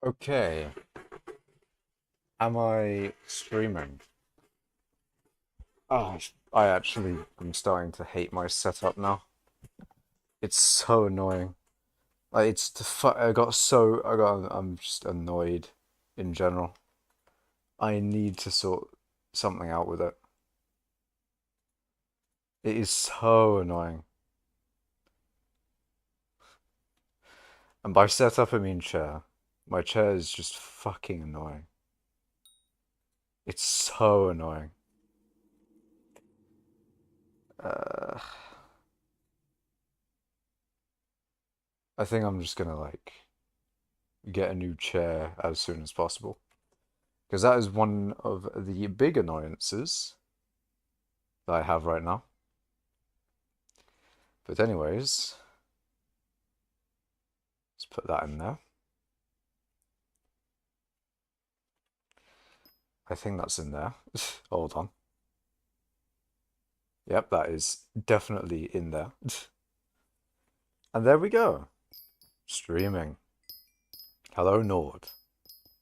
Okay, am I streaming? Oh, I actually am starting to hate my setup now. It's so annoying. Like it's the fu I'm just annoyed in general. I need to sort something out with it. It is so annoying. And by setup I mean chair. My chair is just fucking annoying. It's so annoying. Uh, I think I'm just gonna like get a new chair as soon as possible. Because that is one of the big annoyances that I have right now. But anyways, let's put that in there. I think that's in there. Hold on. Yep, that is definitely in there. And there we go. Streaming. Hello, Nord.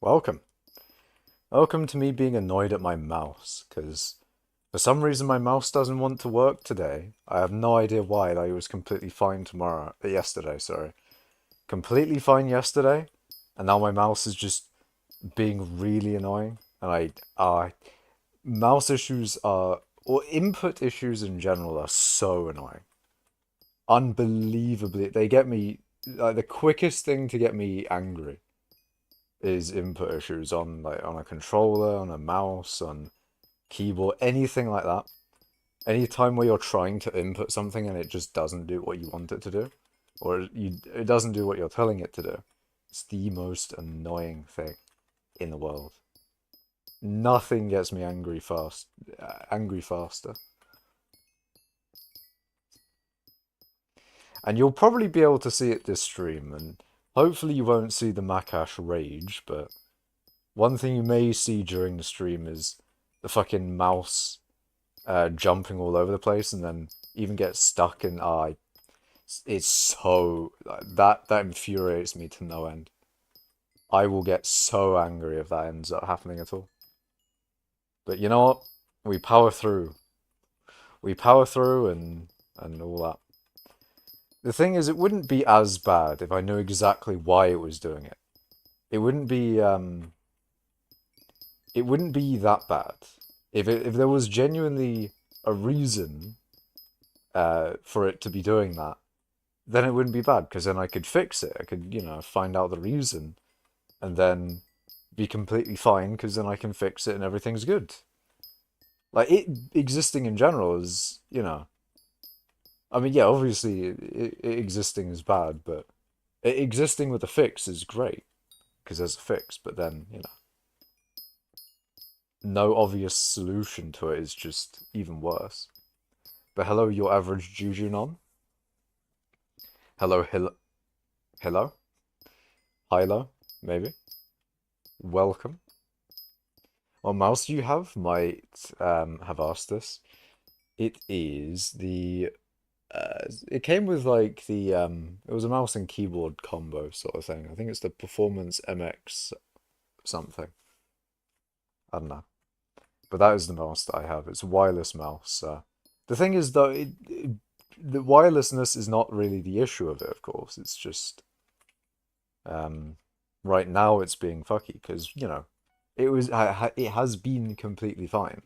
Welcome. Welcome to me being annoyed at my mouse, because for some reason my mouse doesn't want to work today. I have no idea why. Like, it was completely fine yesterday, sorry. Completely fine yesterday, and now my mouse is just being really annoying. And mouse issues are, or input issues in general are so annoying. Unbelievably, they get me, like the quickest thing to get me angry is input issues on a controller, on a mouse, on keyboard, anything like that. Any time where you're trying to input something and it just doesn't do what you want it to do, or it doesn't do what you're telling it to do. It's the most annoying thing in the world. Nothing gets me angry faster. And you'll probably be able to see it this stream, and hopefully you won't see the Makash rage, but one thing you may see during the stream is the fucking mouse jumping all over the place and then even get stuck in it's so that infuriates me to no end. I will get so angry if that ends up happening at all. But you know what? We power through. We power through and all that. The thing is, it wouldn't be as bad if I knew exactly why it was doing it. It wouldn't be it wouldn't be that bad. If there was genuinely a reason for it to be doing that, then it wouldn't be bad, because then I could fix it. I could, find out the reason and then be completely fine, because then I can fix it and everything's good. Like, it existing in general is, I mean, yeah, obviously it existing is bad, but it existing with a fix is great, because there's a fix, but then, no obvious solution to it is just even worse. But hello, your average Jujunon. Hello, hello? Hilo, maybe? Welcome. What mouse do you have? Might have asked this. It is it came with like it was a mouse and keyboard combo sort of thing. I think it's the Performance MX something. I don't know. But that is the mouse that I have. It's a wireless mouse. The thing is though, the wirelessness is not really the issue of it, of course. It's just right now it's being fucky because, it has been completely fine.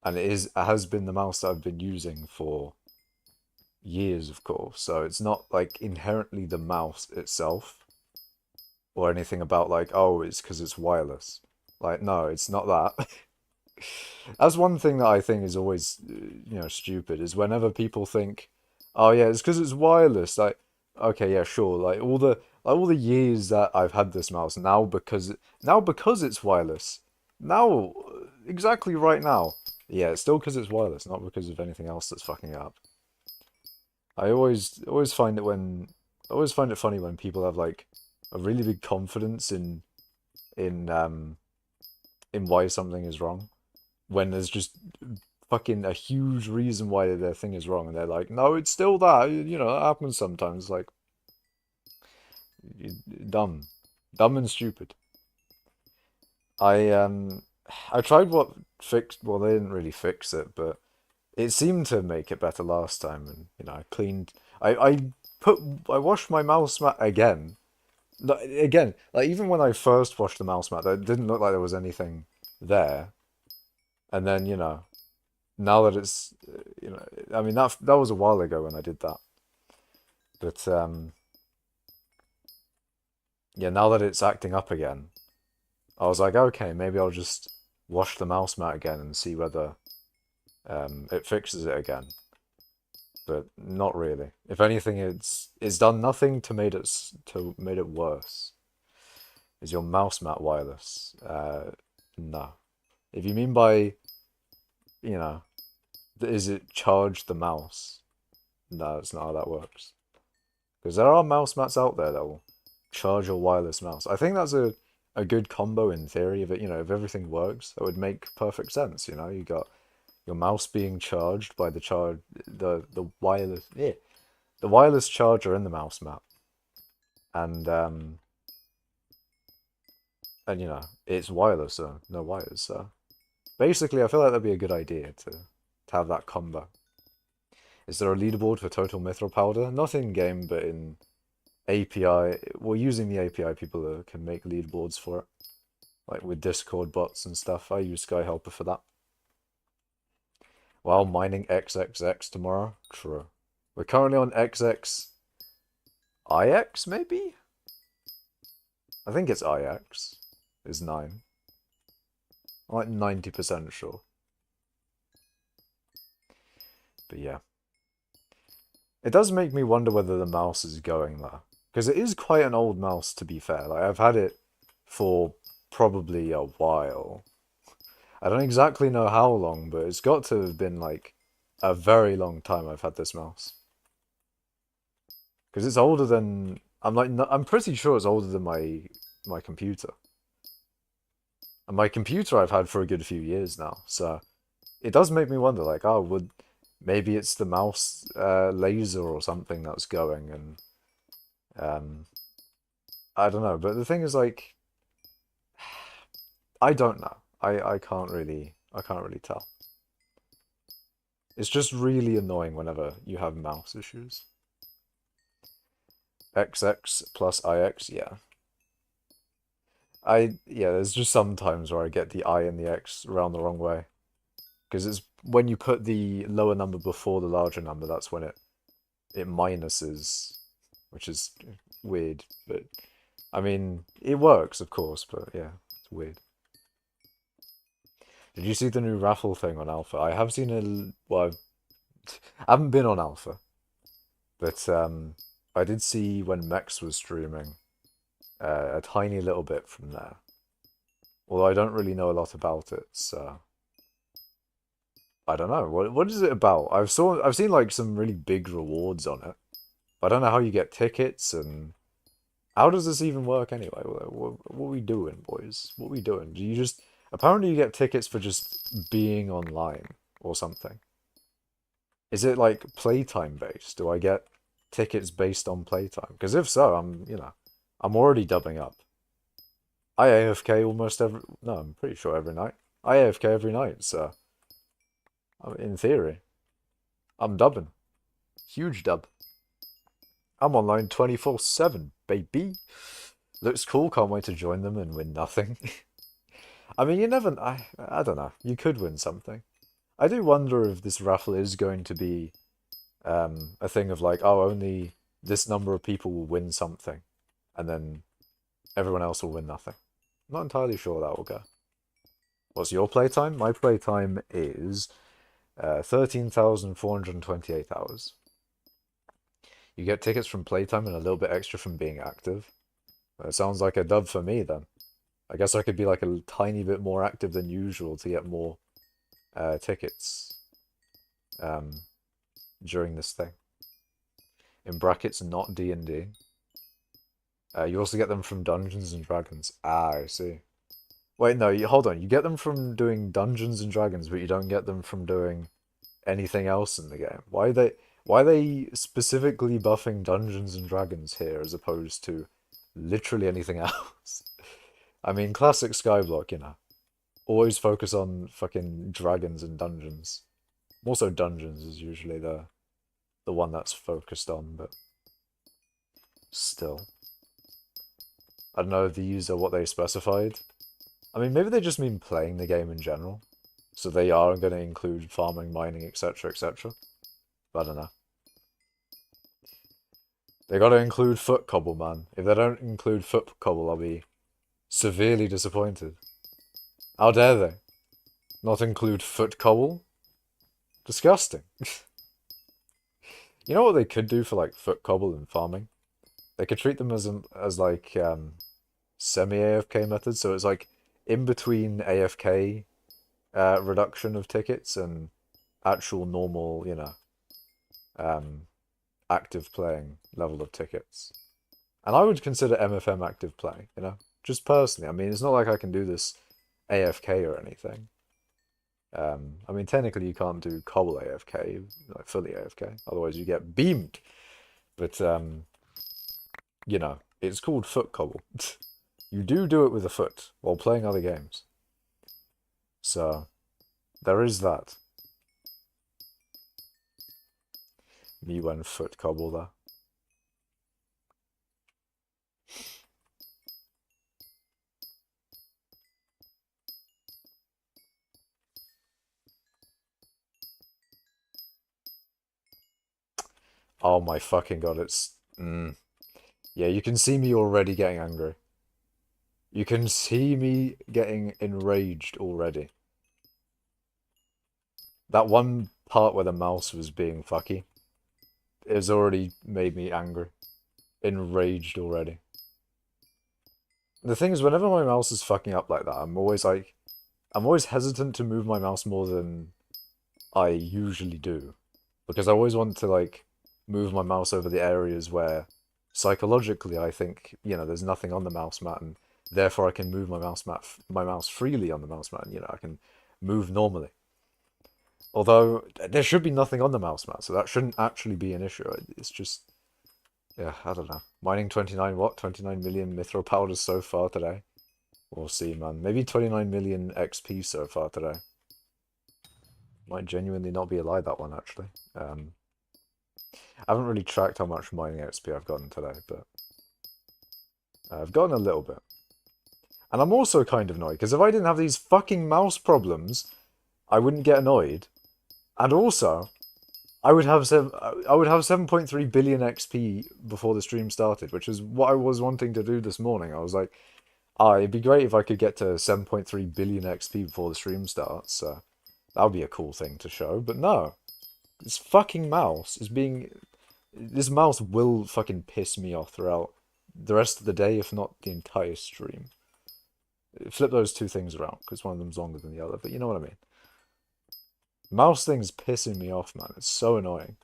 And it has been the mouse that I've been using for years, of course. So it's not like inherently the mouse itself or anything about like, oh, it's because it's wireless. Like, no, it's not that. That's one thing that I think is always, stupid, is whenever people think, oh yeah, it's because it's wireless. Like, okay, yeah, sure. Like all the years that I've had this mouse now because it's wireless. Now, exactly right now. Yeah, it's still because it's wireless, not because of anything else that's fucking it up. I always find it funny when people have like a really big confidence in in why something is wrong, when there's just fucking a huge reason why their thing is wrong, and they're like, no, it's still that. That happens sometimes. Like, you're dumb. Dumb and stupid. I I tried what fixed. Well, they didn't really fix it, but it seemed to make it better last time. And I cleaned. I put. I washed my mouse mat again. Again, like even when I first washed the mouse mat, it didn't look like there was anything there. And then now that it's I mean that was a while ago when I did that. But yeah, now that it's acting up again, I was like, okay, maybe I'll just wash the mouse mat again and see whether it fixes it again. But not really. If anything, it's done nothing to made it worse. Is your mouse mat wireless? No. If you mean by, you know, is it charge the mouse? No, that's not how that works. Because there are mouse mats out there that will charge your wireless mouse. I think that's a good combo in theory. If if everything works, that would make perfect sense. You got your mouse being charged by the wireless the wireless charger in the mouse mat, and it's wireless, so no wires. So basically, I feel like that'd be a good idea to have that combo. Is there a leaderboard for total mithril powder? Not in game, but in API. Well, using the API, people can make leaderboards for it, like with Discord bots and stuff. I use Skyhelper for that. While mining XXX tomorrow. True. We're currently on XX IX, maybe? I think it's IX. Is 9. I'm like 90% sure. But yeah. It does make me wonder whether the mouse is going there. Because it is quite an old mouse, to be fair. Like, I've had it for probably a while. I don't exactly know how long, but it's got to have been like a very long time I've had this mouse. Because it's older than I'm pretty sure it's older than my computer. And my computer I've had for a good few years now, so it does make me wonder, like, oh, would maybe it's the mouse laser or something that's going, and I don't know. But the thing is, like, I don't know. I can't really tell. It's just really annoying whenever you have mouse issues. XX plus IX, yeah. Yeah, there's just some times where I get the I and the X around the wrong way. Because it's when you put the lower number before the larger number, that's when it minuses, which is weird. But I mean, it works, of course, but yeah, it's weird. Did you see the new raffle thing on Alpha? I have seen well, I haven't been on Alpha, but I did see when Mex was streaming a tiny little bit from there. Although I don't really know a lot about it, so I don't know. What is it about? I've seen like some really big rewards on it. I don't know how you get tickets, and how does this even work anyway? What are we doing, boys? What are we doing? Do you just apparently you get tickets for just being online or something? Is it like playtime based? Do I get tickets based on playtime? Because if so, I'm already dubbing up. I AFK almost every no, I'm pretty sure every night. I AFK every night, so in theory, I'm dubbing. Huge dub. I'm online 24/7, baby. Looks cool, can't wait to join them and win nothing. I mean, you never, I don't know, you could win something. I do wonder if this raffle is going to be a thing of like, oh, only this number of people will win something, and then everyone else will win nothing. I'm not entirely sure that will go. What's your playtime? My playtime is 13,428 hours. You get tickets from playtime and a little bit extra from being active. It sounds like a dub for me then. I guess I could be like a tiny bit more active than usual to get more tickets during this thing. In brackets, not D&D. You also get them from Dungeons and Dragons. Ah, I see. Wait, no, hold on. You get them from doing Dungeons and Dragons, but you don't get them from doing anything else in the game. Why are they specifically buffing Dungeons and Dragons here as opposed to literally anything else. I mean, classic skyblock, you know. Always focus on fucking dragons and dungeons. Also, dungeons is usually the one that's focused on, but still. I don't know if these are what they specified. I mean, maybe they just mean playing the game in general. So they are going to include farming, mining, etc., etc. But I don't know. They got to include foot cobble, man. If they don't include foot cobble, I'll be severely disappointed. How dare they not include foot cobble? Disgusting. You know what they could do for like foot cobble and farming? They could treat them as like semi-AFK methods. So it's like in between AFK reduction of tickets and actual normal, you know, active playing level of tickets. And I would consider MFM active play, you know, just personally. I mean, it's not like I can do this AFK or anything. I mean, technically you can't do cobble AFK, like fully AFK, otherwise you get beamed. But, you know, it's called foot cobble. You do it with a foot while playing other games. So, there is that. Me when foot cobble there. Oh my fucking god, it's... Yeah, you can see me already getting angry. You can see me getting enraged already. That one part where the mouse was being fucky, it has already made me angry. Enraged already. The thing is, whenever my mouse is fucking up like that, I'm always hesitant to move my mouse more than I usually do. Because I always want to, like, move my mouse over the areas where, psychologically, I think, you know, there's nothing on the mouse mat, and therefore I can move my mouse freely on the mouse mat, and, you know, I can move normally. Although, there should be nothing on the mouse mat, so that shouldn't actually be an issue. It's just, yeah, I don't know. Mining 29 million mithril powders so far today. We'll see, man. Maybe 29 million XP so far today. Might genuinely not be a lie, that one, actually. I haven't really tracked how much mining XP I've gotten today, but I've gotten a little bit. And I'm also kind of annoyed, because if I didn't have these fucking mouse problems, I wouldn't get annoyed. And also, I would have 7.3 billion XP before the stream started, which is what I was wanting to do this morning. I was like, it'd be great if I could get to 7.3 billion XP before the stream starts, so that would be a cool thing to show. But no, this fucking mouse is being... This mouse will fucking piss me off throughout the rest of the day, if not the entire stream. Flip those two things around, because one of them's longer than the other, but you know what I mean. Mouse thing's pissing me off, man. It's so annoying.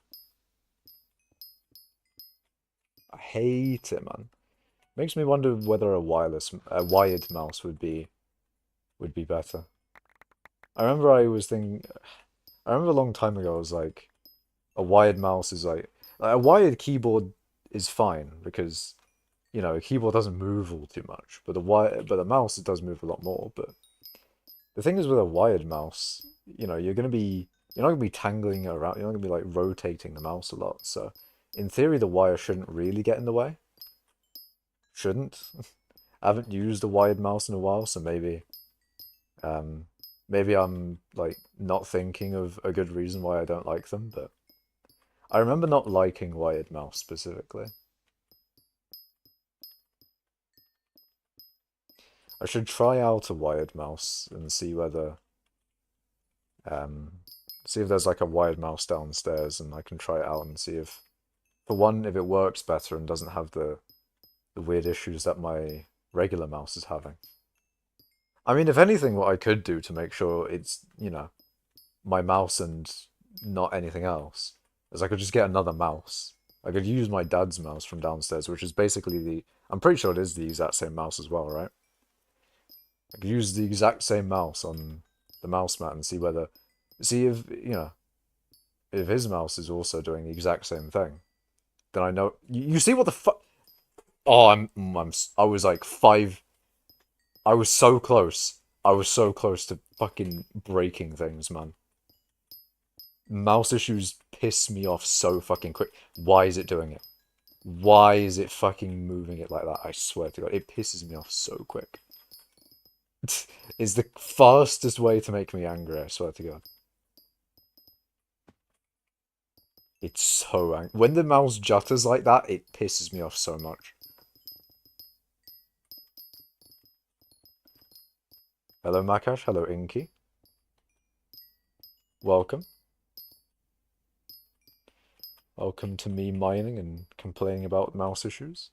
I hate it, man. Makes me wonder whether a wired mouse would be better. I remember I remember a long time ago I was like, a wired mouse is like a wired keyboard is fine because, you know, a keyboard doesn't move all too much, but the mouse, it does move a lot more. But the thing is with a wired mouse, you know, you're not gonna be tangling around, you're not gonna be like rotating the mouse a lot. So in theory, the wire shouldn't really get in the way. Shouldn't. I haven't used a wired mouse in a while, so maybe maybe I'm like not thinking of a good reason why I don't like them, but I remember not liking wired mouse specifically. I should try out a wired mouse and see whether see if there's like a wired mouse downstairs and I can try it out and see if, for one, if it works better and doesn't have the weird issues that my regular mouse is having. I mean, if anything, what I could do to make sure it's, you know, my mouse and not anything else, is I could just get another mouse. I could use my dad's mouse from downstairs, which is basically I'm pretty sure it is the exact same mouse as well, right? I could use the exact same mouse on the mouse mat and see if, you know, if his mouse is also doing the exact same thing. Then I know, you see what the fuck? Oh, I was like five. I was so close. I was so close to fucking breaking things, man. Mouse issues piss me off so fucking quick. Why is it doing it? Why is it fucking moving it like that? I swear to God, it pisses me off so quick. It's the fastest way to make me angry, I swear to God. It's so angry. When the mouse jutters like that, it pisses me off so much. Hello, Makash. Hello, Inky. Welcome. Welcome to me mining and complaining about mouse issues.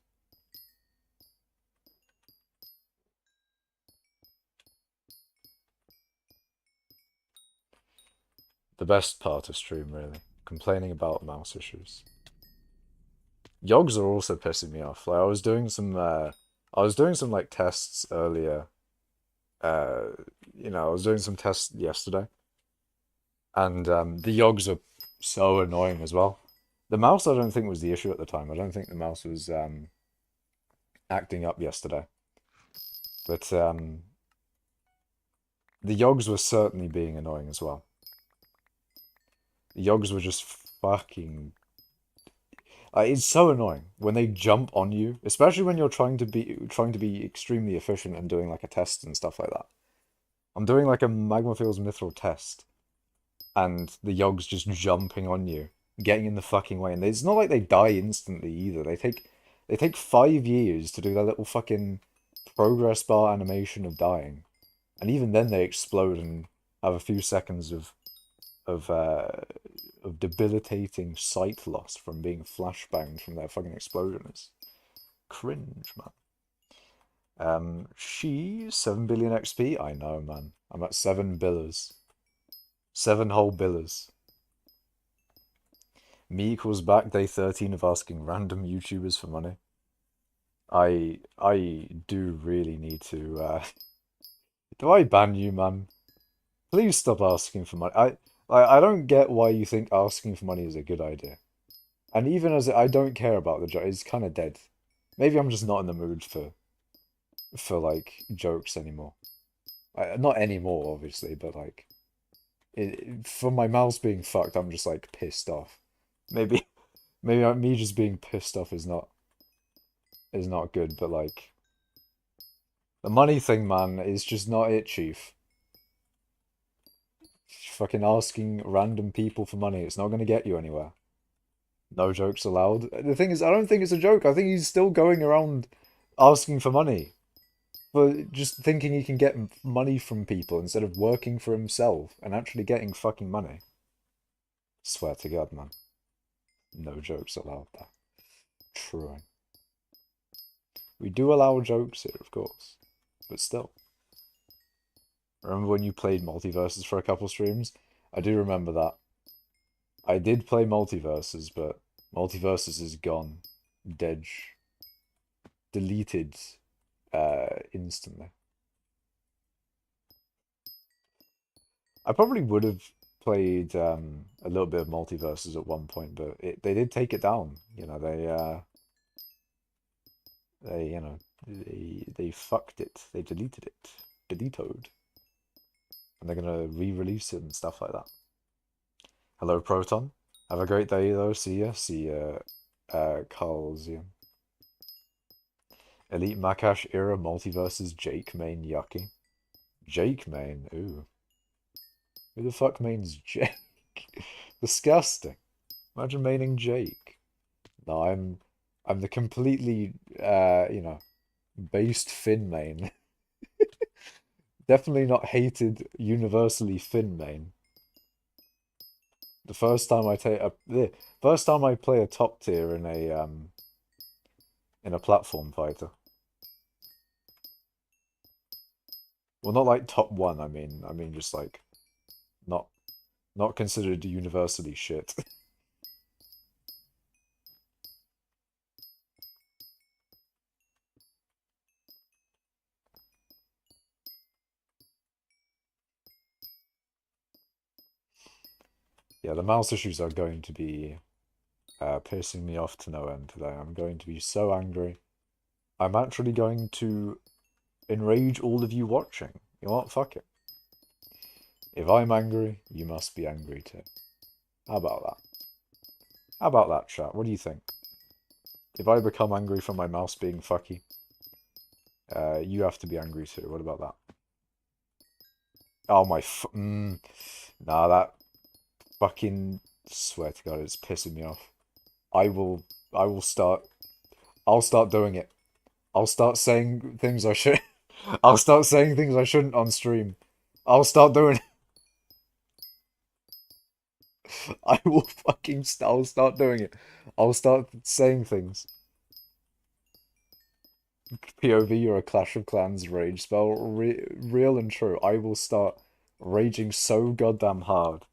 The best part of stream, really. Complaining about mouse issues. Yogs are also pissing me off. Like I was doing some like tests earlier. Uh, I was doing some tests yesterday, and the yogs are so annoying as well. The mouse, I don't think was the issue at the time. I don't think the mouse was acting up yesterday, but the yogs were certainly being annoying as well. The yogs were just fucking. It's so annoying when they jump on you, especially when you're trying to be extremely efficient and doing like a test and stuff like that. I'm doing like a magma fields mithril test, and the yogs just jumping on you, getting in the fucking way, and it's not like they die instantly either. They take 5 years to do that little fucking progress bar animation of dying, and even then they explode and have a few seconds of uh of debilitating sight loss from being flashbanged from their fucking explosion. It's cringe, man. She 7 billion XP. I know, man. I'm at 7 billers, 7 whole billers. Me equals back day 13 of asking random YouTubers for money. I do really need to. Do I ban you, man? Please stop asking for money. I don't get why you think asking for money is a good idea. And even as I don't care about the joke, it's kind of dead. Maybe I'm just not in the mood for like jokes anymore. Not anymore, obviously, but like for my mouse being fucked, I'm just like pissed off. Maybe maybe me just being pissed off is not good, but like the money thing, man, is just not it, chief. Fucking asking random people for money, it's not gonna get you anywhere. No jokes allowed. The thing is, I don't think it's a joke. I think he's still going around asking for money, but just thinking he can get money from people instead of working for himself and actually getting fucking money. Swear to God, man. No jokes allowed there. True. We do allow jokes here, of course, but still. Remember when you played Multiverses for a couple streams? I do remember that. I did play Multiverses, but Multiverses is gone. Dead. Deleted instantly. I probably would have played a little bit of Multiverses at one point, but they did take it down. They fucked it. They deleted it. Deleted. And they're gonna re-release it and stuff like that. Hello, Proton. Have a great day, though. See ya. See ya, Carlsium. Elite Makash era Multiverses Jake main yucky. Jake main? Ooh. Who the fuck mains Jake? Disgusting. Imagine maining Jake. No, I'm the completely based Finn main. Definitely not hated universally Finn main. The first time I play a top tier in a platform fighter. Well, not like top one, I mean just like not not considered universally shit. Yeah, the mouse issues are going to be pissing me off to no end today. I'm going to be so angry. I'm actually going to enrage all of you watching. You know what? Fuck it. If I'm angry, you must be angry too. How about that? How about that, chat? What do you think? If I become angry from my mouse being fucky, you have to be angry too. What about that? Oh my Nah, that fucking... Swear to God, it's pissing me off. I will... I will start... I'll start doing it. I'll start saying things I should... I'll start saying things I shouldn't on stream. I'll start doing it. I will fucking... I'll start doing it. I'll start saying things. POV or a Clash of Clans rage spell. Real and true. I will start raging so goddamn hard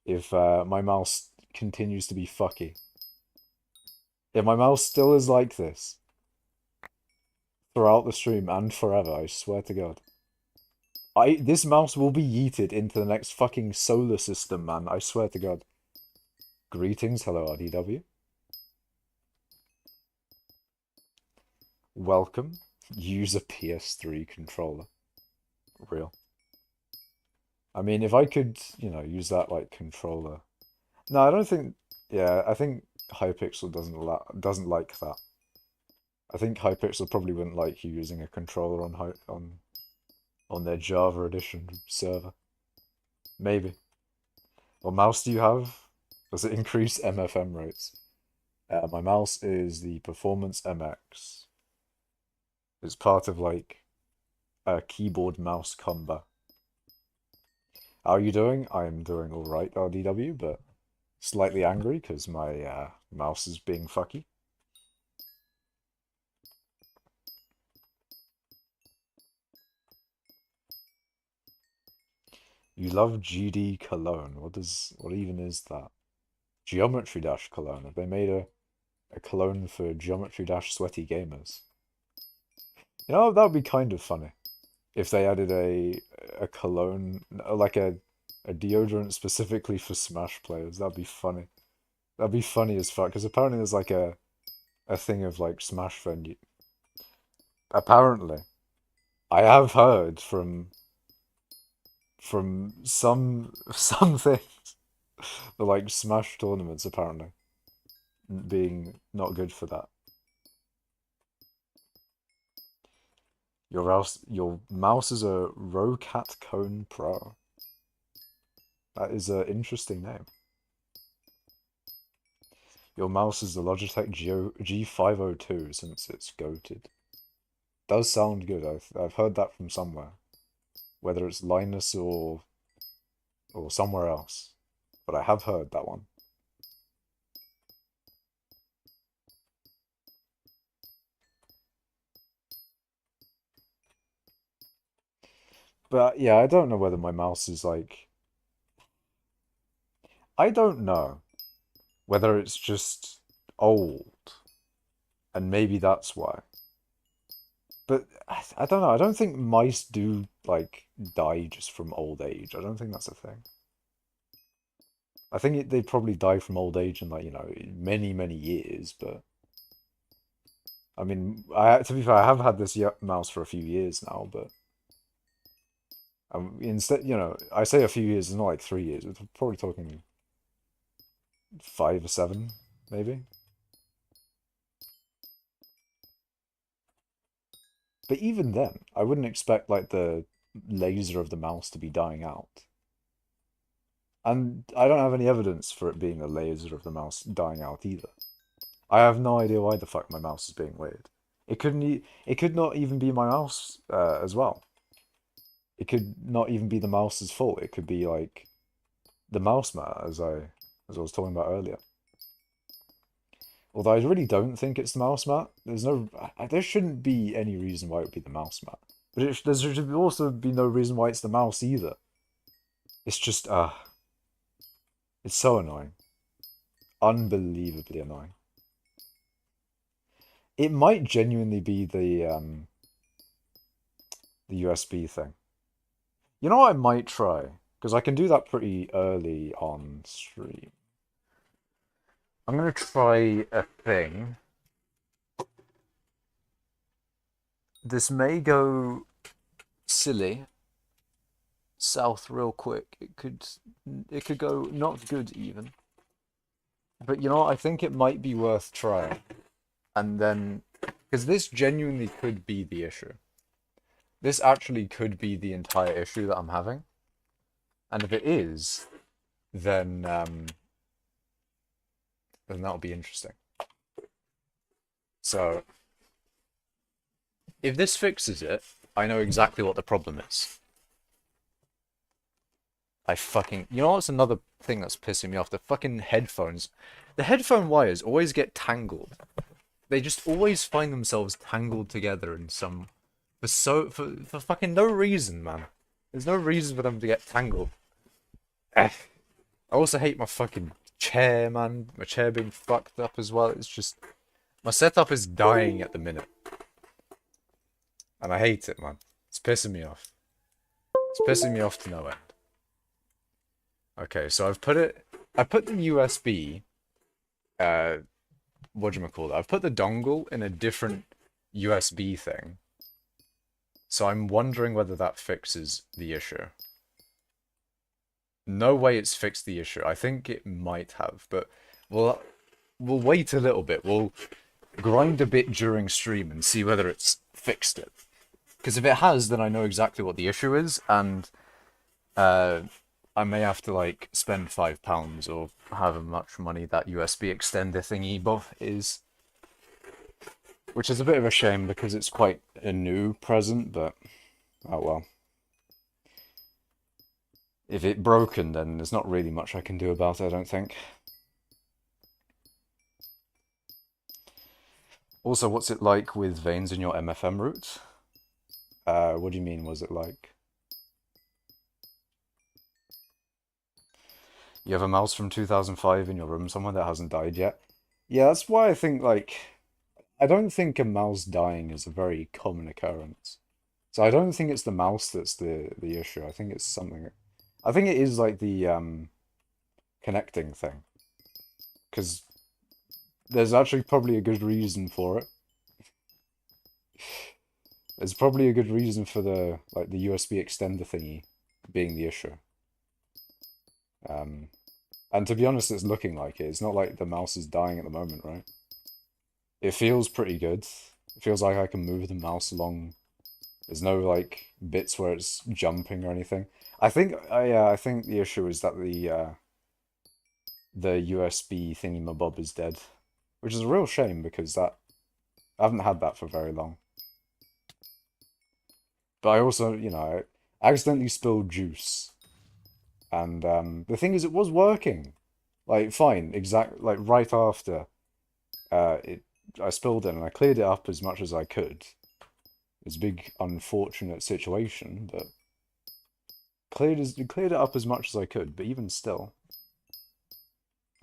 if my mouse continues to be fucky. If my mouse still is like this throughout the stream and forever, I swear to God. This mouse will be yeeted into the next fucking solar system, man. I swear to God. Greetings, hello RDW. Welcome. Use a PS3 controller. Real. I mean, if I could, you know, use that like controller. No, I don't think. Yeah, I think hypixel doesn't like that. I think hypixel probably wouldn't like you using a controller on their Java edition server. Maybe. What mouse do you have? Does it increase MFM rates? My mouse is the Performance MX. It's part of like a keyboard mouse combo. How are you doing? I'm doing alright, RDW, but slightly angry because my mouse is being fucky. You love GD cologne. What even is that? Geometry Dash cologne. Have they made a cologne for Geometry Dash sweaty gamers? You know, that would be kind of funny if they added a cologne, like a deodorant specifically for Smash players. That'd be funny. That'd be funny as fuck, because apparently there's like a thing of like Smash venue. Apparently, I have heard from some things, the like Smash tournaments apparently being not good for that. Your mouse is a Rocat Cone Pro. That is an interesting name. Your mouse is the Logitech G502 since it's goated. Does sound good. I've heard that from somewhere, whether it's Linus or somewhere else, but I have heard that one. But yeah, I don't know whether my mouse is like... I don't know whether it's just old, and maybe that's why. But I don't know. I don't think mice do like die just from old age. I don't think that's a thing. I think they probably die from old age in like, you know, many years. But I mean, to be fair, I have had this mouse for a few years now. But instead, you know, I say a few years. It's not like 3 years. We're probably talking 5 or 7, maybe. But even then, I wouldn't expect like the laser of the mouse to be dying out. And I don't have any evidence for it being the laser of the mouse dying out either. I have no idea why the fuck my mouse is being weird. It could not even be my mouse as well. It could not even be the mouse's fault. It could be like the mouse mat, as I was talking about earlier. Although I really don't think it's the mouse mat. There shouldn't be any reason why it would be the mouse mat. But there should also be no reason why it's the mouse either. It's just, it's so annoying. Unbelievably annoying. It might genuinely be the USB thing. You know what I might try? Because I can do that pretty early on stream. I'm going to try a thing this may go silly south real quick. It could go not good even. But you know what? I think it might be worth trying. And then, because this genuinely could be the issue. This actually could be the entire issue that I'm having. And if it is, then that'll be interesting. So, if this fixes it, I know exactly what the problem is. You know what's another thing that's pissing me off? The fucking headphones. The headphone wires always get tangled. They just always find themselves tangled together in some for fucking no reason, man. There's no reason for them to get tangled. I also hate my fucking chair, man. My chair being fucked up as well. It's just my setup is dying at the minute, and I hate it, man. It's pissing me off. It's pissing me off to no end. Okay, so I put the USB, whatchamacallit? I've put the dongle in a different USB thing. So I'm wondering whether that fixes the issue. No way it's fixed the issue. I think it might have, but we'll wait a little bit. We'll grind a bit during stream and see whether it's fixed it. Because if it has, then I know exactly what the issue is, and I may have to like spend £5 or however much money that USB extender thingy is. Which is a bit of a shame because it's quite a new present, but oh well. If it's broken, then there's not really much I can do about it, I don't think. Also, what's it like with veins in your MFM route? What do you mean, was it like? You have a mouse from 2005 in your room somewhere that hasn't died yet? Yeah, that's why I think, like, I don't think a mouse dying is a very common occurrence. So I don't think it's the mouse that's the issue. I think it's something. I think it is like the connecting thing. Because there's actually probably a good reason for it. There's probably a good reason for the USB extender thingy being the issue. And to be honest, it's looking like it. It's not like the mouse is dying at the moment, right? It feels pretty good. It feels like I can move the mouse along. There's no like bits where it's jumping or anything. I think I think the issue is that the USB thingy-mabob is dead, which is a real shame because I haven't had that for very long. But I also, I accidentally spilled juice. And the thing is, it was working. Like, fine, like, right after I spilled it and I cleared it up as much as I could. It's a big, unfortunate situation, but cleared it up as much as I could, but even still.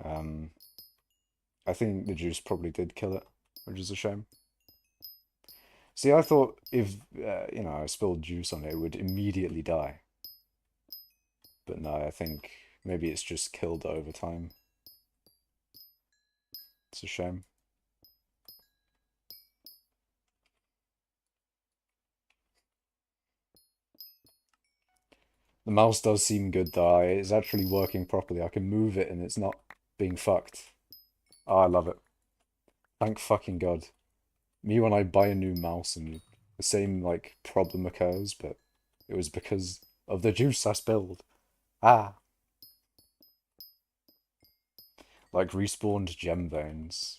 I think the juice probably did kill it, which is a shame. See, I thought if, I spilled juice on it, it would immediately die. But no, I think maybe it's just killed over time. It's a shame. The mouse does seem good though. It's actually working properly. I can move it and it's not being fucked. Oh, I love it. Thank fucking God. Me when I buy a new mouse and the same like problem occurs, but it was because of the juice I spilled. Ah. Like respawned gem veins.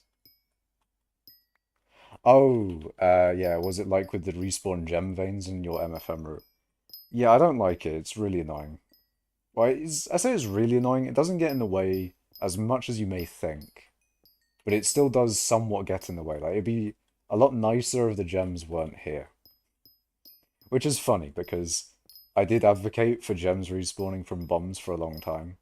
Oh, yeah, was it like with the respawn gem veins in your MFM route? Yeah, I don't like it. It's really annoying. Well, I say it's really annoying. It doesn't get in the way as much as you may think. But it still does somewhat get in the way. Like, it'd be a lot nicer if the gems weren't here. Which is funny, because I did advocate for gems respawning from bombs for a long time.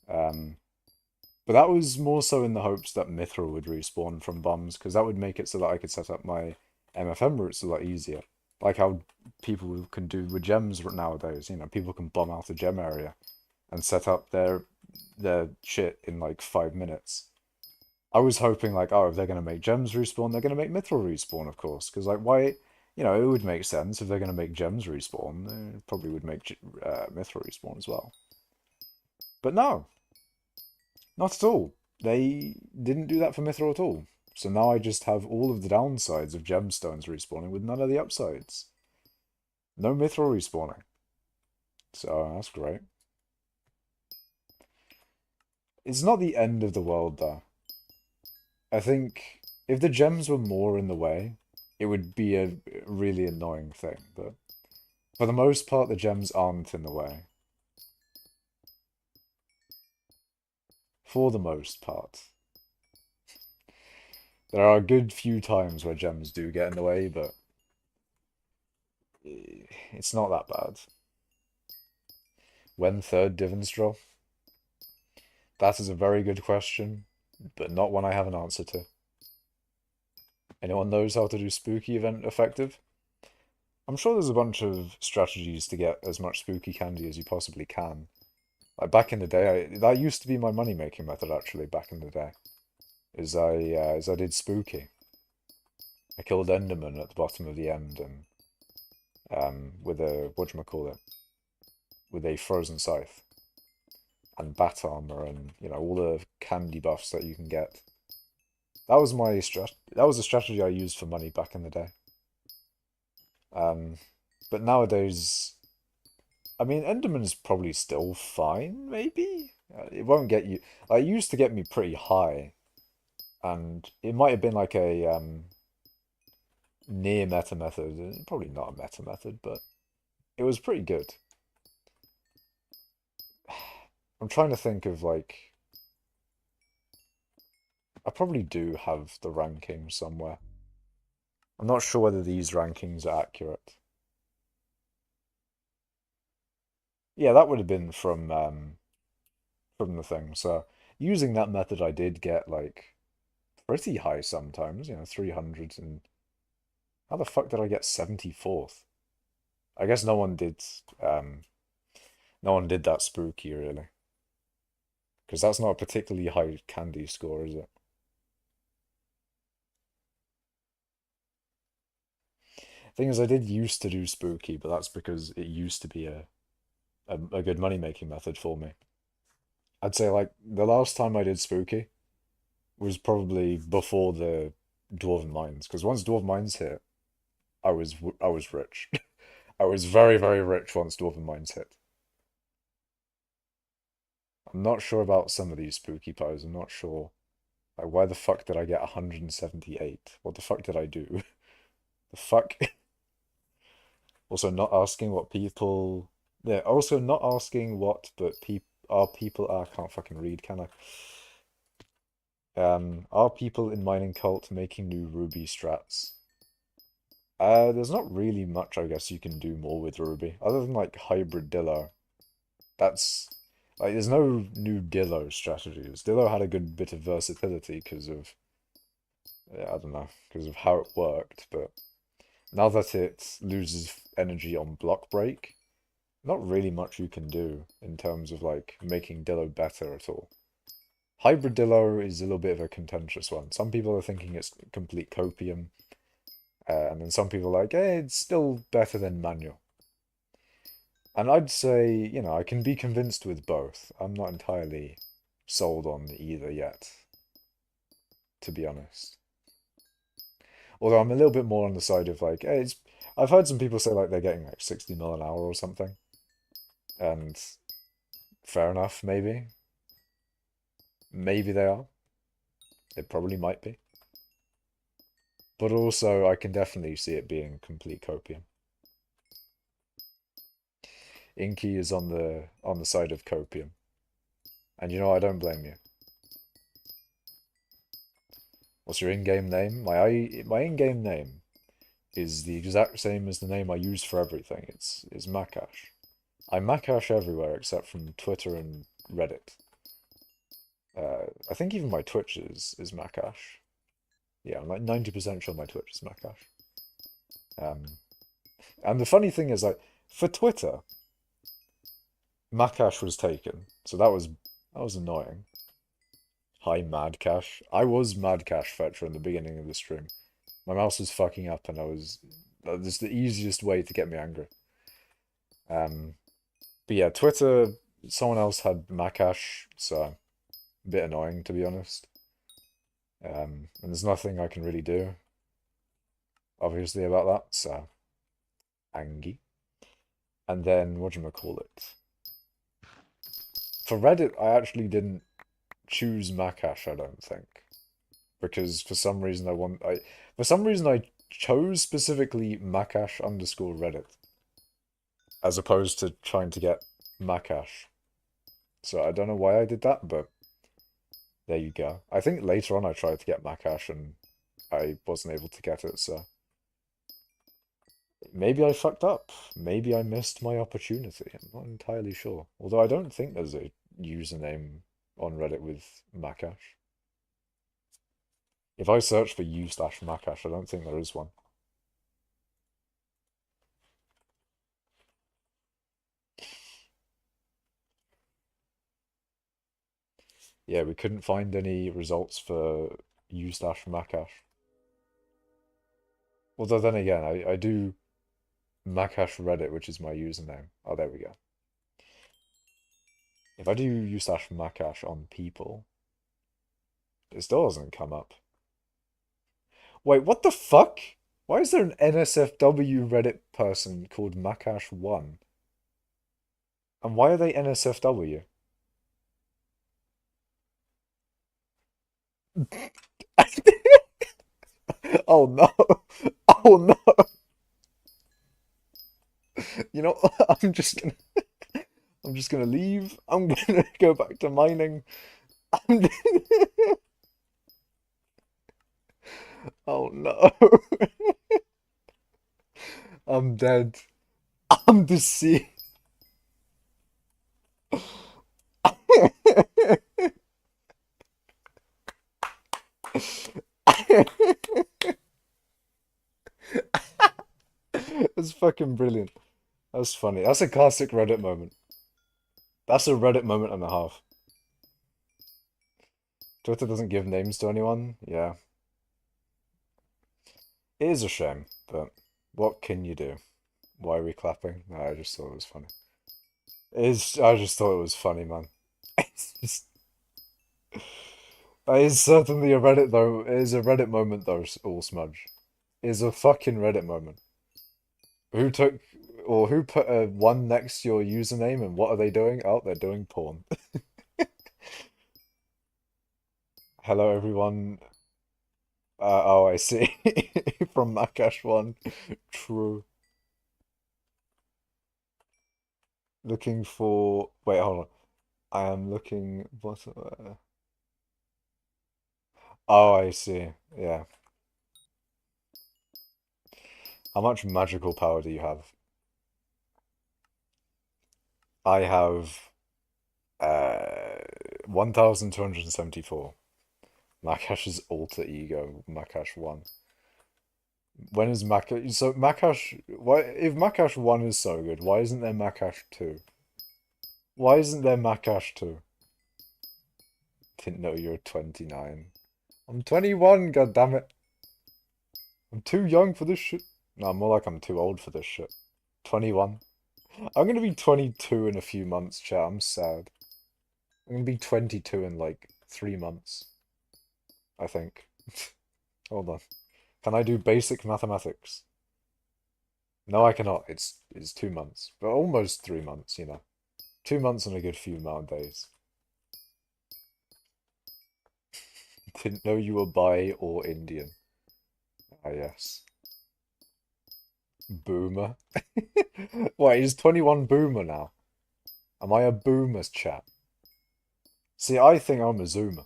But that was more so in the hopes that mithril would respawn from bombs, because that would make it so that I could set up my MFM routes a lot easier. Like how people can do with gems nowadays. People can bomb out a gem area and set up their shit in like 5 minutes. I was hoping like, oh, if they're going to make gems respawn, they're going to make mithril respawn, of course. Because like, why You know, it would make sense if they're going to make gems respawn. They probably would make mithril respawn as well. But no, not at all. They didn't do that for mithril at all. So now I just have all of the downsides of gemstones respawning with none of the upsides. No mithril respawning. So that's great. It's not the end of the world though. I think if the gems were more in the way, it would be a really annoying thing, but for the most part the gems aren't in the way. For the most part. There are a good few times where gems do get in the way, but it's not that bad. When third divans draw? That is a very good question, but not one I have an answer to. Anyone knows how to do spooky event effective? I'm sure there's a bunch of strategies to get as much spooky candy as you possibly can. Like back in the day, that used to be my money-making method actually, back in the day. Is I did spooky. I killed Enderman at the bottom of the end and with a whatchamacallit, with a frozen scythe and bat armor and you know all the candy buffs that you can get. That was my that was a strategy I used for money back in the day. But nowadays, I mean, Enderman's probably still fine, maybe? It won't get you... It used to get me pretty high, and it might have been like a near meta method. Probably not a meta method, but it was pretty good. I'm trying to think of like... I probably do have the rankings somewhere. I'm not sure whether these rankings are accurate. Yeah, that would have been from the thing. So using that method, I did get like pretty high sometimes. You know, 300 and how the fuck did I get 74th? I guess no one did. No one did that spooky really, because that's not a particularly high candy score, is it? Thing is, I did used to do spooky, but that's because it used to be a good money making method for me. I'd say like the last time I did spooky was probably before the Dwarven Mines, because once Dwarven Mines hit, I was rich. I was very, very rich once Dwarven Mines hit. I'm not sure about some of these spooky pies. I'm not sure. Like, why the fuck did I get 178? What the fuck did I do? The fuck? Also, not asking what people. Yeah, also not asking what, but people. I can't fucking read, can I? Are people in mining cult making new Ruby strats? There's not really much, I guess, you can do more with Ruby, other than like hybrid Dillo. That's like there's no new Dillo strategies. Dillo had a good bit of versatility because of yeah, I don't know, because of how it worked, but now that it loses energy on block break, not really much you can do in terms of like making Dillo better at all. Hybrid Dillo is a little bit of a contentious one. Some people are thinking it's complete copium, and then some people are like, hey, it's still better than manual. And I'd say, you know, I can be convinced with both. I'm not entirely sold on either yet, to be honest. Although I'm a little bit more on the side of like, hey, it's... I've heard some people say like they're getting like 60 mil an hour or something. And fair enough, maybe. Maybe they are. They probably might be. But also, I can definitely see it being complete copium. Inky is on the side of copium. And you know, I don't blame you. What's your in-game name? My in-game name is the exact same as the name I use for everything. It's Makash. I Makash everywhere except from Twitter and Reddit. I think even my Twitch is Makash. Yeah, I'm like 90% sure my Twitch is Makash. And the funny thing is, like, for Twitter, Makash was taken, so that was annoying. Hi, Madcash. I was Madcash Fetcher in the beginning of the stream. My mouse was fucking up, and I was That's the easiest way to get me angry. Um, but yeah, Twitter, someone else had Makash, so a bit annoying to be honest. And there's nothing I can really do, obviously, about that, so Angie. And then whatchamacallit? For Reddit, I actually didn't choose Makash, I don't think. Because for some reason for some reason I chose specifically Makash underscore Reddit as opposed to trying to get Makash. So I don't know why I did that, but there you go. I think later on I tried to get Makash and I wasn't able to get it, so maybe I fucked up. Maybe I missed my opportunity. I'm not entirely sure. Although I don't think there's a username on Reddit with Makash. If I search for u/Makash, I don't think there is one. Yeah, we couldn't find any results for u/Makash. Although then again, I do Makash Reddit, which is my username. Oh, there we go. If I do u/Makash on people, it still doesn't come up. Wait, what the fuck? Why is there an NSFW Reddit person called Makash1? And why are they NSFW? Oh no. Oh no. You know, I'm just gonna leave. I'm gonna go back to mining. I'm Oh no. I'm dead. I'm deceased. That's fucking brilliant. That's funny. That's a classic Reddit moment. That's a Reddit moment and a half. Twitter doesn't give names to anyone. Yeah. It is a shame, but what can you do? Why are we clapping? No, I just thought it was funny. I just thought it was funny, man. It's just, that is certainly a Reddit though. It is a Reddit moment though, all smudge. It is a fucking Reddit moment. Who took or who put a one next to your username and what are they doing? Oh, they're doing porn. Hello everyone. Oh, I see. From Makash one. True. Looking for. Wait, hold on. I am looking. What? Oh, I see. Yeah. How much magical power do you have? I have 1,274. Makash's alter ego, Makash 1. When is Makash? So Makash, why if Makash 1 is so good, why isn't there Makash 2? Why isn't there Makash 2? Didn't know you were 29. I'm 21, god damn it. I'm too young for this shit. No, more like I'm too old for this shit. 21. I'm gonna be 22 in a few months, chat. I'm sad. I'm gonna be 22 in like 3 months, I think. Hold on. Can I do basic mathematics? No, I cannot. It's 2 months, but almost 3 months. 2 months and a good few amount of days. Didn't know you were bi or Indian. Ah, yes. Boomer. Wait, is 21 boomer now? Am I a boomer, chat? See, I think I'm a zoomer.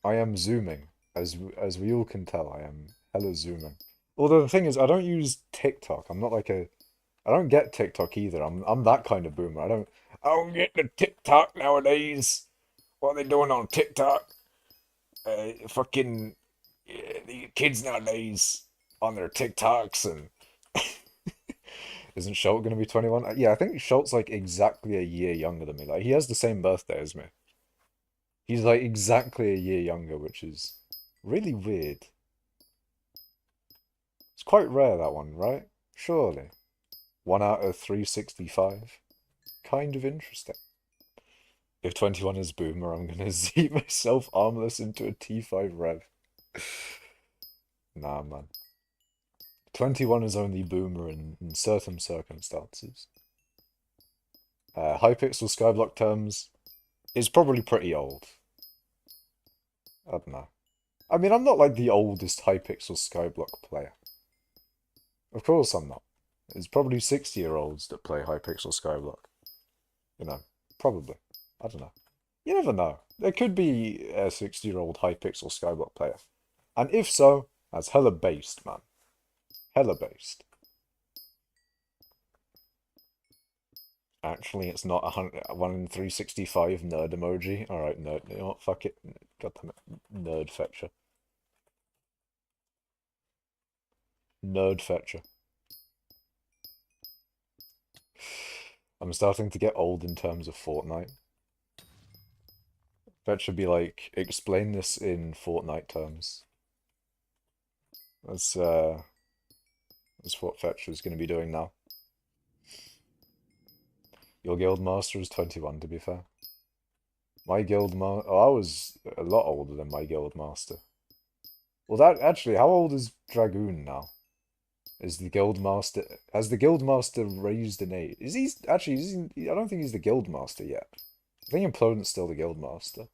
I am zooming, as we all can tell. I am hella zooming. Although the thing is, I don't use TikTok. I'm not like a. I don't get TikTok either. I'm that kind of boomer. I don't get the TikTok nowadays. What are they doing on TikTok? Fucking the kids nowadays on their TikToks and isn't Schultz gonna be 21? Yeah, I think Schultz like exactly a year younger than me. Like he has the same birthday as me. He's like exactly a year younger, which is really weird. It's quite rare, that one, right? Surely. 1 out of 365. Kind of interesting. If 21 is Boomer, I'm gonna Z myself armless into a T5 Rev. Nah, man. 21 is only Boomer in certain circumstances. Hypixel skyblock terms is probably pretty old. I don't know. I mean, I'm not like the oldest hypixel skyblock player. Of course I'm not. There's probably 60-year-olds that play hypixel skyblock. You know, probably. I don't know. You never know. There could be a 60-year-old hypixel skyblock player. And if so, that's hella based, man. Hella based. Actually, it's not 1 in 365 nerd emoji. Alright, nerd. You know what? Fuck it. God damn it. Nerd fetcher. Nerd fetcher. I'm starting to get old in terms of Fortnite. That should be like, explain this in Fortnite terms. That's what Fetch is going to be doing now. Your guild master is 21, to be fair. My guild master... Oh, I was a lot older than my guild master. Well, that... Actually, how old is Dragoon now? Is the guild master... Has the guild master raised an age? Is he... Actually, is he, I don't think he's the guild master yet. I think Implodent's still the guild master.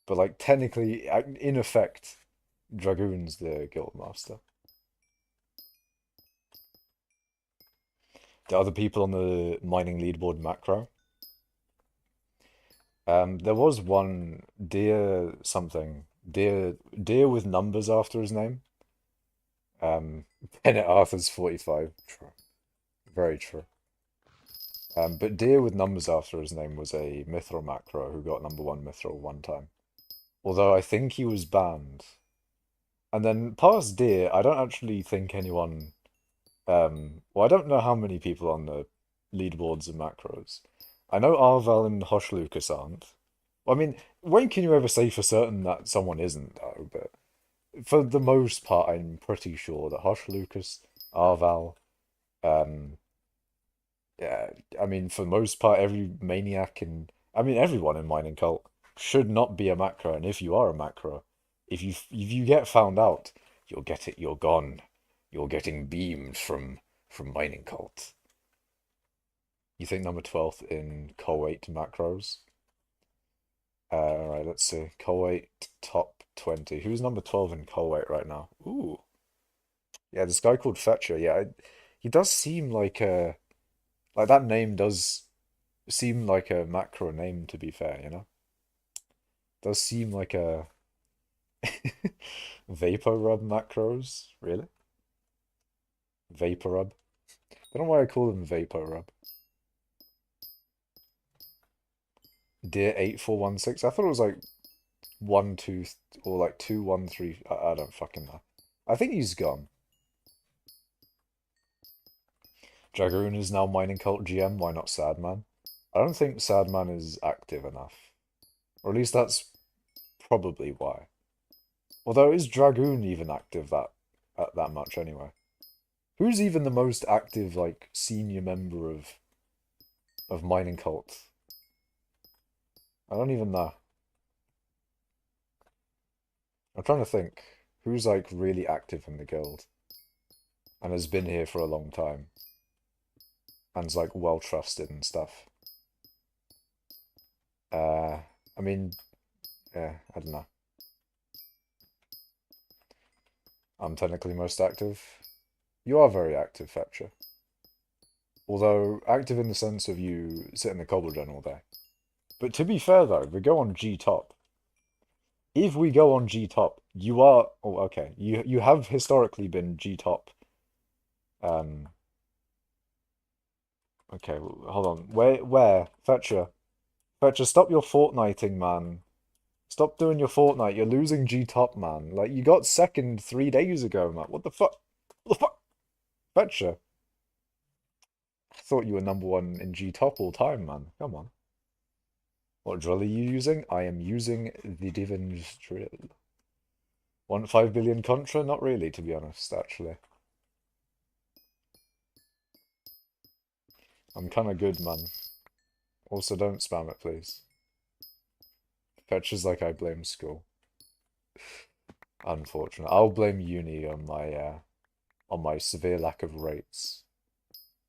But, like, technically, in effect, Dragoon's the guild master. The other people on the mining leaderboard macro. There was one deer something. Deer with numbers after his name. Bennett Arthur's 45. True. Very true. But deer with numbers after his name was a mithril macro who got #1 mithril one time. Although I think he was banned. And then past deer, I don't actually think anyone... well, I don't know how many people on the leaderboards and macros. I know Arval and Hosh Lucas aren't. Well, I mean, when can you ever say for certain that someone isn't, though? But for the most part, I'm pretty sure that Hosh Lucas, Arval, um, yeah, I mean, for the most part, every maniac and I mean, everyone in Mining Cult should not be a macro. And if you are a macro, if you get found out, you'll get it. You're gone. You're getting beamed from Mining Cult. You think #12 in Kuwait macros? Alright, let's see. Kuwait top 20. Who's #12 in Kuwait right now? Ooh. Yeah, this guy called Fetcher. Yeah, he does seem like a... Like, that name does seem like a macro name, to be fair, you know? Does seem like a... Vapor Rub macros? Really? Vapor Rub? I don't know why I call them Vapor Rub. Dear 8416. I thought it was like 1, 2, or like 2, 1, 3. I don't fucking know. I think he's gone. Dragoon is now Mining Cult GM. Why not Sadman? I don't think Sadman is active enough. Or at least that's probably why. Although, is Dragoon even active that much anyway? Who's even the most active, like, senior member of Mining Cult? I don't even know. I'm trying to think. Who's, like, really active in the guild? And has been here for a long time. And's, like, well trusted and stuff. I mean, yeah, I don't know. I'm technically most active. You are very active, Fetcher. Although, active in the sense of you sit in the cobble gen all day. But to be fair though, we go on G top. If we go on G top, you are... Oh, okay. You have historically been G top. Okay, hold on. Where? Fetcher. Fetcher, stop your Fortniting, man. Stop doing your Fortnite. You're losing G top, man. Like, you got second 3 days ago, man. What the fuck? What the fuck? Fetcher. I thought you were #1 in G top all time, man. Come on. What drill are you using? I am using the divans drill. Want 5 billion contra? Not really, to be honest, actually. I'm kind of good, man. Also, don't spam it, please. Fetches like I blame school. Unfortunate. I'll blame uni on my severe lack of rates.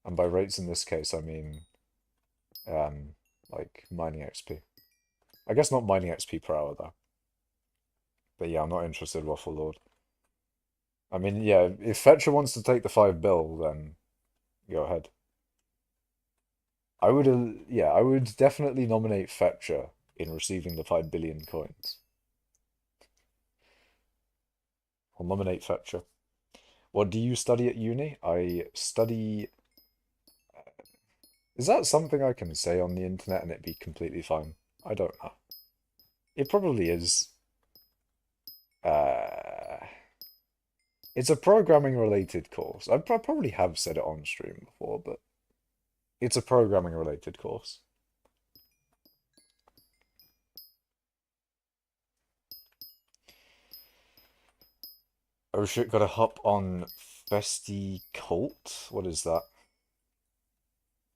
And by rates in this case, I mean um like mining XP. I guess not mining XP per hour though. But yeah, I'm not interested, Waffle Lord. I mean, yeah, if Fetcher wants to take the 5 bill, then go ahead. Yeah, I would definitely nominate Fetcher in receiving the 5 billion coins. I'll nominate Fetcher. What do you study at uni? I study. Is that something I can say on the internet and it be completely fine? I don't know. It probably is. Uh, it's a programming related course. I probably have said it on stream before, but it's a programming related course. Oh shit, gotta hop on Festi Cult. What is that?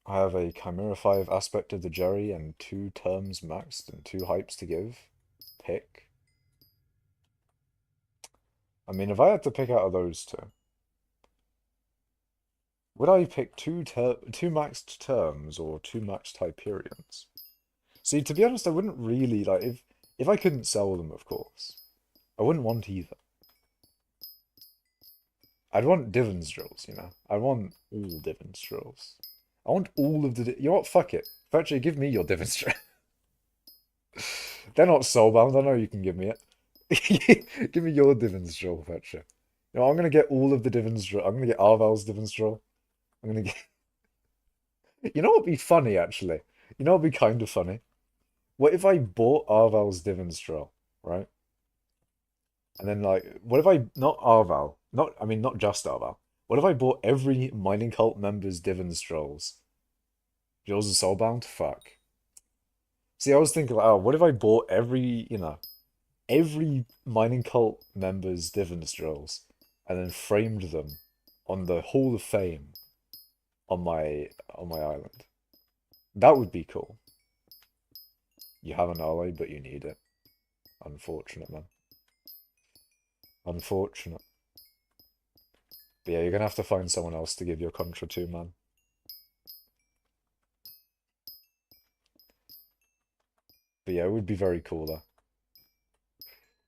I have a Chimera 5 aspect of the Jerry and 2 terms maxed and 2 hypes to give. Pick. I mean, if I had to pick out of those two, would I pick two maxed terms or 2 maxed Hyperions? See, to be honest, I wouldn't really like if I couldn't sell them, of course. I wouldn't want either. I'd want divans drills, you know. I want all divans drills. I want all of the. You know what? Fuck it. Actually, give me your divans drill. They're not soulbound. I know you can give me it. Give me your divans drill, Fetcher. You know, I'm gonna get all of the divans drill. I'm gonna get Arval's divans drill. I'm gonna get. You know what'd be funny actually? You know what'd be kind of funny? What if I bought Arval's divans drill, right? And then like, what if I not Arval, not I mean not just Arval. What if I bought every mining cult member's divans drills? Yours is soulbound? Fuck. See, I was thinking like, oh, what if I bought every mining cult member's divans drills and then framed them on the Hall of Fame on my island? That would be cool. You have an ally, but you need it. Unfortunate, man. Unfortunate. But yeah, you're gonna have to find someone else to give your contra to, man. But yeah, it would be very cool though.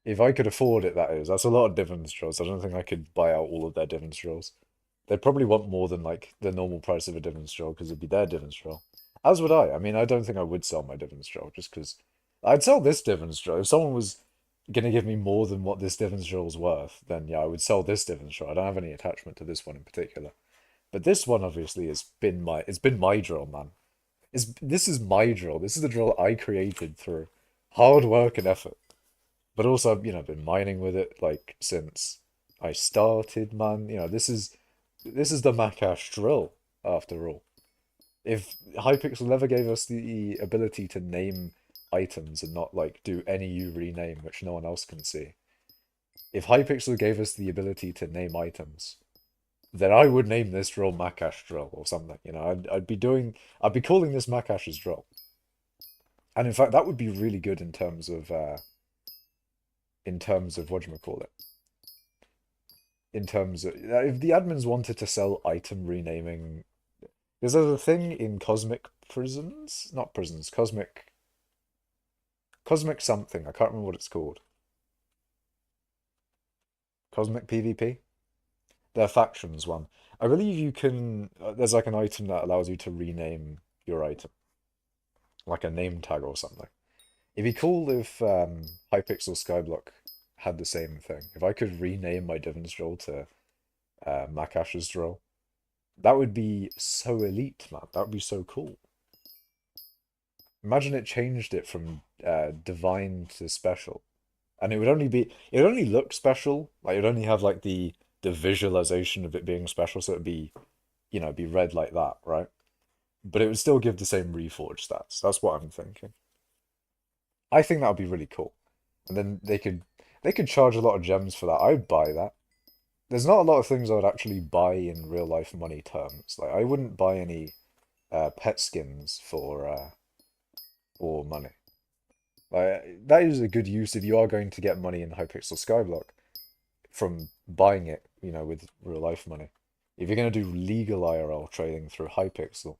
If I could afford it, that is. That's a lot of divans drills. I don't think I could buy out all of their divans drills. They'd probably want more than like the normal price of a divans drill because it'd be their divans drill. As would I. I mean, I don't think I would sell my divans drill just because I'd sell this divans drill. If someone was gonna give me more than what this divans drill's worth, then yeah, I would sell this divans drill. I don't have any attachment to this one in particular. But this one obviously it's been my drill, man. This is my drill. This is the drill I created through hard work and effort. But also, I've been mining with it like since I started, man. This is the Makash drill, after all. If Hypixel never gave us the ability to name items and not like do any U rename, which no one else can see. If Hypixel gave us the ability to name items, then I would name this drill Makash drill or something. I'd be calling this Makash's drill. And in fact, that would be really good in terms of whatchamacallit. In terms of if the admins wanted to sell item renaming, because there's a thing in cosmic prisons, not prisons, cosmic something. I can't remember what it's called. Cosmic PvP. Their factions one. I believe you can. There's like an item that allows you to rename your item, like a name tag or something. It'd be cool if Hypixel Skyblock had the same thing. If I could rename my Divin's Drill to Makash's Drill, that would be so elite, man. That would be so cool. Imagine it changed it from divine to special. And it would only look special. Like, it would only have like the visualization of it being special, so it'd be, be read like that, right? But it would still give the same reforge stats. That's what I'm thinking. I think that would be really cool. And then they could, They could charge a lot of gems for that. I'd buy that. There's not a lot of things I would actually buy in real life money terms. Like I wouldn't buy any pet skins for money. Like that is a good use if you are going to get money in hypixel skyblock from buying it, with real life money. If you're going to do legal IRL trading through hypixel,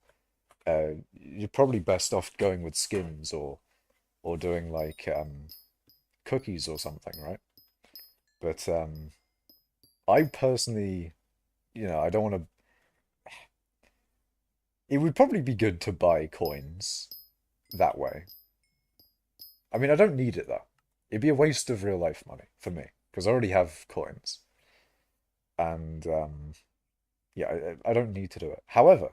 you're probably best off going with skins or doing like cookies or something, right? But I personally, I don't want to. It would probably be good to buy coins that way. I mean, I don't need it though. It'd be a waste of real life money for me because I already have coins, and yeah, I don't need to do it. However,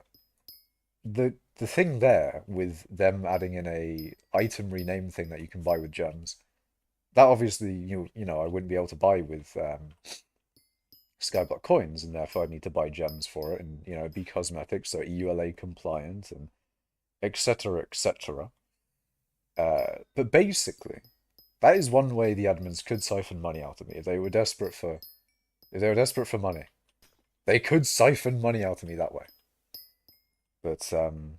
the thing there with them adding in a item rename thing that you can buy with gems, that obviously I wouldn't be able to buy with Skyblock coins, and therefore I need to buy gems for it, and be cosmetic, so EULA compliant, and etc. etc. But basically, that is one way the admins could siphon money out of me if they were desperate for money. They could siphon money out of me that way. But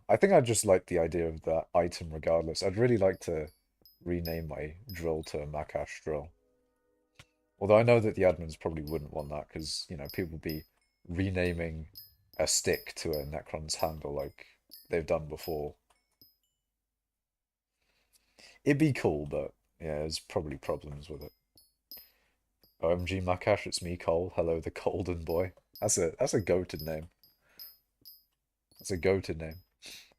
I think I just like the idea of that item regardless. I'd really like to rename my drill to Makash drill. Although I know that the admins probably wouldn't want that because, people would be renaming a stick to a Necron's handle like they've done before. It'd be cool, but yeah, there's probably problems with it. OMG Makash, it's me, Cole. Hello, the Golden Boy. That's a goated name. That's a goated name.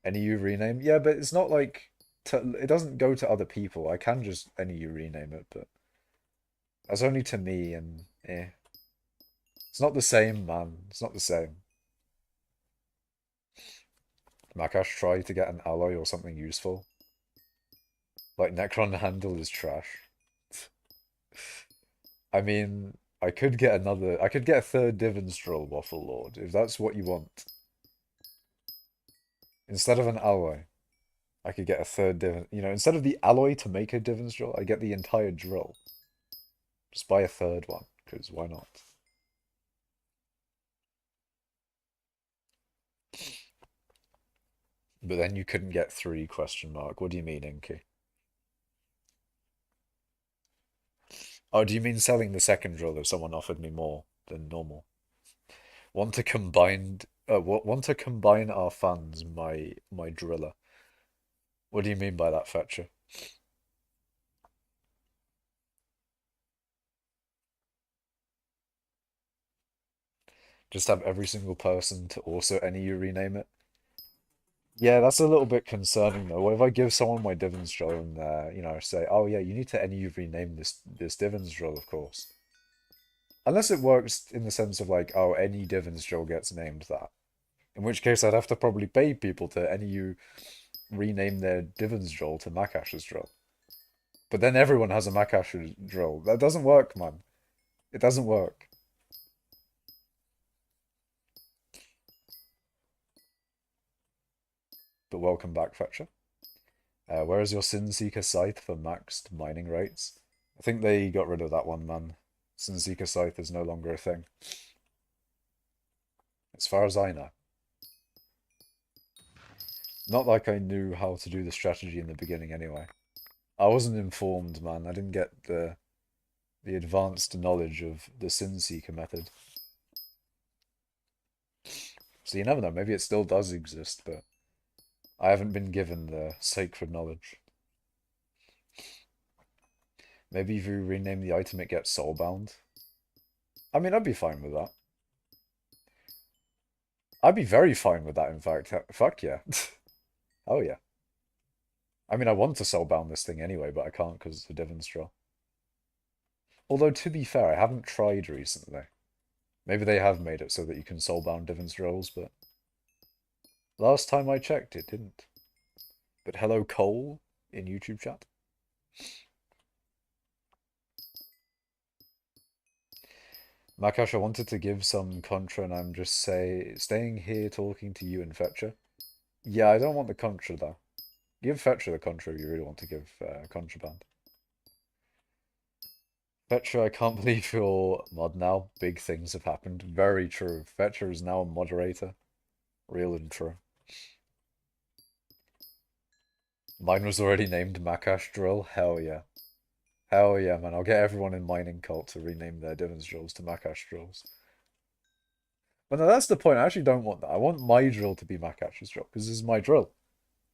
NEU rename? Yeah, but it's not like it doesn't go to other people. I can just NEU rename it, but that's only to me and It's not the same, man. It's not the same. Makash try to get an alloy or something useful. Like Necron handle is trash. I mean, I could get a third Divans Waffle Lord, if that's what you want. Instead of an alloy, I could get a third Divin, instead of the alloy to make a Divans drill, I get the entire drill. Just buy a third one, because why not? But then you couldn't get three, question mark. What do you mean, Inky? Oh, do you mean selling the second drill if someone offered me more than normal? Want to combine our funds, my driller. What do you mean by that, Fetcher? Just have every single person to also NEU rename it? Yeah, that's a little bit concerning though. What if I give someone my Divans drill and say, oh yeah, you need to NEU rename this Divans drill, of course. Unless it works in the sense of like, oh, any Divans drill gets named that. In which case I'd have to probably pay people to NEU rename their Divans drill to Makash's drill. But then everyone has a Makash drill. That doesn't work, man. It doesn't work. But welcome back, Fetcher. Where is your Sin Seeker scythe for maxed mining rates? I think they got rid of that one, man. Sin Seeker scythe is no longer a thing. As far as I know. Not like I knew how to do the strategy in the beginning anyway. I wasn't informed, man. I didn't get the advanced knowledge of the Sin Seeker method. So you never know, maybe it still does exist, but I haven't been given the sacred knowledge. Maybe if you rename the item, it gets soulbound. I mean, I'd be fine with that. I'd be very fine with that, in fact. Fuck yeah. Oh yeah. I mean, I want to soulbound this thing anyway, but I can't because it's a Divans draw. Although, to be fair, I haven't tried recently. Maybe they have made it so that you can soulbound Divans rolls, but last time I checked, it didn't. But hello, Cole, in YouTube chat. Makash, I wanted to give some contra, and I'm just staying here talking to you and Fetcher. Yeah, I don't want the contra, though. Give Fetcher the contra if you really want to give contraband. Fetcher, I can't believe you're mod now. Big things have happened. Very true. Fetcher is now a moderator. Real and true. Mine was already named Makash Drill. Hell yeah. Hell yeah, man. I'll get everyone in Mining Cult to rename their Divans drills to Makash drills. But no, that's the point. I actually don't want that. I want my drill to be Makash's drill, because this is my drill.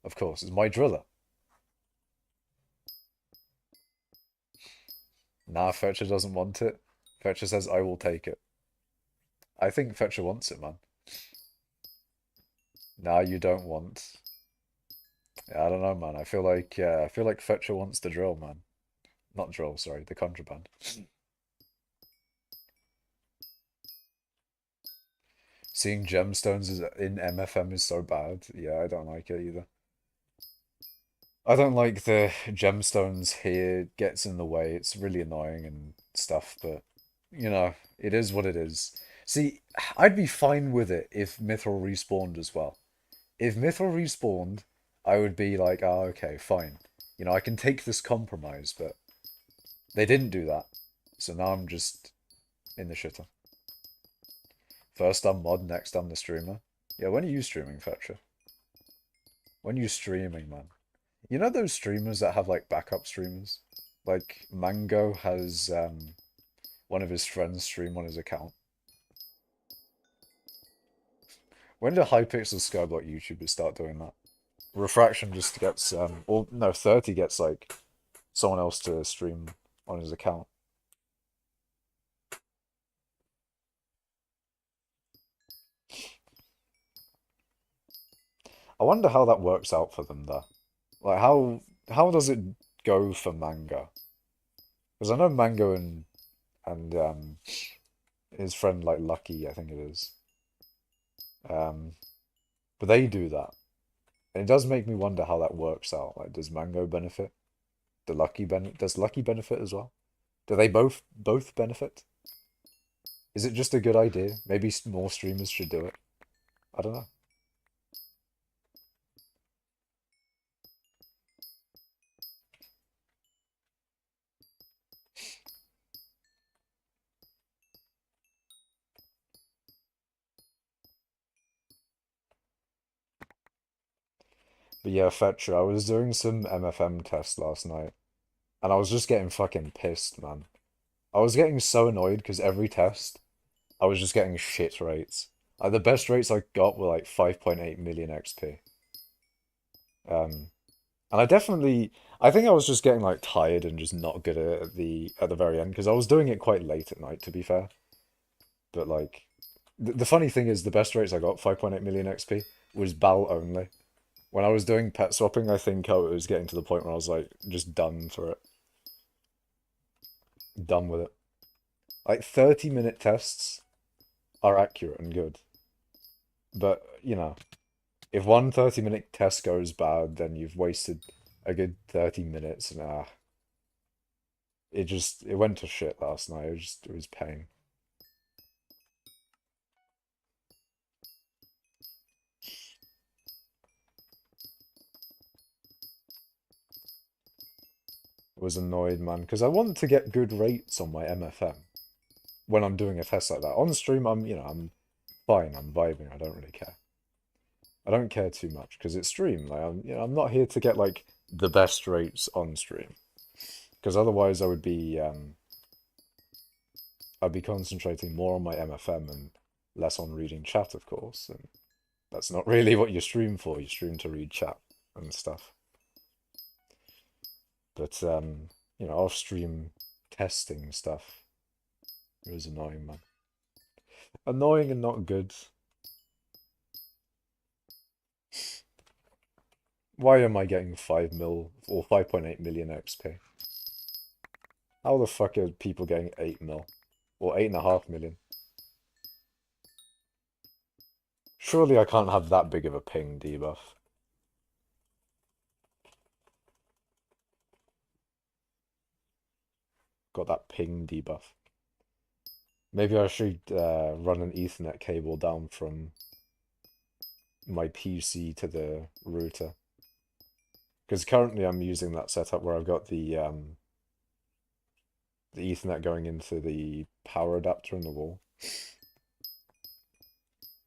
Of course, it's my driller. Nah, Fetcher doesn't want it. Fetcher says, I will take it. I think Fetcher wants it, man. Nah, you don't want. Yeah, I don't know, man. I feel like Fetcher wants the drill, man. Not drill, sorry, the contraband. Seeing gemstones in MFM is so bad. Yeah, I don't like it either. I don't like the gemstones here. It gets in the way. It's really annoying and stuff, but it is what it is. See, I'd be fine with it if Mithril respawned as well. If Mithril respawned, I would be like, oh, okay, fine. I can take this compromise, but they didn't do that. So now I'm just in the shitter. First I'm mod, next I'm the streamer. Yeah, when are you streaming, Fetcher? When are you streaming, man? You know those streamers that have like backup streamers? Like Mango has one of his friends stream on his account. When do hypixel skyblock YouTubers start doing that? Refraction just gets or no, 30 gets like someone else to stream on his account. I wonder how that works out for them though. Like how does it go for Mango? Because I know Mango and his friend like Lucky, I think it is. Um, but they do that. And it does make me wonder how that works out. Like, does Mango benefit? Does Lucky benefit as well? Do they both benefit? Is it just a good idea? Maybe more streamers should do it. I don't know. But yeah, Fetcher, I was doing some MFM tests last night, and I was just getting fucking pissed, man. I was getting so annoyed because every test, I was just getting shit rates. Like, the best rates I got were like 5.8 million XP. Um, and I think I was just getting like tired and just not good at the very end because I was doing it quite late at night, to be fair. But like, the funny thing is, the best rates I got, 5.8 million XP, was BAL only. When I was doing pet swapping, I think I was getting to the point where I was like, just done for it. Done with it. Like 30-minute tests are accurate and good. But, if one 30-minute test goes bad, then you've wasted a good 30 minutes and it went to shit last night. It was pain. I was annoyed, man, because I want to get good rates on my MFM when I'm doing a test like that. On stream, I'm fine. I'm vibing. I don't really care. I don't care too much because it's stream. Like I'm not here to get like the best rates on stream because otherwise I'd be concentrating more on my MFM and less on reading chat, of course. And that's not really what you stream for. You stream to read chat and stuff. But off stream testing stuff. It was annoying, man. Annoying and not good. Why am I getting 5 mil or 5.8 million XP? How the fuck are people getting 8 mil? Or 8.5 million? Surely I can't have that big of a ping debuff. Got that ping debuff. Maybe I should run an Ethernet cable down from my PC to the router. Because currently I'm using that setup where I've got the The Ethernet going into the power adapter in the wall.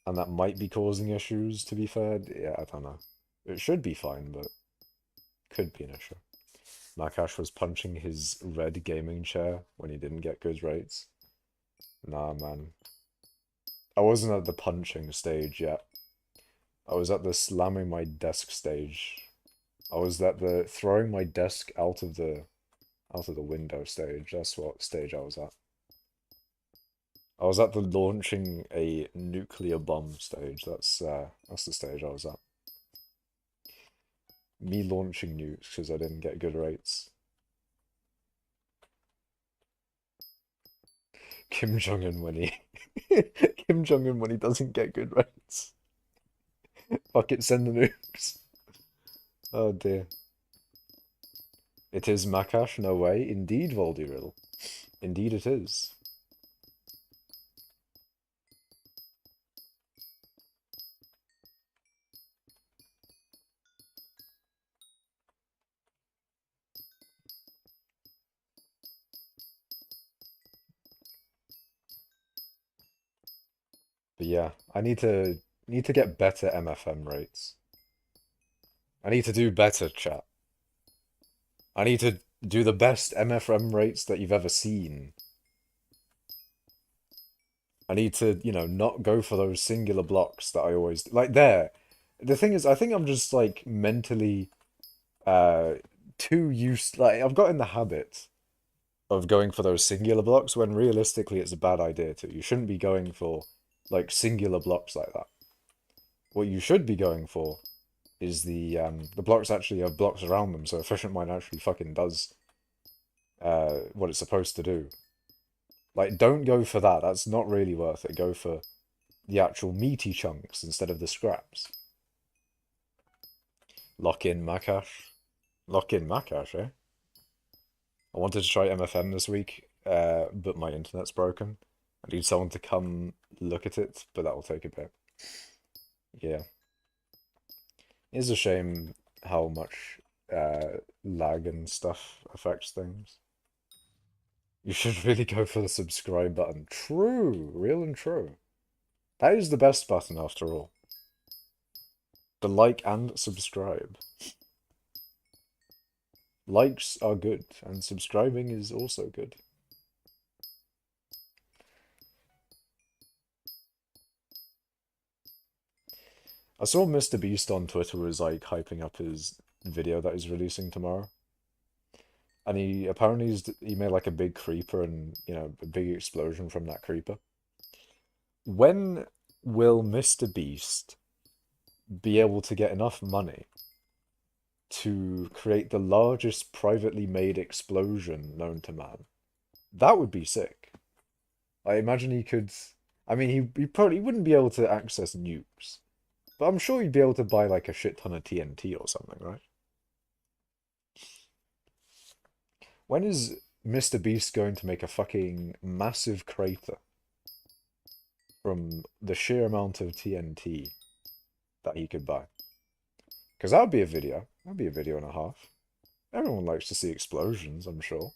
And that might be causing issues, to be fair. Yeah, I don't know. It should be fine, but could be an issue. Nakash was punching his red gaming chair when he didn't get good rates. Nah, man. I wasn't at the punching stage yet. I was at the slamming my desk stage. I was at the throwing my desk out of the window stage. That's what stage I was at. I was at the launching a nuclear bomb stage. That's the stage I was at. Me launching nukes because I didn't get good rates. Kim Jong-un when he Kim Jong-un when he doesn't get good rates. Fuck it, send the nukes. Oh dear. It is Makash, no way. Indeed, Voldiril. Indeed it is. But yeah, I need to get better MFM rates. I need to do better, chat. I need to do the best MFM rates that you've ever seen. I need to, not go for those singular blocks that I always like there. The thing is, I think I'm just like mentally uh too used like I've got in the habit of going for those singular blocks when realistically it's a bad idea to. You shouldn't be going for like singular blocks like that. What you should be going for is the blocks actually have blocks around them, so efficient mine actually fucking does what it's supposed to do. Like, don't go for that. That's not really worth it. Go for the actual meaty chunks instead of the scraps. Lock in Makash. Lock in Makash, eh? I wanted to try MFM this week, but my internet's broken. I need someone to come look at it, but that will take a bit. Yeah. It's a shame how much lag and stuff affects things. You should really go for the subscribe button. True, real and true. That is the best button after all. The like and subscribe. Likes are good, and subscribing is also good. I saw Mr. Beast on Twitter was like hyping up his video that he's releasing tomorrow. And he apparently he made like a big creeper and, a big explosion from that creeper. When will Mr. Beast be able to get enough money to create the largest privately made explosion known to man? That would be sick. I imagine he could. I mean, he probably wouldn't be able to access nukes, but I'm sure he'd be able to buy like a shit ton of TNT or something, right? When is Mr. Beast going to make a fucking massive crater from the sheer amount of TNT that he could buy? Because that would be a video. That'd be a video and a half. Everyone likes to see explosions, I'm sure.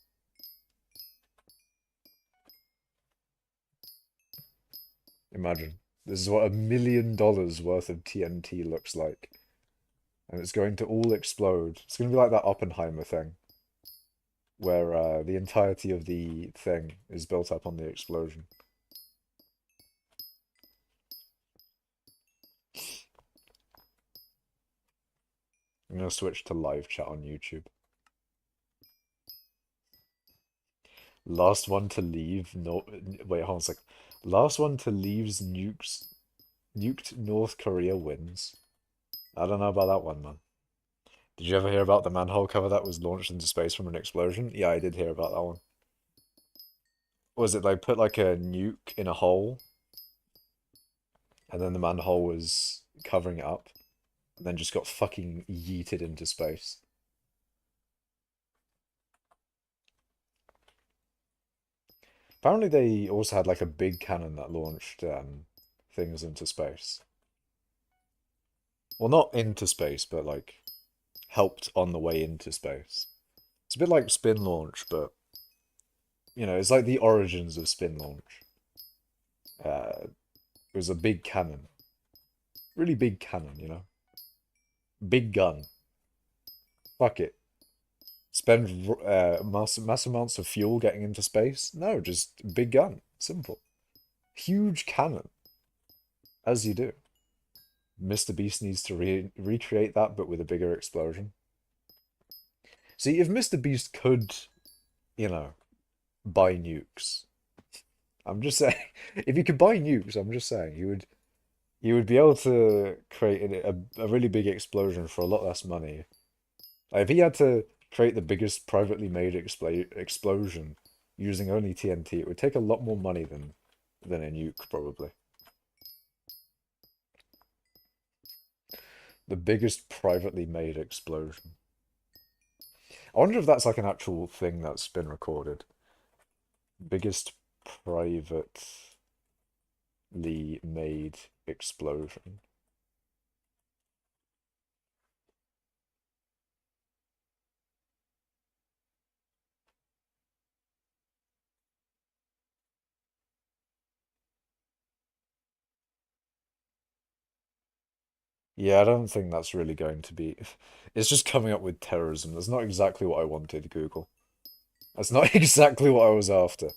Imagine. This is what $1 million worth of TNT looks like. And it's going to all explode. It's going to be like that Oppenheimer thing. Where the entirety of the thing is built up on the explosion. I'm going to switch to live chat on YouTube. Last one to leave. No, wait, hold on a sec. Last one to leaves nuked North Korea wins. I don't know about that one, man. Did you ever hear about the manhole cover that was launched into space from an explosion? Yeah, I did hear about that one. Was it like put like a nuke in a hole, and then the manhole was covering it up, and then just got fucking yeeted into space? Apparently they also had like a big cannon that launched things into space. Well, not into space, but like helped on the way into space. It's a bit like spin launch, but You know, it's like the origins of spin launch. It was a big cannon, really big cannon. You know, big gun. Fuck it. Spend mass amounts of fuel getting into space? No, just big gun. Simple. Huge cannon, as you do. Mr. Beast needs to recreate that, but with a bigger explosion. See, if Mr. Beast could, you know, buy nukes, I'm just saying, if he could buy nukes, I'm just saying, he would be able to create a really big explosion for a lot less money. Like, if he had to create the biggest privately made explosion using only TNT, it would take a lot more money than a nuke, probably. The biggest privately made explosion. I wonder if that's like an actual thing that's been recorded. Biggest privately made explosion. Yeah, I don't think that's really going to be. It's just coming up with terrorism. That's not exactly what I wanted, Google. That's not exactly what I was after.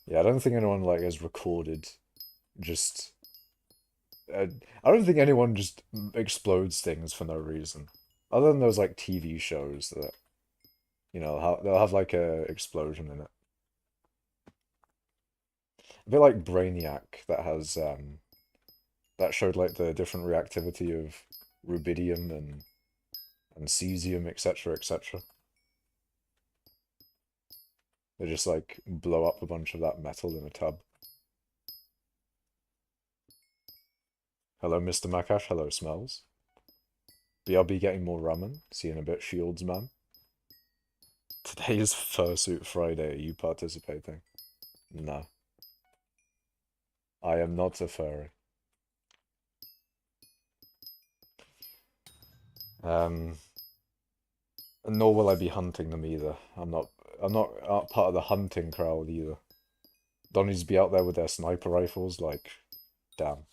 Yeah, I don't think anyone like has recorded just. Uh, I don't think anyone just explodes things for no reason, other than those like TV shows that they'll have like a explosion in it. A bit like Brainiac that showed like the different reactivity of rubidium and cesium, etc., etc. They just like blow up a bunch of that metal in a tub. Hello, Mr. Makash. Hello, Smells. BRB getting more ramen. See you in a bit, Shields man. Today is Fursuit Friday. Are you participating? No. I am not a furry. Um, Nor will I be hunting them either. I'm not part of the hunting crowd either. Don't need to be out there with their sniper rifles, like, damn.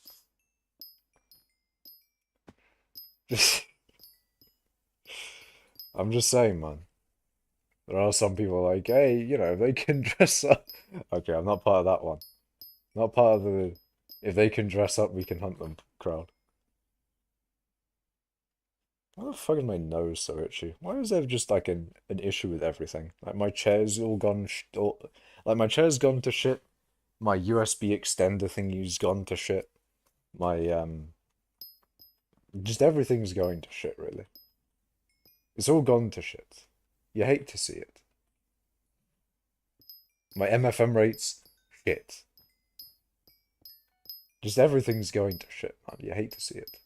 Just, I'm just saying, man. There are some people like, hey, they can dress up. Okay, I'm not part of that one. Not part of the, if they can dress up, we can hunt them crowd. Why the fuck is my nose so itchy? Why is there just like an issue with everything? Like my chair's all gone, like my chair's gone to shit. My USB extender thingy's gone to shit. My just everything's going to shit really. It's all gone to shit. You hate to see it. My MFM rates, shit. Just everything's going to shit, man. You hate to see it.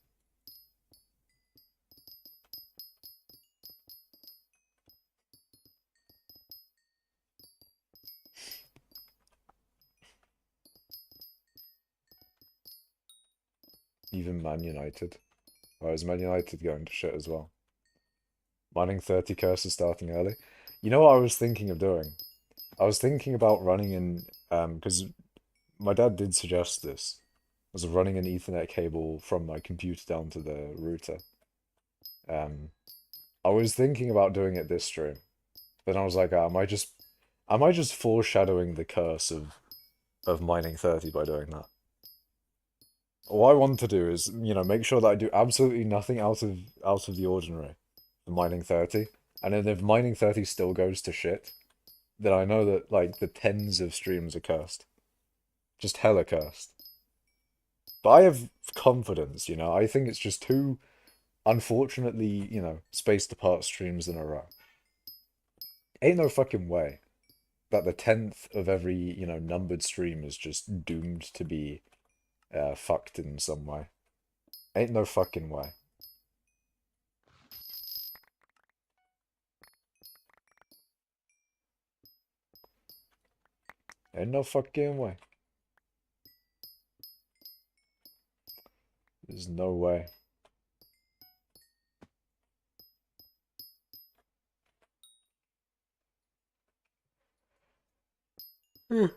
Even Man United. Why is Man United going to shit as well? Mining 30 curses starting early. You know what I was thinking of doing? I was thinking about running in, because my dad did suggest this, was running an Ethernet cable from my computer down to the router. Um, I was thinking about doing it this stream. Then I was like, am I just foreshadowing the curse of mining 30 by doing that? All I want to do is, make sure that I do absolutely nothing out of the ordinary for mining 30. And then if mining 30 still goes to shit, then I know that like the tens of streams are cursed. Just hella cursed. But I have confidence, I think it's just two unfortunately, spaced apart streams in a row. Ain't no fucking way that the 10th of every, numbered stream is just doomed to be fucked in some way. Ain't no fucking way. Ain't no fucking way. There's no way. Fucking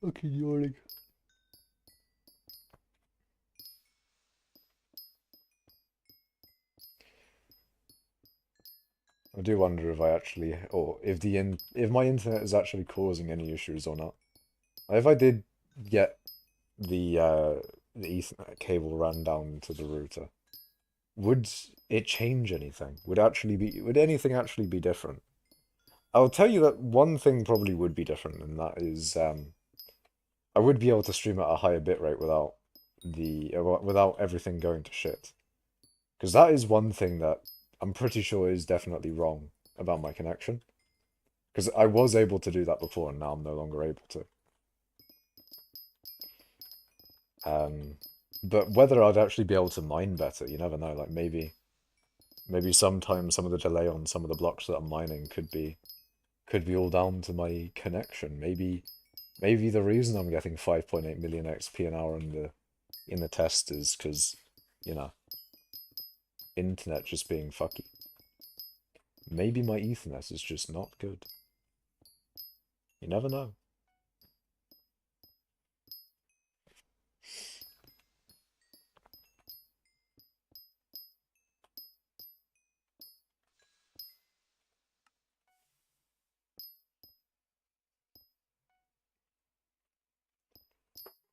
yawning. I do wonder if I actually, or if if my internet is actually causing any issues or not. If I did get the Ethernet cable ran down to the router, would it change anything? Would anything actually be different? I'll tell you that one thing probably would be different, and that is I would be able to stream at a higher bitrate without without everything going to shit. Because that is one thing that I'm pretty sure is definitely wrong about my connection. Because I was able to do that before, and now I'm no longer able to. Um, but whether I'd actually be able to mine better, you never know. Like maybe sometimes some of the delay on some of the blocks that I'm mining could be all down to my connection. Maybe the reason I'm getting 5.8 million XP an hour in the test is because, you know, internet just being fucky. Maybe my Ethernet is just not good. You never know.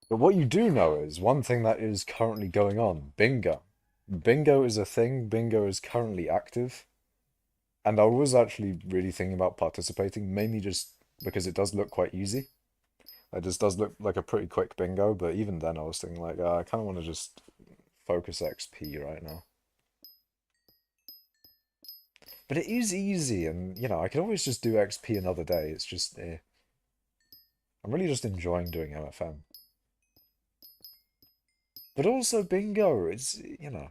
But what you do know is one thing that is currently going on, bingo. Bingo is a thing, bingo is currently active, and I was actually really thinking about participating, mainly just because it does look quite easy. It just does look like a pretty quick bingo, but even then I was thinking like, I kind of want to just focus XP right now. But it is easy, and you know, I can always just do XP another day. It's just, I'm really just enjoying doing MFM. But also bingo, it's, you know,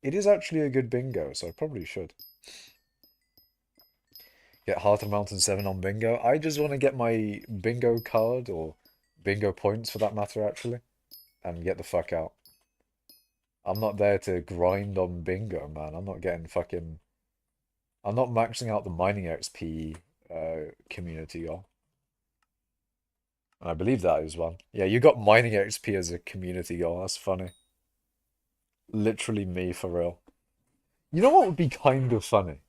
it is actually a good bingo, so I probably should. Get Heart of Mountain 7 on bingo. I just want to get my bingo card, or bingo points for that matter, actually, and get the fuck out. I'm not there to grind on bingo, man. I'm not getting fucking... I'm not maxing out the mining XP community goal. And I believe that is one. Yeah, you got mining XP as a community goal. That's funny. Literally me for real. You know what would be kind of funny?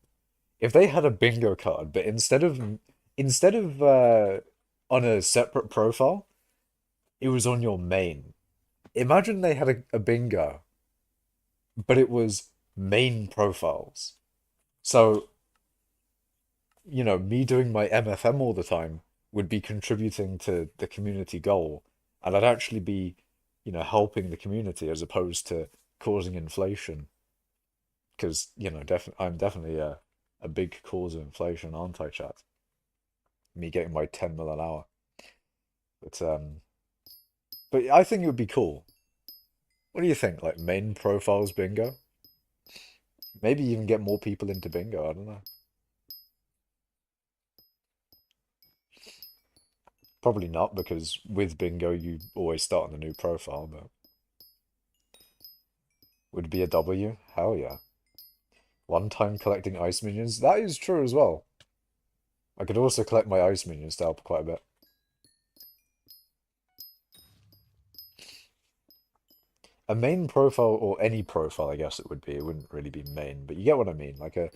If they had a bingo card, but instead of on a separate profile, it was on your main. Imagine they had a bingo, but it was main profiles. So, you know, me doing my MFM all the time would be contributing to the community goal, and I'd actually be, you know, helping the community as opposed to causing inflation. Because, you know, I'm definitely a big cause of inflation, aren't I, chat? Me getting my 10 mil an hour. But I think it would be cool. What do you think? Like main profiles bingo? Maybe even get more people into bingo, I don't know. Probably not, because with bingo you always start on a new profile, but would it be a W? Hell yeah. One time collecting ice minions? That is true as well. I could also collect my ice minions to help quite a bit. A main profile, or any profile, I guess it would be. It wouldn't really be main, but you get what I mean. Like a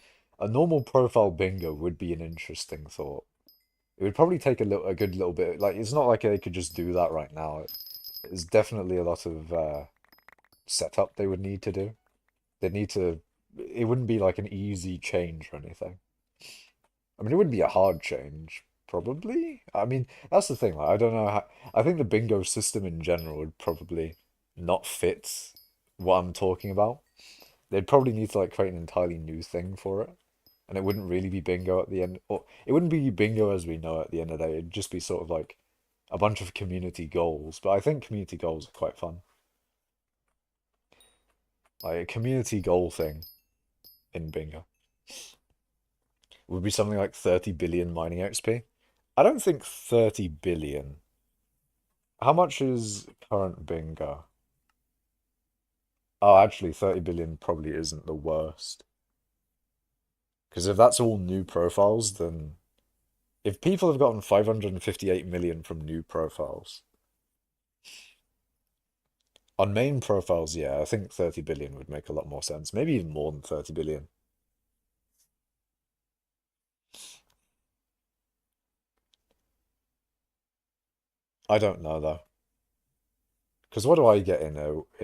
normal profile bingo would be an interesting thought. It would probably take a good little bit. Like it's not like they could just do that right now. There's definitely a lot of setup they would need to do. They need to. It wouldn't be like an easy change or anything. I mean, it wouldn't be a hard change, probably. I mean, that's the thing. Like, I don't know how. I think the bingo system in general would probably not fit what I'm talking about. They'd probably need to like create an entirely new thing for it, and it wouldn't really be bingo at the end, or it wouldn't be bingo as we know it at the end of the day. It'd just be sort of like a bunch of community goals. But I think community goals are quite fun. Like a community goal thing in bingo would be something like 30 billion mining XP. I don't think 30 billion. How much is current bingo? Oh, actually, 30 billion probably isn't the worst. Because if that's all new profiles, then If people have gotten 558 million from new profiles, on main profiles, yeah, I think 30 billion would make a lot more sense. Maybe even more than 30 billion. I don't know though. Because what do I get in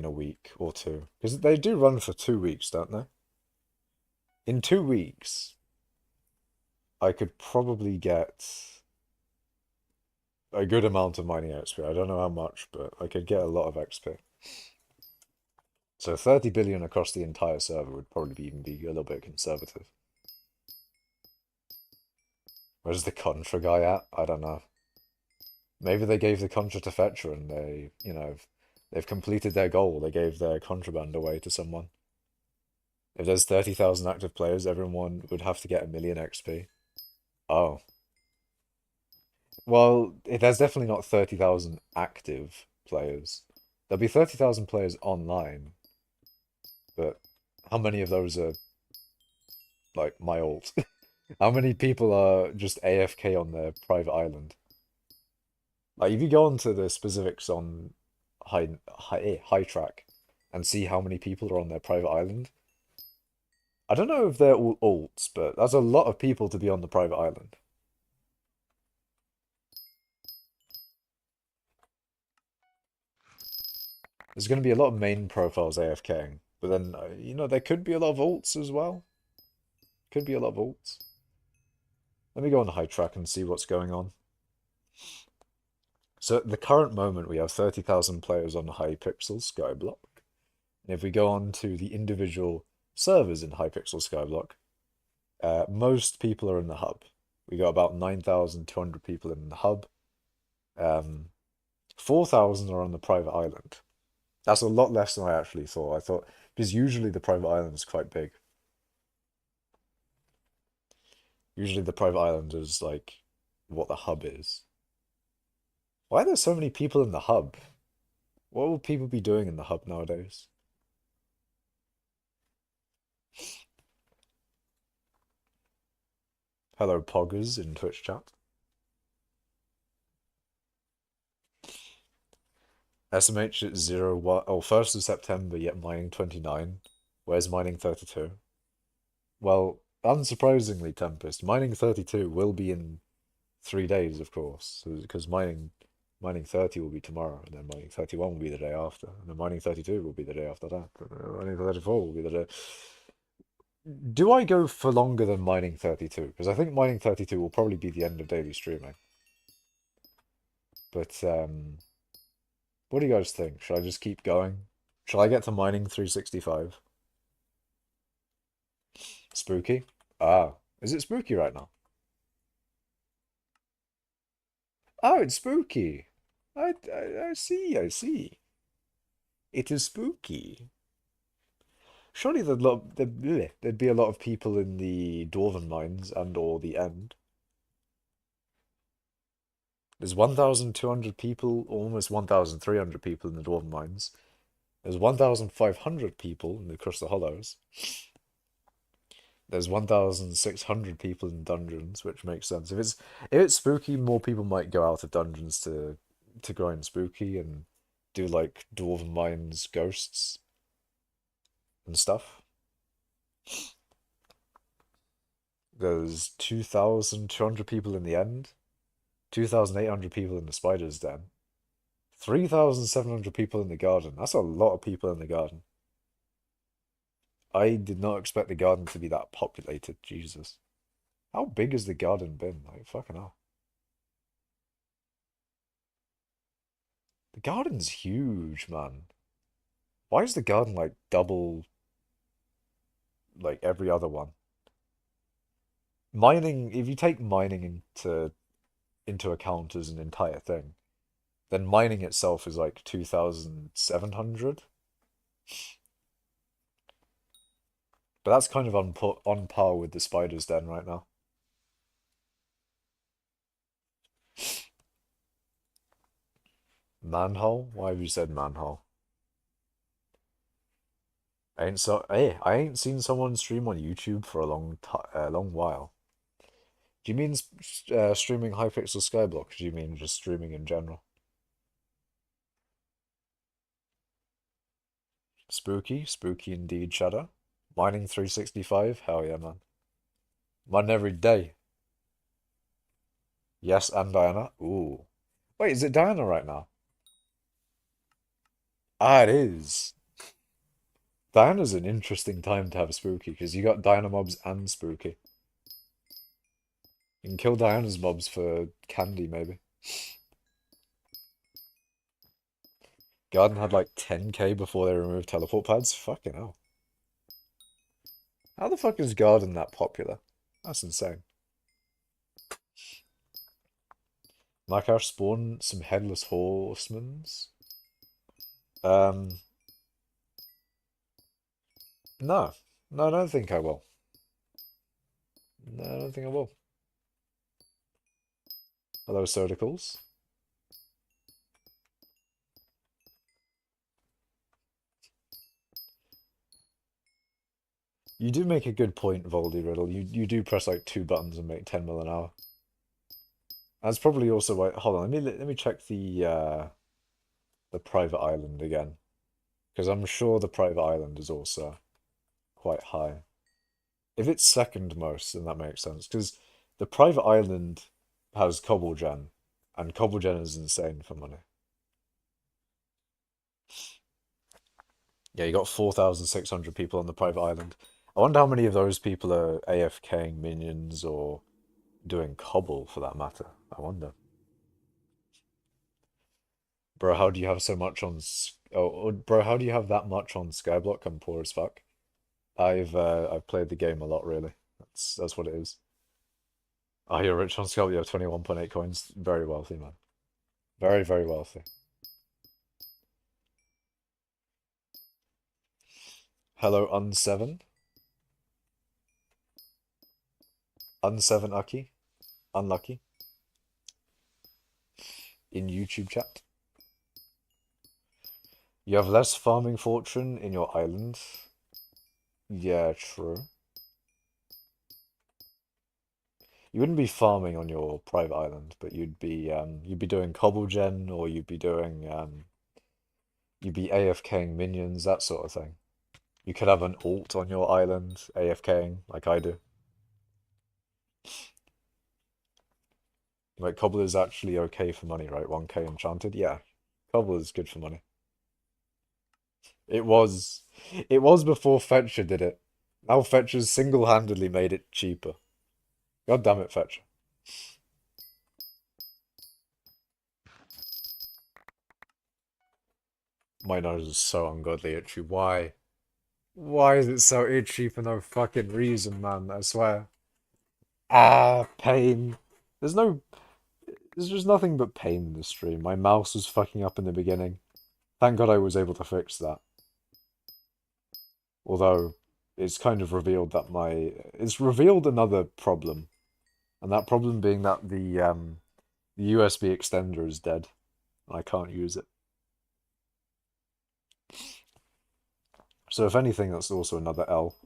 a week or two? Because they do run for 2 weeks, don't they? In 2 weeks, I could probably get a good amount of mining XP. I don't know how much, but I could get a lot of XP. So 30 billion across the entire server would probably even be a little bit conservative. Where's the Contra guy at? I don't know. Maybe they gave the Contra to Fetcher and they, they've completed their goal. They gave their contraband away to someone. If there's 30,000 active players, everyone would have to get a million XP. Oh. Well, there's definitely not 30,000 active players. There'll be 30,000 players online, but how many of those are, like, my ult? How many people are just AFK on their private island? Like, if you go onto the specifics on high track and see how many people are on their private island, I don't know if they're all ults, but that's a lot of people to be on the private island. There's going to be a lot of main profiles AFKing, but then, there could be a lot of ults as well. Could be a lot of ults. Let me go on high track and see what's going on. So at the current moment, we have 30,000 players on hypixel skyblock. And if we go on to the individual servers in hypixel skyblock, most people are in the hub. We got about 9,200 people in the hub. 4,000 are on the private island. That's a lot less than I actually thought. I thought, because usually the private island is quite big. Usually the private island is like what the hub is. Why are there so many people in the hub? What will people be doing in the hub nowadays? Hello, Poggers in Twitch chat. SMH at 0, 1, oh, 1st of September, yet mining 29. Where's mining 32? Well, unsurprisingly, Tempest, mining 32 will be in 3 days, of course, because mining 30 will be tomorrow, and then mining 31 will be the day after, and then mining 32 will be the day after that, and then mining 34 will be the day. Do I go for longer than mining 32? Because I think mining 32 will probably be the end of daily streaming. But, what do you guys think? Should I just keep going? Shall I get to mining 365? Spooky? Ah, is it spooky right now? Oh, it's spooky. I see, I see. It is spooky. Surely there'd be a lot of people in the Dwarven mines and or the end. There's 1,200 people, almost 1,300 people in the Dwarven mines. There's 1,500 people in the Across the Hollows. There's 1,600 people in dungeons, which makes sense. If it's spooky, more people might go out of dungeons to grind spooky and do like Dwarven mines ghosts and stuff. There's 2,200 people in the end, 2,800 people in the spider's den, 3,700 people in the garden. That's a lot of people in the garden. I did not expect the garden to be that populated. Jesus. How big has the garden been? Like, fucking hell. The garden's huge, man. Why is the garden like double, like every other one? Mining, if you take mining into account as an entire thing, then mining itself is like 2,700. But that's kind of on par with the spider's den right now. Manhole? Why have you said manhole? I ain't seen someone stream on YouTube for a long while. Do you mean streaming hypixel skyblock? Or do you mean just streaming in general? Spooky, spooky indeed, Shadow. Mining 365, hell yeah, man. Mine every day. Yes, and Diana. Ooh. Wait, is it Diana right now? Ah, it is. Diana's an interesting time to have spooky because you got Diana mobs and spooky. You can kill Diana's mobs for candy, maybe. Garden had like 10k before they removed teleport pads. Fucking hell. How the fuck is Garden that popular? That's insane. Makash spawn some headless horsemans. Um, no. No, I don't think I will. No, I don't think I will. Hello, Sodicals. You do make a good point, Voldy Riddle. You do press like two buttons and make 10 mil an hour. That's probably also why. Hold on, let me check the private island again, because I'm sure the private island is also quite high. If it's second most, then that makes sense, because the private island has Cobblegen, and Cobblegen is insane for money. Yeah, you got 4,600 people on the private island. I wonder how many of those people are AFKing minions or doing Cobble for that matter. I wonder. Bro, how do you have so much on bro, how do you have that much on Skyblock? I'm poor as fuck. I've played the game a lot really. That's what it is. Oh, you're rich on Skyblock, you have 21.8 coins. Very wealthy, man. Very, very wealthy. Hello, Un7. Un7 Ucky. Unlucky. In YouTube chat. You have less farming fortune in your island. Yeah, true. You wouldn't be farming on your private island, but you'd be doing Cobblegen or you'd be AFKing minions, that sort of thing. You could have an alt on your island, AFKing, like I do. Like Cobble is actually okay for money, right? 1k enchanted? Yeah. Cobble is good for money. It was it was before Fetcher did it. Now Fetcher's single-handedly made it cheaper. God damn it, Fetcher. My nose is so ungodly itchy. Why? Why is it so itchy for no fucking reason, man? I swear. Ah, pain. There's no, there's just nothing but pain in the stream. My mouse was fucking up in the beginning. Thank God I was able to fix that. Although, it's kind of revealed that it's revealed another problem. And that problem being that the USB extender is dead. And I can't use it. So if anything, that's also another L.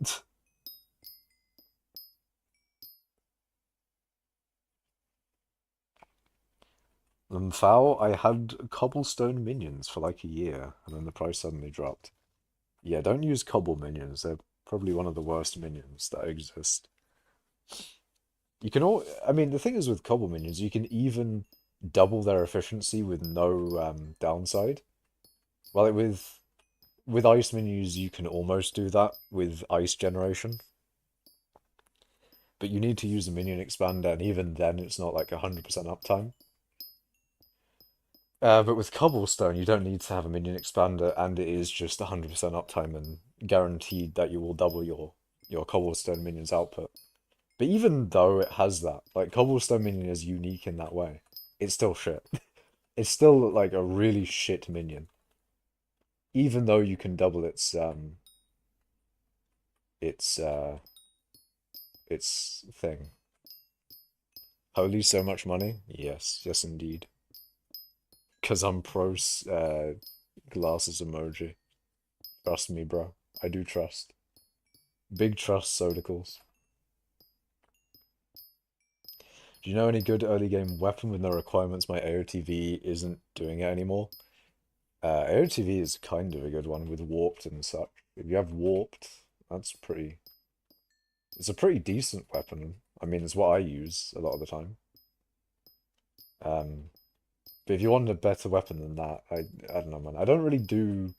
Foul, I had cobblestone minions for like a year, and then the price suddenly dropped. Yeah, don't use cobble minions. They're probably one of the worst minions that exist. You can I mean, the thing is with cobble minions, you can even double their efficiency with no downside. Well, with ice minions, you can almost do that with ice generation. But you need to use a minion expander, and even then, it's not like 100% uptime. But with Cobblestone, you don't need to have a minion expander, and it is just 100% uptime and guaranteed that you will double your Cobblestone minion's output. But even though it has that, like Cobblestone minion is unique in that way, it's still shit. It's still like a really shit minion. Even though you can double its its thing. Holy, so much money? Yes, yes indeed. Because I'm pro glasses emoji. Trust me, bro. I do trust. Big trust, Sodicals. Do you know any good early game weapon with no requirements my AOTV isn't doing it anymore? AOTV is kind of a good one with warped and such. If you have warped, that's pretty... It's a pretty decent weapon. I mean, it's what I use a lot of the time. Um, but if you want a better weapon than that, I don't know, man. I don't really do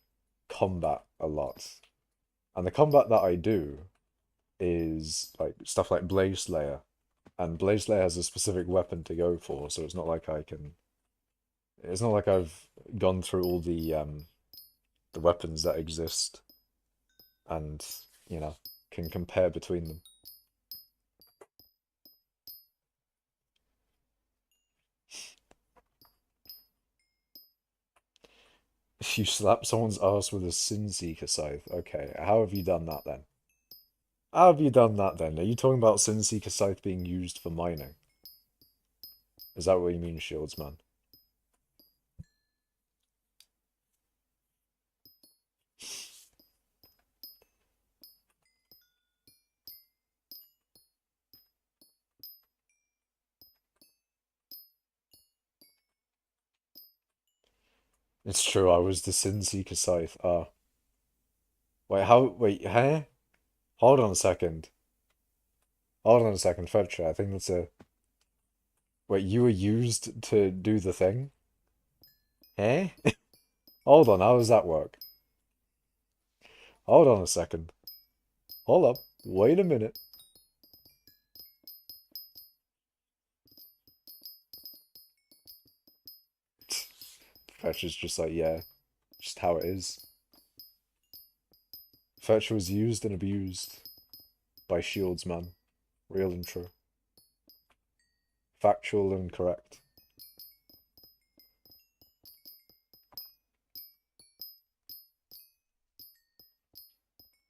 combat a lot. And the combat that I do is like stuff like Blaze Slayer. And Blaze Slayer has a specific weapon to go for, so it's not like I can... It's not like I've gone through all the weapons that exist and, you know, can compare between them. If you slap someone's ass with a Sin Seeker scythe, okay, how have you done that then? How have you done that then? Are you talking about Sin Seeker scythe being used for mining? Is that what you mean, Shieldsman? It's true, I was the Sin Seeker scythe. Wait, how? Wait, huh? Hold on a second. Hold on a second, Fetcher. I think that's a... Wait, you were used to do the thing? Eh? Hold on, how does that work? Hold on a second. Hold up. Wait a minute. Fetcher's just like, yeah, just how it is. Fetcher was used and abused by Shieldsman. Real and true. Factual and correct.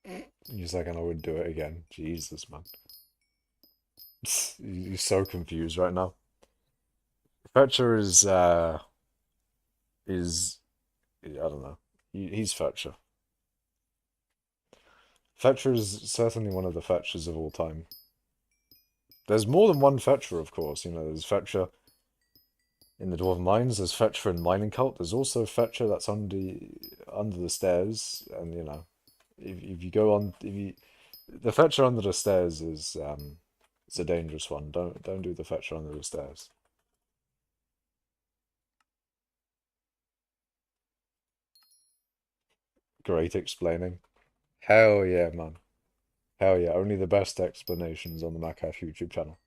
He's like, and I would do it again. Jesus, man. You're so confused right now. Fetcher is I don't know. He's Fetcher. Fetcher is certainly one of the Fetchers of all time. There's more than one Fetcher, of course. You know, there's Fetcher in the Dwarven Mines, there's Fetcher in Mining Cult, there's also Fetcher that's under the stairs, and you know, if you go on, if you the Fetcher under the stairs is it's a dangerous one. Don't do the Fetcher under the stairs. Great explaining. Hell yeah, man. Hell yeah, only the best explanations on the Macaf YouTube channel.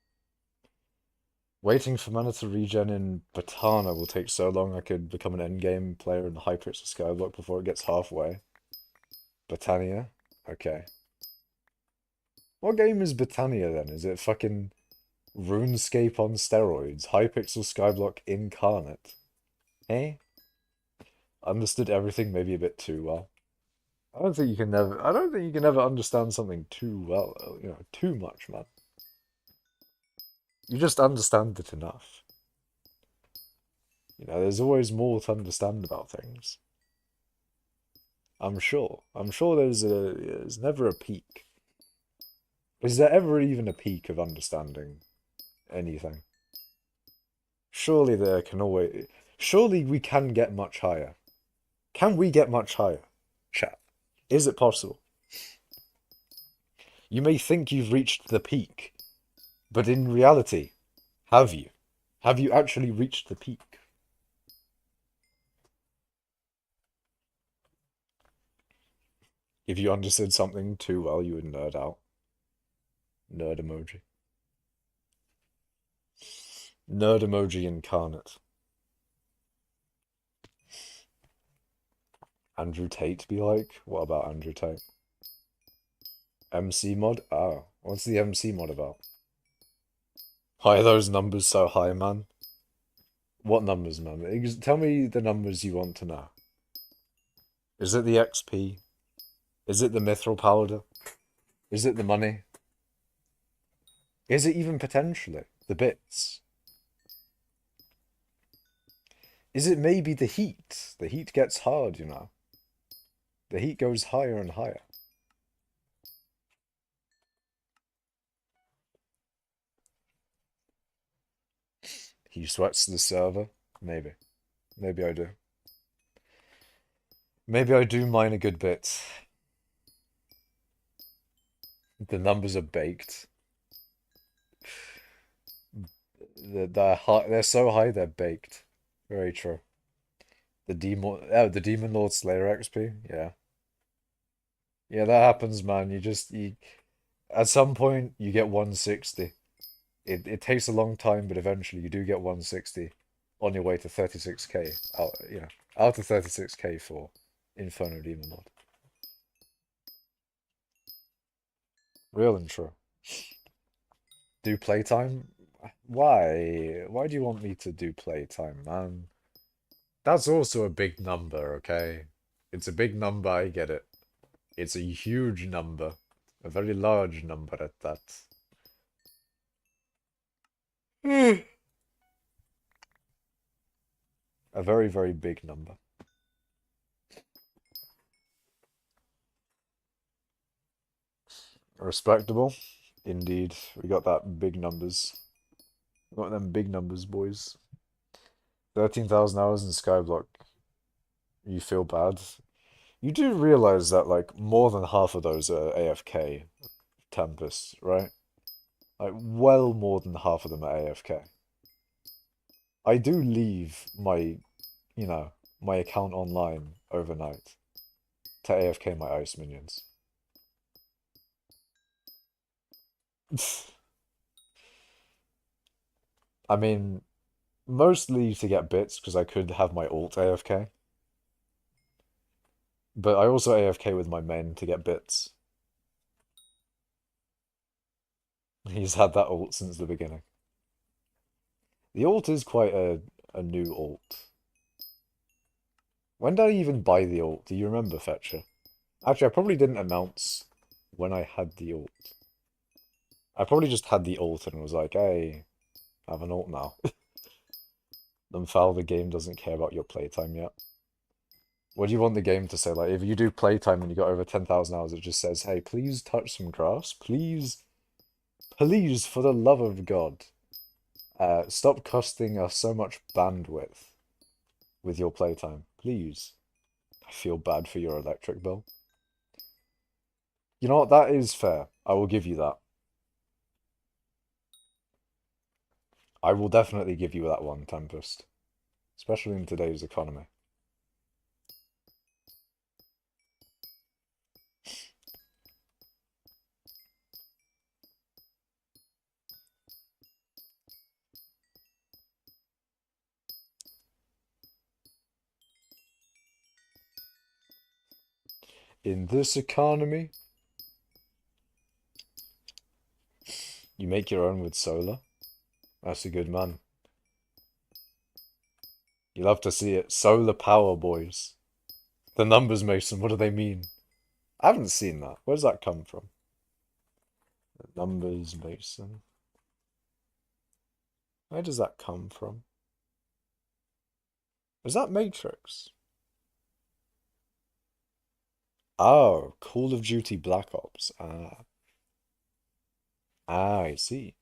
Waiting for mana to regen in Batana will take so long I could become an endgame player in the hypixel skyblock before it gets halfway. Batania? Okay. What game is Batania then? Is it fucking RuneScape on steroids? Hypixel skyblock incarnate? Eh? Understood everything maybe a bit too well. I don't think you can ever understand something too well, you know, too much, man. You just understand it enough. You know, there's always more to understand about things. I'm sure. I'm sure there's never a peak. Is there ever even a peak of understanding anything? Surely there can always... Surely we can get much higher. Can we get much higher? Chat. Is it possible? You may think you've reached the peak, but in reality, have you? Have you actually reached the peak? If you understood something too well, you would nerd out. Nerd emoji. Nerd emoji incarnate. Andrew Tate be like? What about Andrew Tate? MC mod? Oh, what's the MC mod about? Why are those numbers so high, man? What numbers, man? Tell me the numbers you want to know. Is it the XP? Is it the mithril powder? Is it the money? Is it even potentially the bits? Is it maybe the heat? The heat gets hard, you know. The heat goes higher and higher. He sweats the server? Maybe. Maybe I do. Maybe I do mine a good bit. The numbers are baked. They're high, they're so high they're baked. Very true. The Demon Lord Slayer XP? Yeah. Yeah, that happens, man. You at some point you get 160. It takes a long time, but eventually you do get 160 on your way to 36k. Out to 36k for Inferno Demon Lord. Real and true. Do playtime? Why? Why do you want me to do playtime, man? That's also a big number, okay? It's a big number, I get it. It's a huge number. A very large number at that. A very, very big number. Respectable. Indeed. We got that big numbers. We got them big numbers, boys. 13,000 hours in skyblock. You feel bad. You do realize that, like, more than half of those are AFK Tempest, right? Like, well more than half of them are AFK. I do leave my account online overnight to AFK my ice minions. I mean, mostly to get bits because I could have my ult AFK, but I also AFK with my men to get bits. He's had that ult since the beginning. The ult is quite a new ult. When did I even buy the ult? Do you remember, Fetcher? Actually, I probably didn't announce when I had the ult. I probably just had the ult and was like, hey, I have an ult now. Then foul, the game doesn't care about your playtime yet. What do you want the game to say? Like, if you do playtime and you got over 10,000 hours, it just says, hey, please touch some grass. Please, please, for the love of God, stop costing us so much bandwidth with your playtime. Please. I feel bad for your electric bill. You know what? That is fair. I will give you that. I will definitely give you that one, Tempest. Especially in today's economy. In this economy, you make your own with solar. That's a good man. You love to see it. Solar power, boys. The numbers, Mason, what do they mean? I haven't seen that. Where does that come from? The numbers, Mason. Where does that come from? Is that Matrix? Oh, Call of Duty Black Ops. Ah. Ah, I see.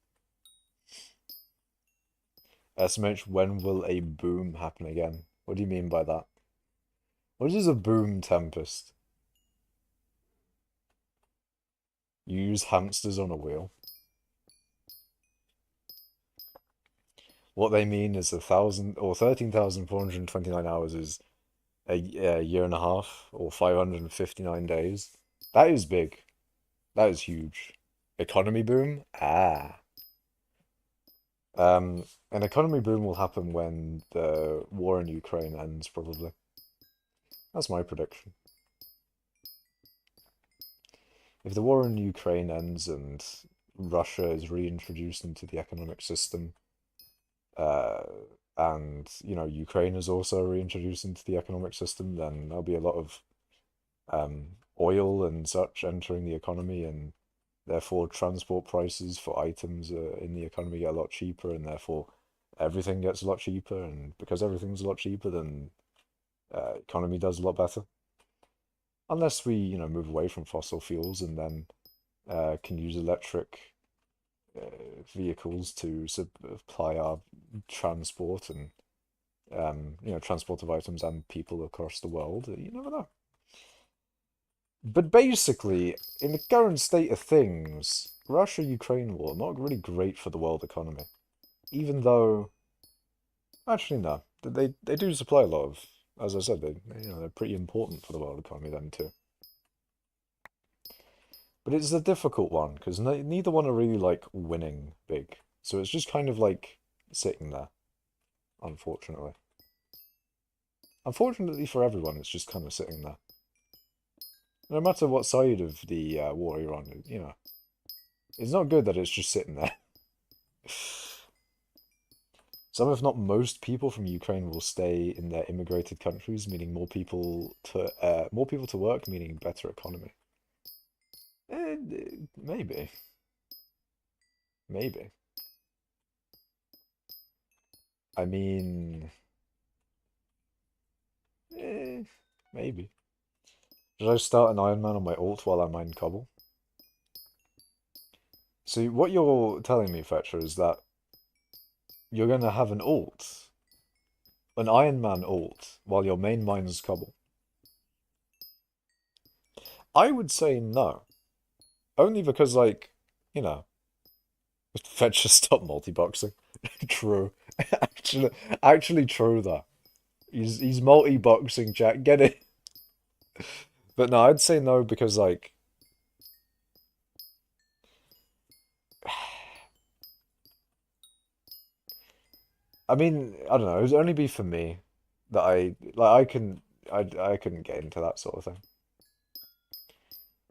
SMH, when will a boom happen again? What do you mean by that? What is a boom, Tempest? You use hamsters on a wheel. What they mean is 1,000 or 13,429 hours is a year and a half or 559 days. That is big. That is huge. Economy boom? Ah. An economy boom will happen when the war in Ukraine ends, probably. That's my prediction. If the war in Ukraine ends and Russia is reintroduced into the economic system, uh, and Ukraine is also reintroduced into the economic system, then there'll be a lot of oil and such entering the economy, and therefore transport prices for items in the economy get a lot cheaper, and therefore everything gets a lot cheaper, and because everything's a lot cheaper, then economy does a lot better. Unless we, move away from fossil fuels and then can use electric vehicles to supply our transport and transport of items and people across the world. You never know. But basically, in the current state of things, Russia-Ukraine war, not really great for the world economy. Even though, actually no, they do supply a lot of, as I said, they're pretty important for the world economy then too. But it's a difficult one because neither one are really like winning big, so it's just kind of like sitting there, unfortunately. Unfortunately for everyone, it's just kind of sitting there. No matter what side of the war you're on, it's not good that it's just sitting there. Some, if not most, people from Ukraine will stay in their immigrated countries, meaning more people to work, meaning better economy. Maybe, maybe. I mean, maybe. Should I start an Iron Man on my ult while I mine cobble? So what you're telling me, Fetcher, is that you're gonna have an Iron Man ult, while your main mines cobble. I would say no. Only because, like, you know, Fetcher stop multi-boxing. True. Actually true, though. He's multi-boxing, Jack. Get it? But no, I'd say no because, like, I mean, I don't know. It would only be for me that I couldn't get into that sort of thing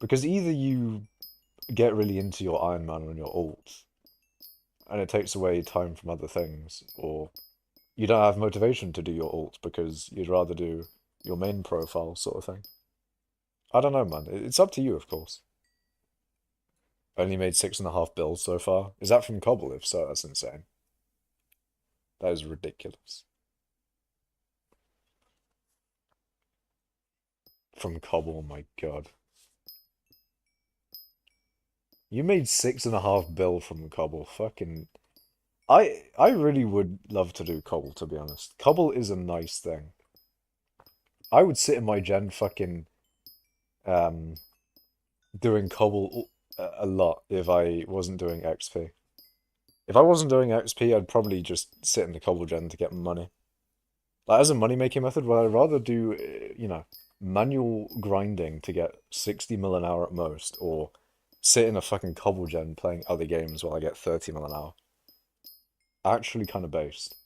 because either you get really into your Iron Man on your ult, and it takes away time from other things, or you don't have motivation to do your ult because you'd rather do your main profile sort of thing. I don't know, man. It's up to you, of course. Only made 6.5 bills so far. Is that from Cobble? If so, that's insane. That is ridiculous. From Cobble, my god. You made 6.5 bill from Cobble. Fucking. I really would love to do Cobble, to be honest. Cobble is a nice thing. I would sit in my gen fucking um doing Cobble a lot if I wasn't doing XP. If I wasn't doing XP, I'd probably just sit in the Cobble gen to get money. Like, as a money-making method, well, I'd rather do, manual grinding to get 60 mil an hour at most, or sit in a fucking Cobble gen playing other games while I get 30 mil an hour. Actually kind of based.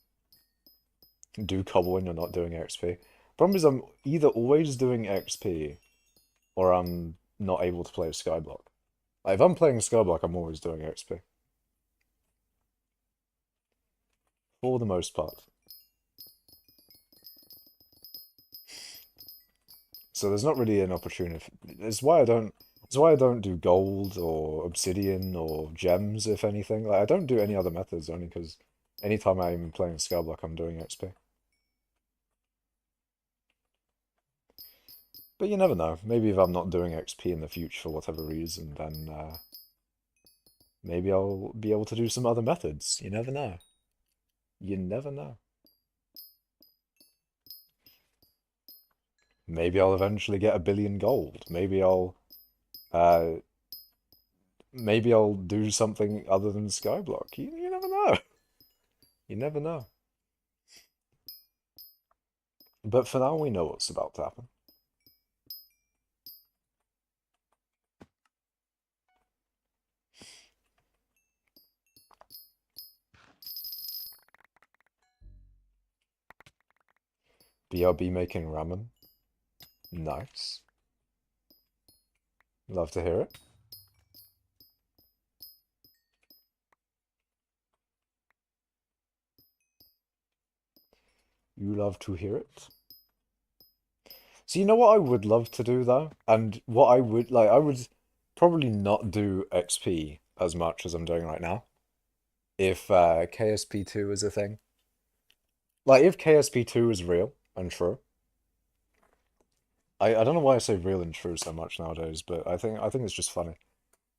Do Cobble when you're not doing XP. Problem is I'm either always doing XP, or I'm not able to play a skyblock. Like, if I'm playing skyblock, I'm always doing XP. For the most part. So there's not really an opportunity. It's why I don't do gold or obsidian or gems, if anything. Like, I don't do any other methods only because anytime I'm playing skyblock, I'm doing XP. But you never know. Maybe if I'm not doing XP in the future for whatever reason, then maybe I'll be able to do some other methods. You never know. You never know. Maybe I'll eventually get 1 billion gold. Uh, maybe I'll do something other than skyblock. You never know. You never know. But for now, we know what's about to happen. BRB making ramen. Nice. Love to hear it. You love to hear it. So you know what I would love to do though? And what I would like, I would probably not do XP as much as I'm doing right now if KSP2 is a thing. Like, if KSP2 is real and true. I don't know why I say real and true so much nowadays, but I think it's just funny.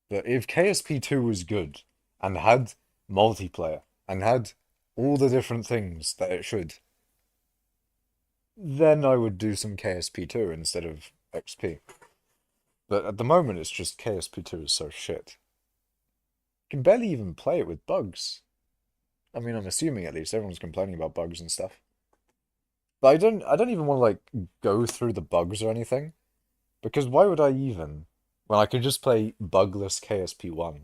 But if KSP2 was good and had multiplayer and had all the different things that it should, then I would do some KSP2 instead of XP. But at the moment, it's just KSP2 is so shit. You can barely even play it with bugs. I mean, I'm assuming at least everyone's complaining about bugs and stuff. But I don't even want to like go through the bugs or anything because why would I even when I can just play bugless KSP1?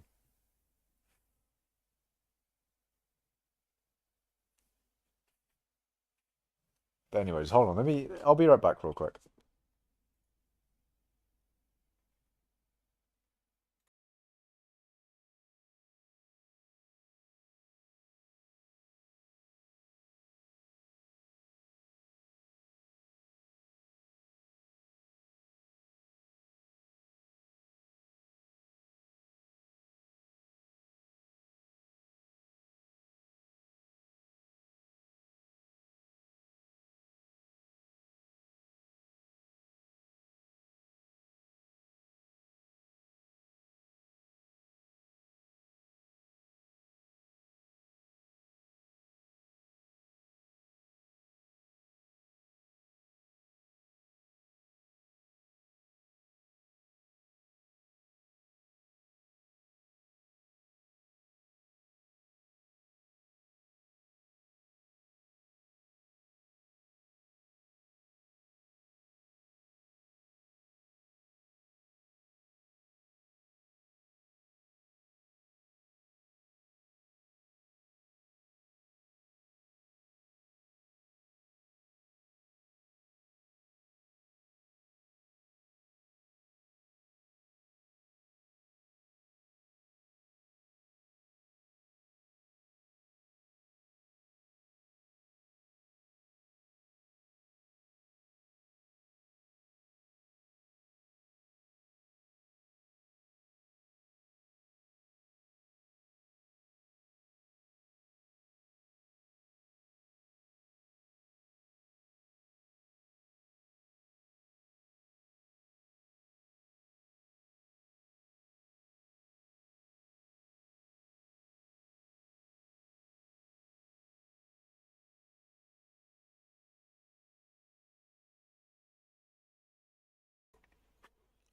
But anyways, hold on. I'll be right back real quick.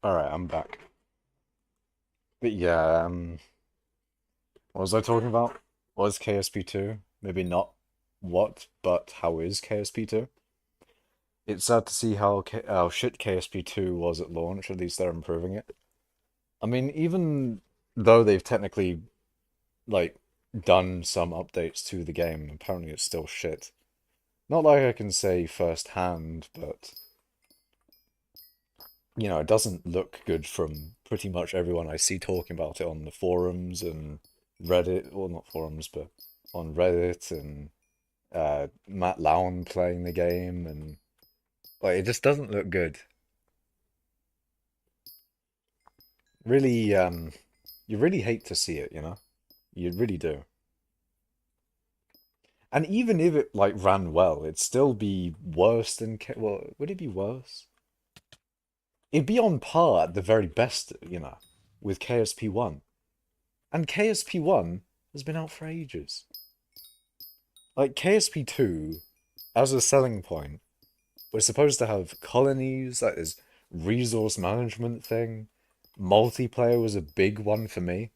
All right, I'm back. But yeah, what was I talking about? Was KSP2? Maybe not what, but how is KSP2? It's sad to see how shit KSP2 was at launch. At least they're improving it. I mean, even though they've technically like done some updates to the game, apparently it's still shit. Not like I can say firsthand, but it doesn't look good from pretty much everyone I see talking about it on the forums and Reddit, well, not forums, but on Reddit and Matt Lown playing the game, and like it just doesn't look good. Really, you really hate to see it, you know? You really do. And even if it like ran well, it'd still be worse than well, would it be worse? It'd be on par at the very best, with KSP1. And KSP1 has been out for ages. Like KSP2, as a selling point, was supposed to have colonies, like this resource management thing. Multiplayer was a big one for me.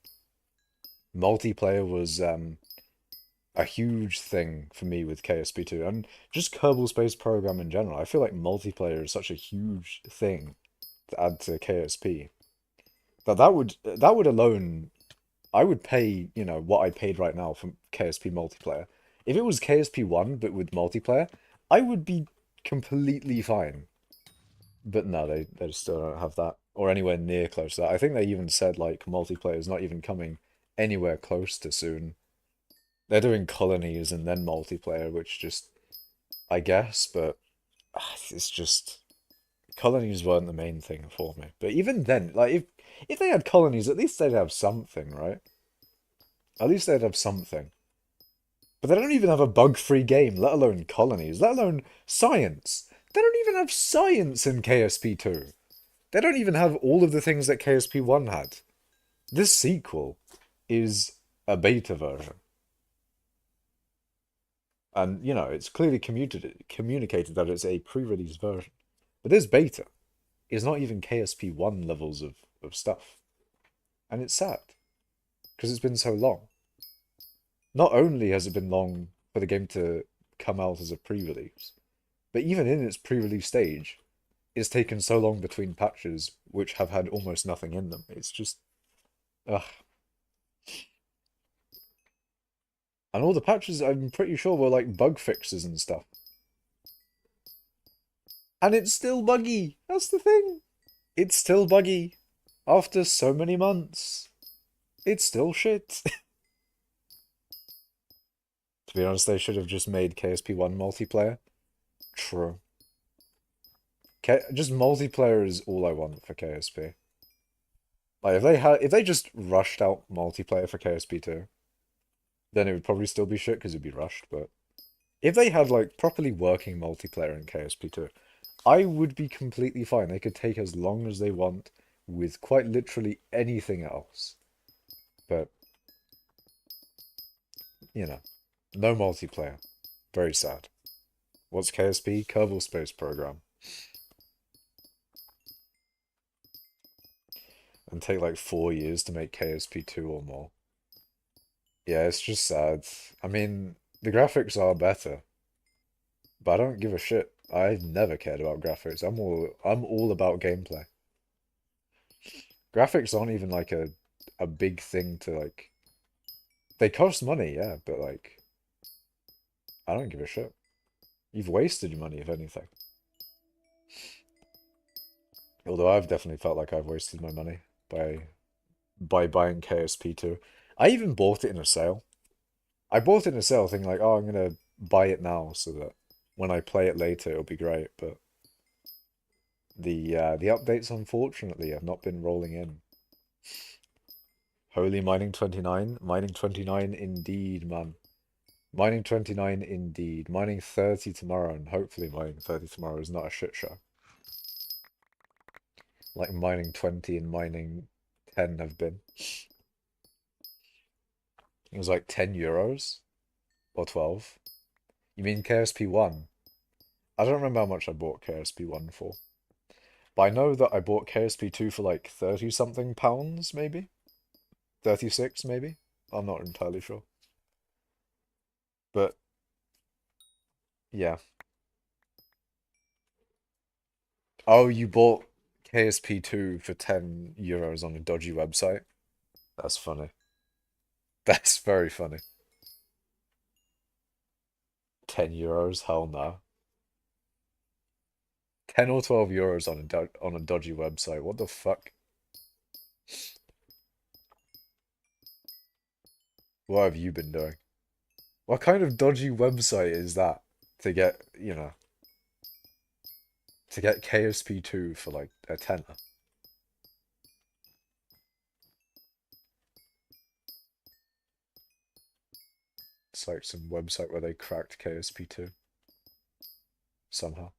Multiplayer was a huge thing for me with KSP2 and just Kerbal Space Program in general. I feel like multiplayer is such a huge thing to add to KSP that would alone I would pay, what I paid right now for KSP multiplayer. If it was KSP1 but with multiplayer, I would be completely fine. But no, they still don't have that or anywhere near close to that. I think they even said like multiplayer is not even coming anywhere close to soon. They're doing colonies and then multiplayer, which just I guess, but it's just colonies weren't the main thing for me. But even then, like if they had colonies, at least they'd have something, right? At least they'd have something. But they don't even have a bug-free game, let alone colonies, let alone science. They don't even have science in KSP2. They don't even have all of the things that KSP1 had. This sequel is a beta version. And, you know, it's clearly communicated that it's a pre-release version. But this beta is not even KSP1 levels of stuff. And it's sad, because it's been so long. Not only has it been long for the game to come out as a pre-release, but even in its pre-release stage, it's taken so long between patches which have had almost nothing in them. It's just, ugh. And all the patches, I'm pretty sure, were like bug fixes and stuff. And it's still buggy. That's the thing. It's still buggy. After so many months. It's still shit. To be honest, they should have just made KSP1 multiplayer. True. Just multiplayer is all I want for KSP. Like if they just rushed out multiplayer for KSP2, then it would probably still be shit because it'd be rushed, but if they had like properly working multiplayer in KSP2, I would be completely fine. They could take as long as they want with quite literally anything else. But you know, no multiplayer. Very sad. What's KSP? Kerbal Space Program. And take like 4 years to make KSP2 or more. Yeah, it's just sad. I mean, the graphics are better, but I don't give a shit. I've never cared about graphics. I'm all about gameplay. Graphics aren't even like a big thing to like. They cost money, yeah, but like I don't give a shit. You've wasted your money, if anything. Although I've definitely felt like I've wasted my money by buying KSP2. I even bought it in a sale. I bought it in a sale thinking like, oh, I'm gonna buy it now so that when I play it later it'll be great, but the updates unfortunately have not been rolling in. Holy Mining 29? Mining 29 indeed, man. Mining 29 indeed. Mining 30 tomorrow, and hopefully mining 30 tomorrow is not a shit show. Like mining 20 and mining 10 have been. It was like 10 euros or 12. You mean KSP1? I don't remember how much I bought KSP1 for. But I know that I bought KSP2 for like 30 something pounds, maybe? 36, maybe? I'm not entirely sure. But yeah. Oh, you bought KSP2 for 10 euros on a dodgy website? That's funny. That's very funny. 10 euros? Hell no. 10 or 12 euros on a dodgy website. What the fuck? What have you been doing? What kind of dodgy website is that to get, to get KSP2 for like a tenner? It's like some website where they cracked KSP2 somehow.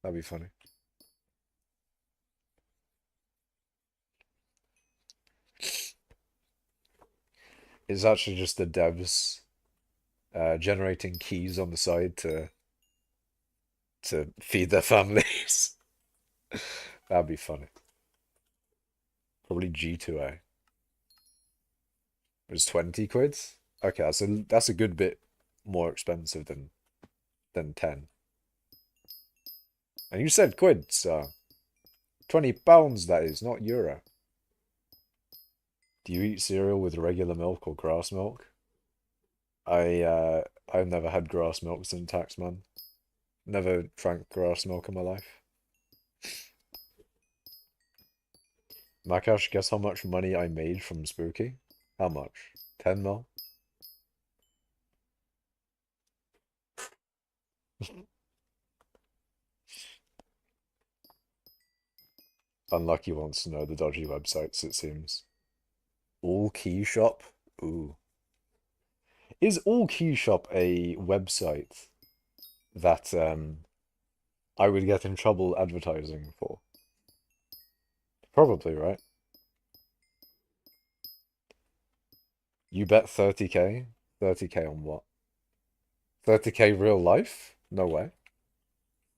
That'd be funny. It's actually just the devs generating keys on the side to feed their families. That'd be funny. Probably G2A. It was 20 quid? Okay, that's a good bit more expensive than 10. And you said quid, so £20 that is, not euro. Do you eat cereal with regular milk or grass milk? I've never had grass milk syntax, man. Never drank grass milk in my life. Makash, guess how much money I made from Spooky? How much? 10 mil? Unlucky wants to know the dodgy websites, it seems. All Key Shop? Ooh. Is All Key Shop a website that I would get in trouble advertising for? Probably, right? You bet 30k? 30k on what? 30K real life? No way.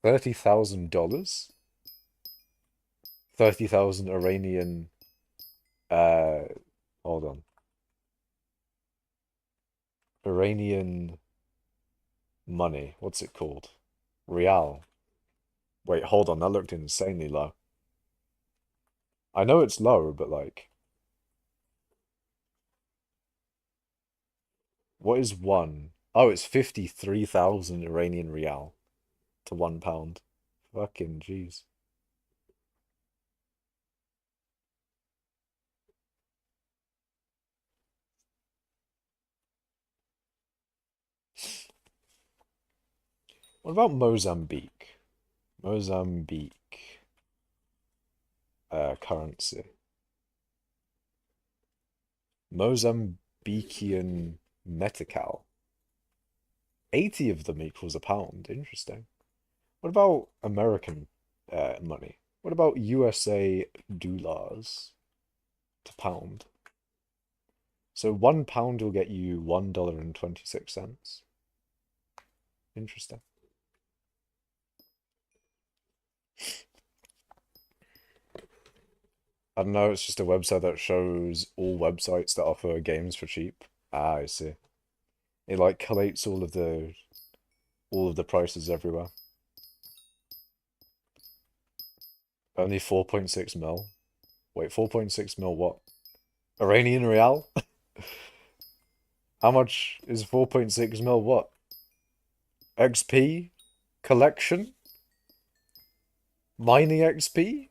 $30,000? 30,000 Iranian, uh, hold on. Iranian money. What's it called? Rial. Wait, hold on. That looked insanely low. I know it's low, but like, what is one? Oh, it's 53,000 Iranian rial to £1. Fucking jeez. What about Mozambique? Mozambique currency. Mozambican metical. 80 of them equals a pound. Interesting. What about American money? What about USA dollars to pound? So £1 will get you $1.26. Interesting. I don't know, it's just a website that shows all websites that offer games for cheap. Ah, I see. It like collates all of the prices everywhere. Only 4.6 mil. Wait, 4.6 mil what? Iranian real? How much is 4.6 mil what? XP? Collection? Mining XP?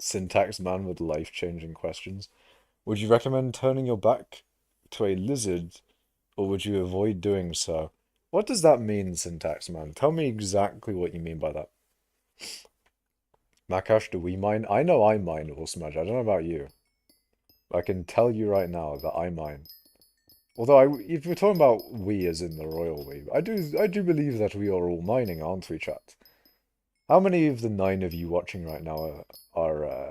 Syntax man with life-changing questions. Would you recommend turning your back to a lizard, or would you avoid doing so? What does that mean, Syntax man? Tell me exactly what you mean by that. Makash, do we mine? I know I mine, or smudge. I don't know about you. I can tell you right now that I mine. Although, if we're talking about we as in the royal we, I do believe that we are all mining, aren't we, chat? How many of the 9 of you watching right now are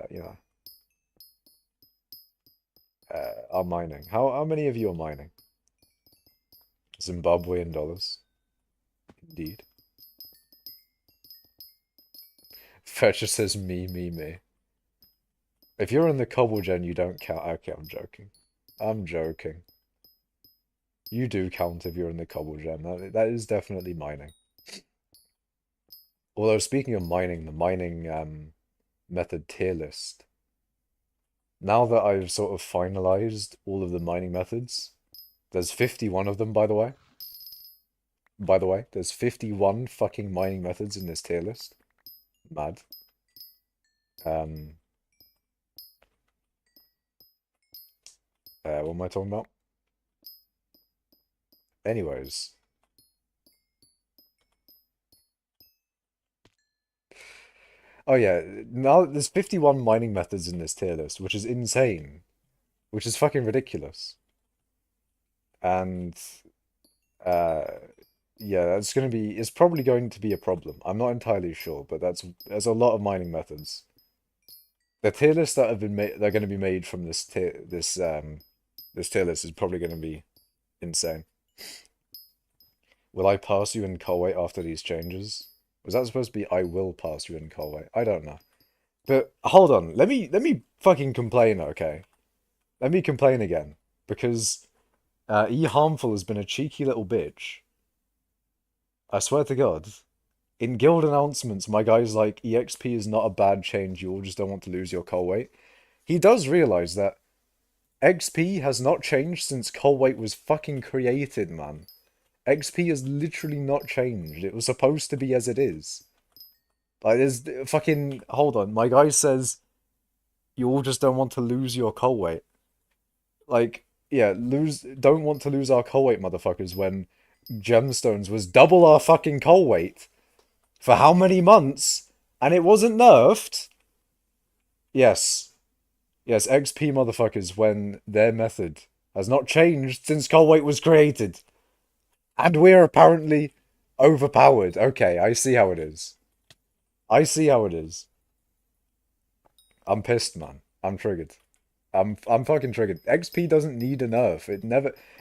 mining? How many of you are mining? Zimbabwean dollars. Indeed. Fetcher says me. If you're in the cobble gen, you don't count. Okay, I'm joking. I'm joking. You do count if you're in the cobble gen. That is definitely mining. Although, speaking of mining, the mining method tier list. Now that I've sort of finalized all of the mining methods, there's 51 of them, by the way. There's 51 fucking mining methods in this tier list. Mad. Um, what am I talking about? Anyways. Oh yeah, now there's 51 mining methods in this tier list, which is insane. Which is fucking ridiculous. And uh yeah, it's probably going to be a problem. I'm not entirely sure, but there's a lot of mining methods. The tier lists that have been made, they're going to be made from this tier list is probably going to be insane. Will I pass you in Colway after these changes? Was that supposed to be I will pass you in Colway? I don't know. But hold on, let me fucking complain, okay? Let me complain again. Because E Harmful has been a cheeky little bitch. I swear to God. In guild announcements, my guy's like, EXP is not a bad change, you all just don't want to lose your coal weight. He does realize that XP has not changed since coal weight was fucking created, man. XP has literally not changed. It was supposed to be as it is. Like, there's fucking... Hold on. My guy says, you all just don't want to lose your coal weight. Like, yeah, don't want to lose our coal weight, motherfuckers, when gemstones was double our fucking coal weight for how many months? And it wasn't nerfed? Yes. Yes, XP motherfuckers when their method has not changed since coal weight was created. And we're apparently overpowered. Okay, I see how it is. I see how it is. I'm pissed, man. I'm triggered. I'm fucking triggered. XP doesn't need a nerf.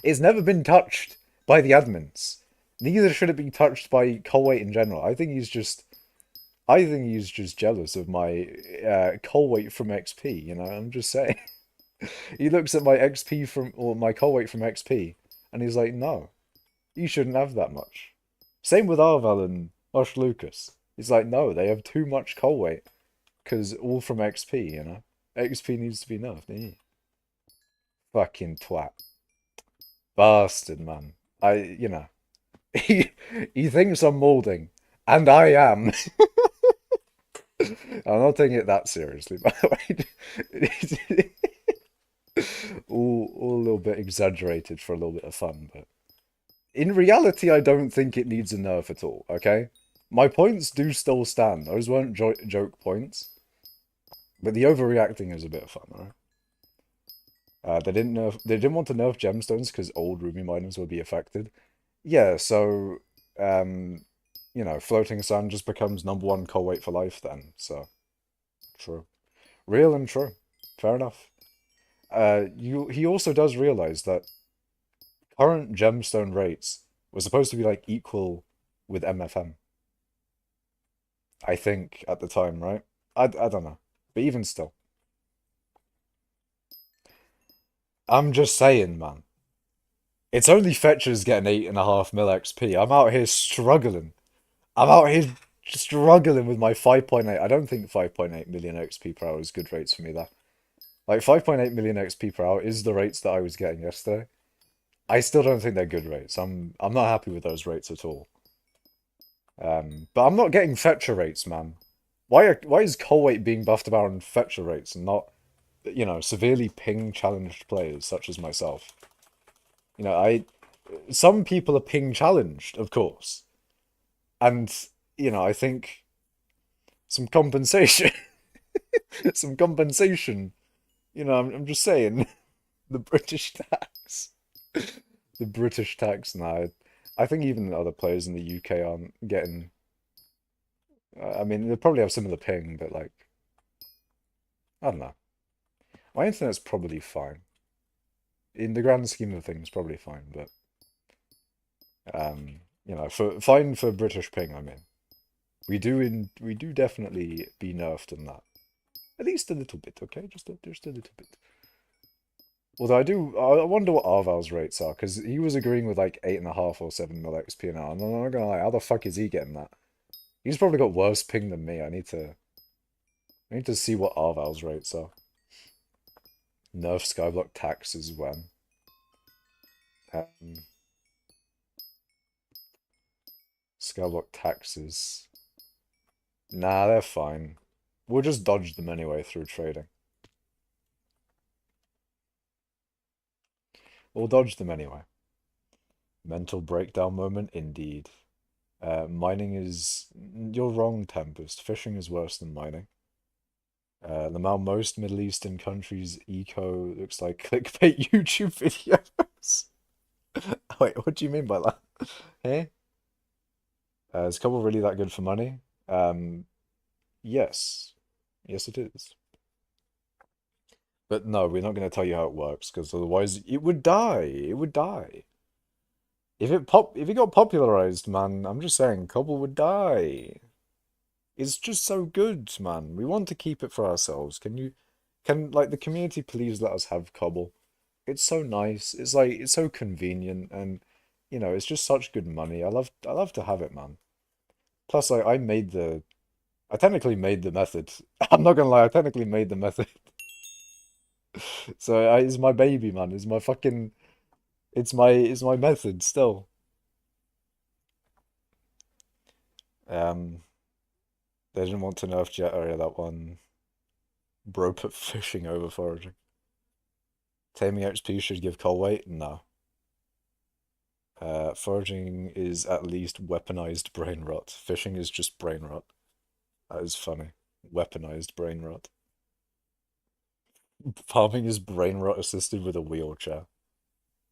It's never been touched. by the admins. Neither should it be touched by Colwait in general. I think he's just jealous of my Colwait from XP. You know, I'm just saying. He looks at my XP from or my Colwait from XP, and he's like, no, you shouldn't have that much. Same with Arval and Osh Lucas. He's like, no, they have too much Colwait because all from XP. You know, XP needs to be nerfed. Eh? Fucking twat, bastard, man. You know, he thinks I'm molding, and I am. I'm not taking it that seriously, by the way. All a little bit exaggerated for a little bit of fun, but in reality, I don't think it needs a nerf at all, okay? My points do still stand. Those weren't joke points. But the overreacting is a bit of fun, alright? They didn't want to nerf gemstones because old ruby miners would be affected. Yeah, so you know, floating sand just becomes #1 Colwait for life then, so true. Real and true. Fair enough. He also does realize that current gemstone rates were supposed to be like equal with MFM. I think at the time, right? I don't know. But even still. I'm just saying, man. It's only fetchers getting 8.5 mil XP. I'm out here struggling. I'm out here struggling with my 5.8. I don't think 5.8 million XP per hour is good rates for me, though. Like, 5.8 million XP per hour is the rates that I was getting yesterday. I still don't think they're good rates. I'm not happy with those rates at all. But I'm not getting fetcher rates, man. Why is Colwait being buffed about on fetcher rates and not, you know, severely ping challenged players such as myself? You know, some people are ping challenged, of course. And, you know, I think some compensation some compensation. You know, I'm just saying the British tax. The British tax now. I think even other players in the UK aren't getting. I mean, they probably have similar ping, but like, I don't know. My internet's probably fine. In the grand scheme of things, probably fine, but you know, fine for British ping. I mean, we do definitely be nerfed in that, at least a little bit. Okay, just a little bit. Although I wonder what Arval's rates are, because he was agreeing with like 8.5 or 7 mil XP an hour, and I'm not gonna lie, how the fuck is he getting that? He's probably got worse ping than me. I need to see what Arval's rates are. Nerf skyblock taxes when. Skyblock taxes. Nah, they're fine. We'll just dodge them anyway through trading. We'll dodge them anyway. Mental breakdown moment, indeed. Mining is... You're wrong, Tempest. Fishing is worse than mining. Most Middle Eastern countries' eco looks like clickbait YouTube videos. Wait, what do you mean by that? Hey? Is Cobble really that good for money? Yes. Yes, it is. But no, we're not going to tell you how it works, because otherwise it would die. It would die. If it got popularized, man, I'm just saying, Cobble would die. It's just so good, man. We want to keep it for ourselves. Can like the community please let us have Cobble? It's so nice. It's like it's so convenient, and you know, it's just such good money. I love to have it, man. Plus, I technically made the method. I'm not gonna lie, I technically made the method. So it's my baby, man. It's my fucking. It's my method still. Um, they didn't want to nerf jet area that one. Bro put fishing over foraging. Taming XP should give Colwait? No. Foraging is at least weaponized brain rot. Fishing is just brain rot. That is funny. Weaponized brain rot. Farming is brain rot assisted with a wheelchair.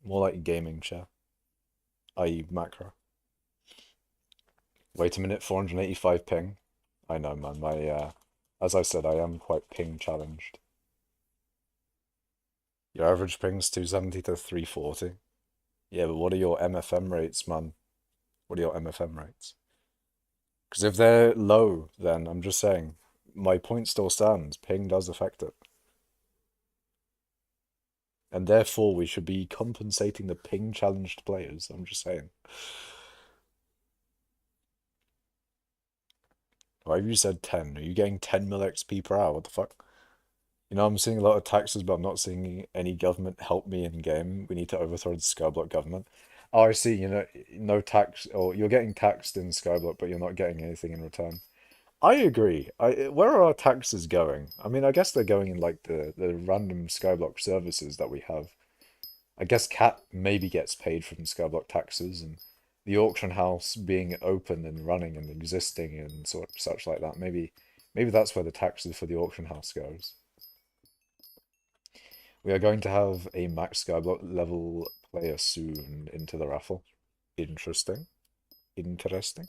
More like gaming chair. I.e. macro. Wait a minute, 485 ping. I know, man. As I said, I am quite ping challenged. Your average ping's 270 to 340. Yeah, but what are your MFM rates, man? What are your MFM rates? Because if they're low, then I'm just saying, my point still stands. Ping does affect it. And therefore, we should be compensating the ping challenged players. I'm just saying. Why have you said 10? Are you getting 10 mil XP per hour? What the fuck? You know, I'm seeing a lot of taxes, but I'm not seeing any government help me in game. We need to overthrow the skyblock government. Oh, I see. You know, no tax, or you're getting taxed in skyblock, but you're not getting anything in return. I agree. Where are our taxes going? I mean, I guess they're going in like the random skyblock services that we have. I guess Cat maybe gets paid from skyblock taxes, and the auction house being open and running and existing and such like that. Maybe that's where the taxes for the auction house goes. We are going to have a max skyblock level player soon into the raffle. Interesting. Interesting.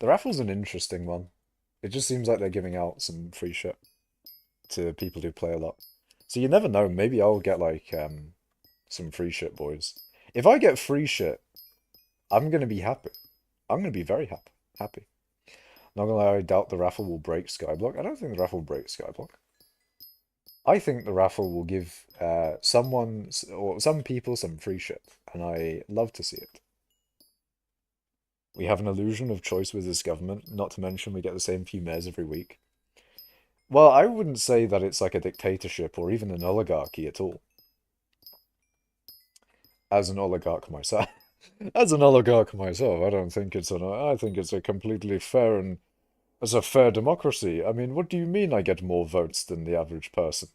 The raffle's an interesting one. It just seems like they're giving out some free shit to people who play a lot. So you never know, maybe I'll get like some free shit, boys. If I get free shit, I'm gonna be happy. I'm gonna be very happy. Not gonna lie, I doubt the raffle will break Skyblock. I don't think the raffle will break Skyblock. I think the raffle will give someone or some people some free shit, and I love to see it. We have an illusion of choice with this government, not to mention we get the same few mayors every week. Well, I wouldn't say that it's like a dictatorship or even an oligarchy at all. As an oligarch myself, as an oligarch myself, I don't think it's an. I think it's a completely fair and as a fair democracy. I mean, what do you mean I get more votes than the average person?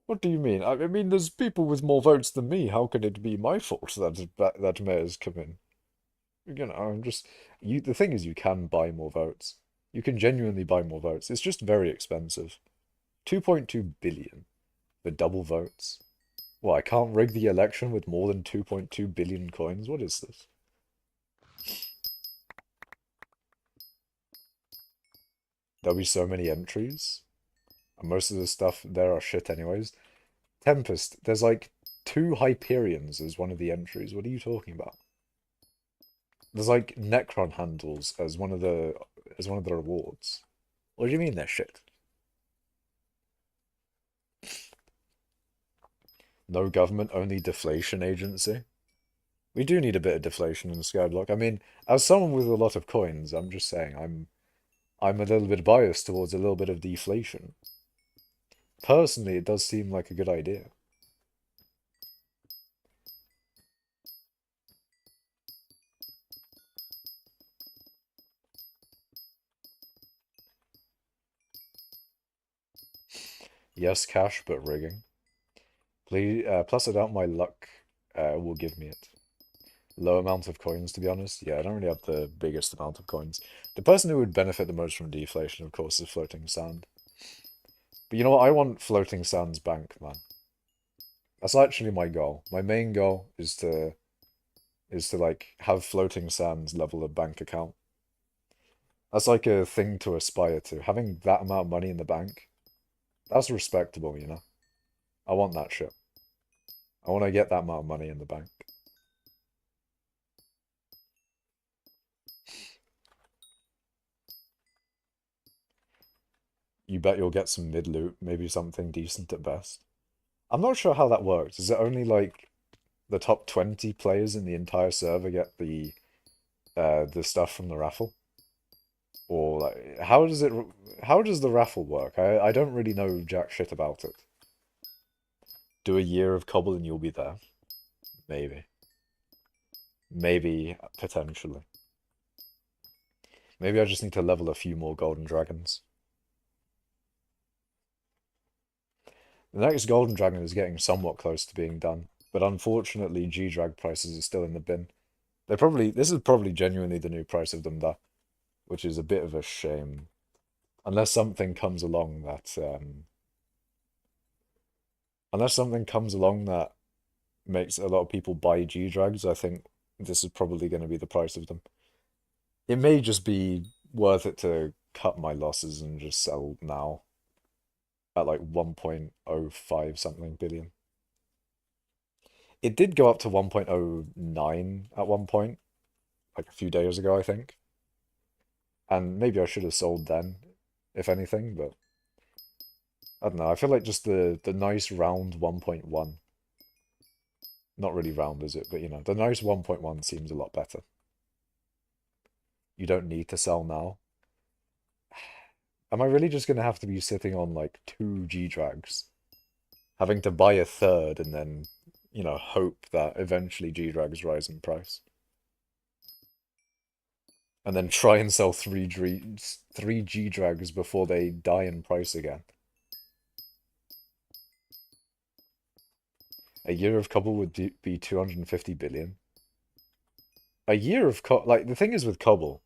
What do you mean? I mean, there's people with more votes than me. How can it be my fault that mayors come in? You know, I'm just you. The thing is, you can buy more votes. You can genuinely buy more votes. It's just very expensive. 2.2 billion for double votes. Well, I can't rig the election with more than 2.2 billion coins. What is this? There'll be so many entries. And most of the stuff there are shit anyways. Tempest, there's like two Hyperions as one of the entries. What are you talking about? There's like Necron handles as one of the rewards. What do you mean they're shit? No government, only deflation agency. We do need a bit of deflation in Skyblock. I mean, as someone with a lot of coins, I'm just saying I'm a little bit biased towards a little bit of deflation. Personally, it does seem like a good idea. Yes, cash, but rigging. Please, plus I doubt my luck will give me it. Low amount of coins, to be honest. Yeah, I don't really have the biggest amount of coins. The person who would benefit the most from deflation, of course, is floating sand. But you know what? I want floating sands bank, man. That's actually my goal. My main goal is to like have floating sands level a bank account. That's like a thing to aspire to. Having that amount of money in the bank, that's respectable, you know? I want that shit. I want to get that amount of money in the bank. You bet you'll get some mid loot, maybe something decent at best. I'm not sure how that works. Is it only like the top 20 players in the entire server get the stuff from the raffle? Or like how does the raffle work? I don't really know jack shit about it. Do a year of cobble and you'll be there. Maybe. Maybe potentially. Maybe I just need to level a few more golden dragons. The next golden dragon is getting somewhat close to being done, but unfortunately G-Drag prices are still in the bin. This is probably genuinely the new price of them though, which is a bit of a shame. Unless something comes along that makes a lot of people buy G-Drags, I think this is probably going to be the price of them. It may just be worth it to cut my losses and just sell now at like 1.05 something billion. It did go up to 1.09 at one point, like a few days ago, I think. And maybe I should have sold then, if anything, but I don't know. I feel like just the nice round 1.1, not really round, is it? But the nice 1.1 seems a lot better. You don't need to sell now. Am I really just gonna have to be sitting on like two G-Drags, having to buy a third and then, hope that eventually G-Drags rise in price? And then try and sell three G-Drags before they die in price again. A year of Cobble would be 250 billion. A year of like the thing is with Cobble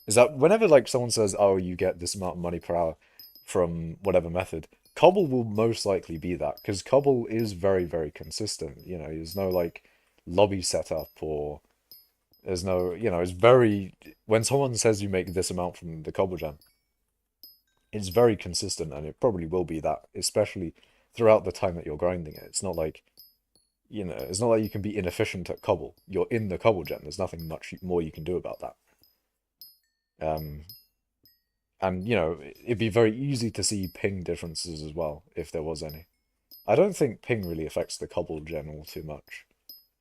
is that whenever like someone says, "Oh, you get this amount of money per hour from whatever method," Cobble will most likely be that because Cobble is very, very consistent. There's no like lobby setup or there's no, it's very when someone says you make this amount from the Cobble Gem, it's very consistent and it probably will be that, especially throughout the time that you're grinding it. It's not like it's not like you can be inefficient at Cobble. You're in the Cobble Gem. There's nothing much more you can do about that. Um, and it'd be very easy to see ping differences as well if there was any. I don't think ping really affects the Cobble Gem all too much,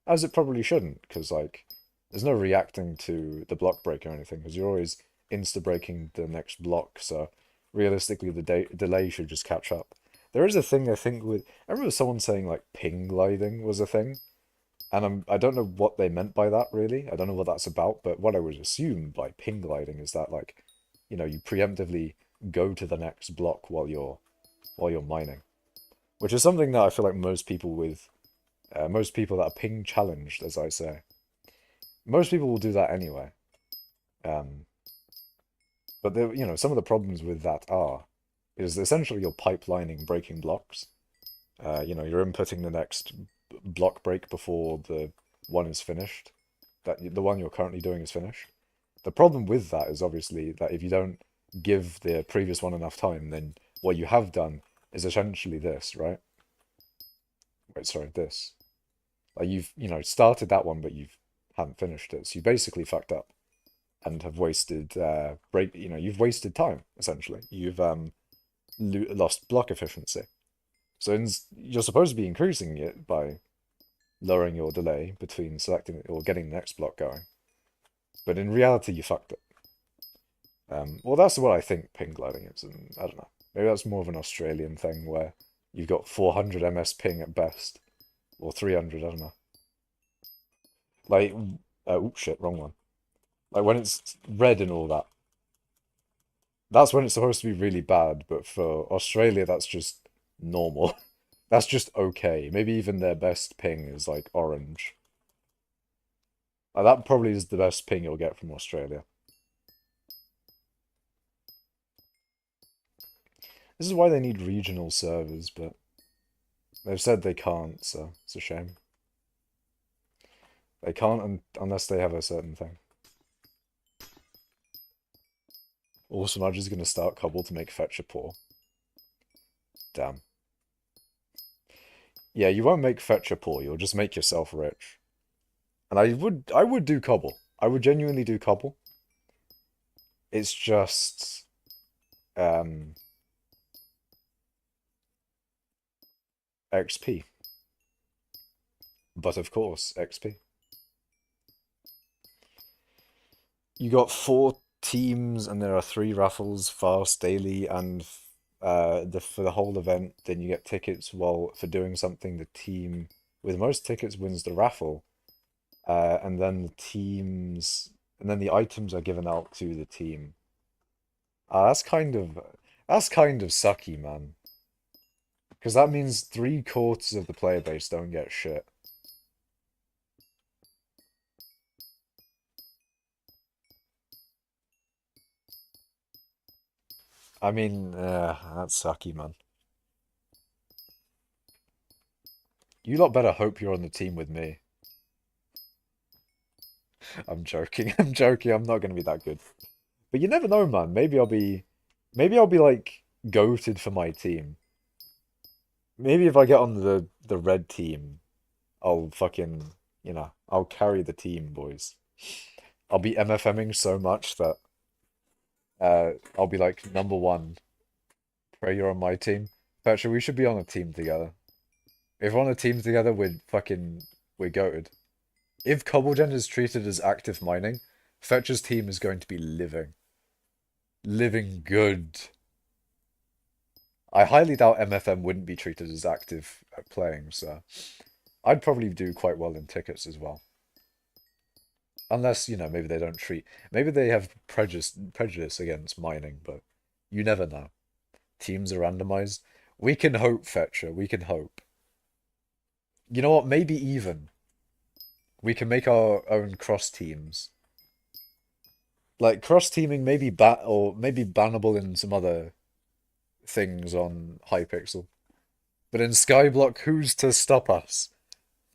as it probably shouldn't, because like there's no reacting to the block break or anything, because you're always insta breaking the next block. So realistically, the delay should just catch up. There is a thing I think with I remember someone saying like ping gliding was a thing, and I don't know what they meant by that really. I don't know what that's about, but what I would assume by ping gliding is that like, you preemptively go to the next block while you're mining, which is something that I feel like most people that are ping challenged, as I say, most people will do that anyway. Um, but there, some of the problems with that is essentially you're pipelining breaking blocks. You're inputting the next block break before the one is finished. The one you're currently doing is finished. The problem with that is obviously that if you don't give the previous one enough time, then what you have done is essentially this, right? Wait, sorry, this. Like you've, started that one, but you haven't finished it. So you basically fucked up and have wasted you've wasted time essentially. You've lost block efficiency. So you're supposed to be increasing it by lowering your delay between selecting or getting the next block going. But in reality, you fucked it. Well, that's what I think ping gliding is, and I don't know. Maybe that's more of an Australian thing where you've got 400 ms ping at best, or 300, I don't know. Like, oops, shit, wrong one. Like when it's red and all that, that's when it's supposed to be really bad, but for Australia, that's just normal. That's just okay. Maybe even their best ping is like orange. That probably is the best ping you'll get from Australia. This is why they need regional servers, but they've said they can't, so it's a shame. They can't unless they have a certain thing. Also, I'm just going to start Cobble to make Fetcher poor. Damn. Yeah, you won't make Fetcher poor, you'll just make yourself rich. And I would do Cobble. I would genuinely do Cobble. It's just XP. But of course, XP. You got 4 teams and there are 3 raffles, fast, daily, and for the whole event, then you get tickets while for doing something. The team with most tickets wins the raffle. And then the items are given out to the team. That's kind of sucky, man. Because that means 3/4 of the player base don't get shit. I mean, that's sucky, man. You lot better hope you're on the team with me. I'm joking. I'm joking. I'm not gonna be that good. But you never know, man. Maybe I'll be like goated for my team. Maybe if I get on the red team, I'll fucking, I'll carry the team, boys. I'll be MFMing so much that I'll be like number one. Pray you're on my team. Petra, we should be on a team together. If we're on a team together, we're goated. If Cobblegen is treated as active mining, Fetcher's team is going to be living. Living good. I highly doubt MFM wouldn't be treated as active at playing, so I'd probably do quite well in tickets as well. Unless, maybe they don't treat... Maybe they have prejudice against mining, but you never know. Teams are randomized. We can hope, Fetcher. We can hope. You know what? Maybe even we can make our own cross teams. Like cross teaming, maybe or maybe bannable in some other things on hypixel. But in skyblock, who's to stop us?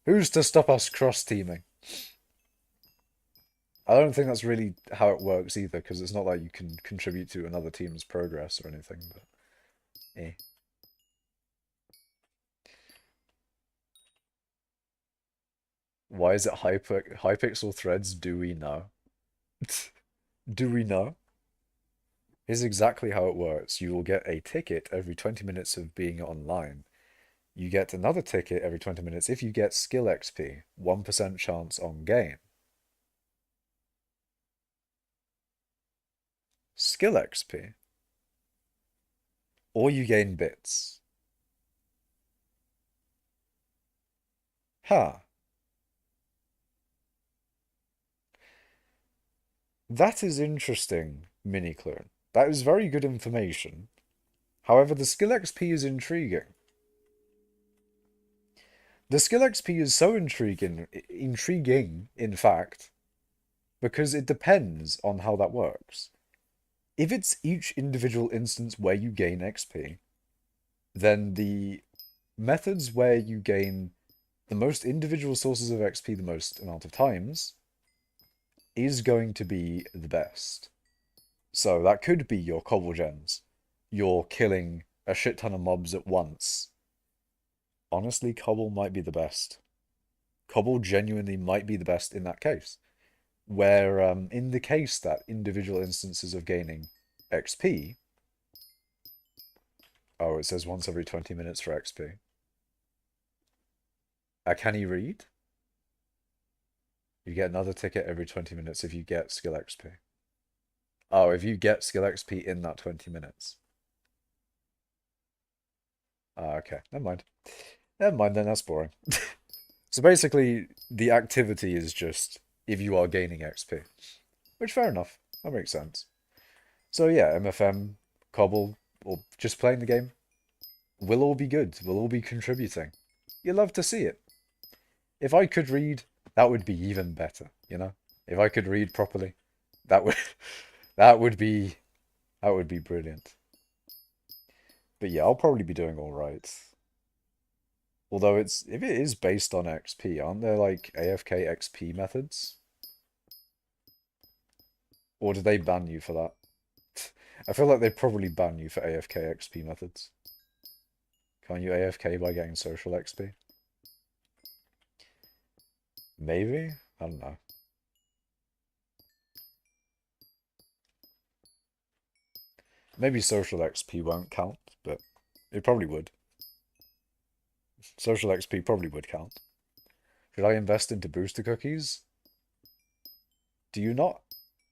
Who's to stop us cross teaming? I don't think that's really how it works either, because it's not like you can contribute to another team's progress or anything. But eh. Why is it hypixel threads? Do we know? Do we know? Here's exactly how it works. You will get a ticket every 20 minutes of being online. You get another ticket every 20 minutes if you get skill XP, 1% chance on game. Skill XP. Or you gain bits. Huh. That is interesting, mini-clone. That is very good information. However, the skill XP is intriguing. The skill XP is so intriguing, in fact, because it depends on how that works. If it's each individual instance where you gain XP, then the methods where you gain the most individual sources of XP the most amount of times is going to be the best. So that could be your cobble gens. You're killing a shit ton of mobs at once. Honestly, cobble might be the best. Cobble genuinely might be the best in that case. Where, in the case that individual instances of gaining XP... Oh, it says once every 20 minutes for XP. Can he read? You get another ticket every 20 minutes if you get skill XP. Oh, if you get skill XP in that 20 minutes. Okay, never mind. Never mind then, that's boring. So basically, the activity is just if you are gaining XP. Which, fair enough. That makes sense. So yeah, MFM, Cobble, or just playing the game, we'll all be good. We'll all be contributing. You love to see it. If I could read, that would be even better, you know? If I could read properly, that would that would be brilliant. But yeah, I'll probably be doing all right. Although if it is based on XP, aren't there like AFK XP methods? Or do they ban you for that? I feel like they probably ban you for AFK XP methods. Can't you AFK by getting social XP? Maybe? I don't know. Maybe social XP won't count, but it probably would. Social XP probably would count. Should I invest into booster cookies? Do you not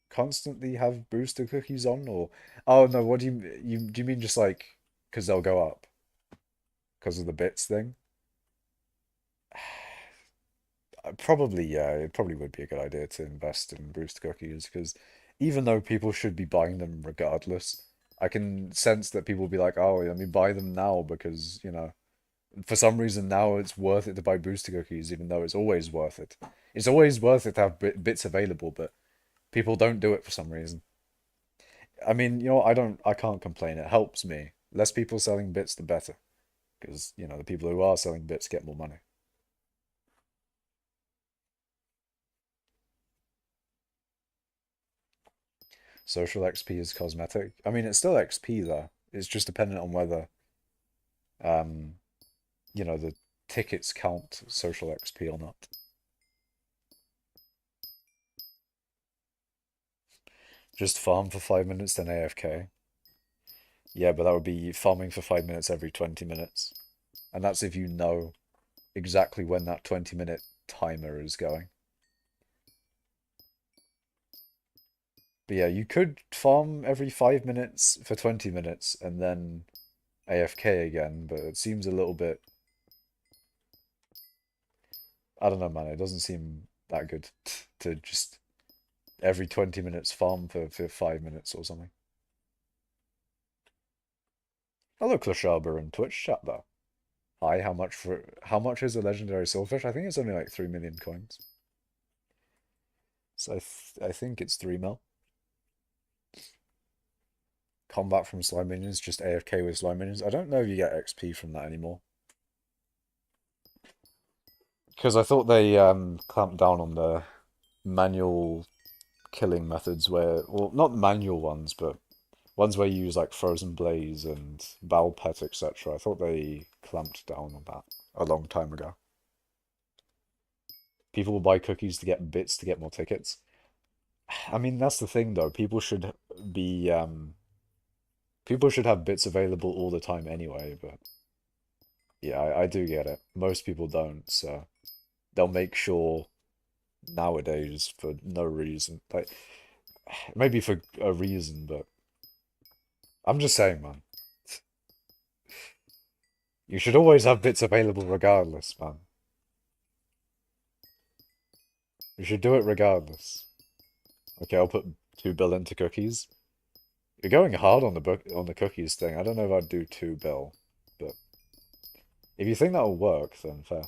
constantly have booster cookies on, or oh no, what do you mean just like because they'll go up because of the bits thing? Probably, yeah, it probably would be a good idea to invest in booster cookies because even though people should be buying them regardless, I can sense that people will be like, oh, let me buy them now because, for some reason now it's worth it to buy booster cookies, even though it's always worth it. It's always worth it to have bits available, but people don't do it for some reason. I mean, I can't complain. It helps me. Less people selling bits, the better. Because, the people who are selling bits get more money. Social XP is cosmetic. I mean, it's still XP though. It's just dependent on whether, um, the tickets count social XP or not. Just farm for 5 minutes, then AFK. Yeah, but that would be farming for 5 minutes every 20 minutes. And that's if you know exactly when that 20-minute timer is going. But yeah, you could farm every 5 minutes for 20 minutes and then AFK again, but it seems a little bit... I don't know, man. It doesn't seem that good to just every 20 minutes farm for 5 minutes or something. Hello, Klashaba and Twitch chat there. Hi, how much is a legendary silverfish? I think it's only like 3 million coins. So I think it's 3 mil. Combat from slime minions, just AFK with slime minions. I don't know if you get XP from that anymore. Because I thought they clamped down on the manual killing methods where, well, not manual ones, but ones where you use like Frozen Blaze and Bowel Pet, etc. I thought they clamped down on that a long time ago. People will buy cookies to get bits to get more tickets. I mean, that's the thing though. Be people should have bits available all the time anyway, but yeah, I do get it. Most people don't, so they'll make sure nowadays for no reason. Like maybe for a reason, but I'm just saying, man. You should always have bits available regardless, man. You should do it regardless. Okay, I'll put 2 bill into cookies. You're going hard on the cookies thing. I don't know if I'd do 2 bill, but if you think that'll work, then fair.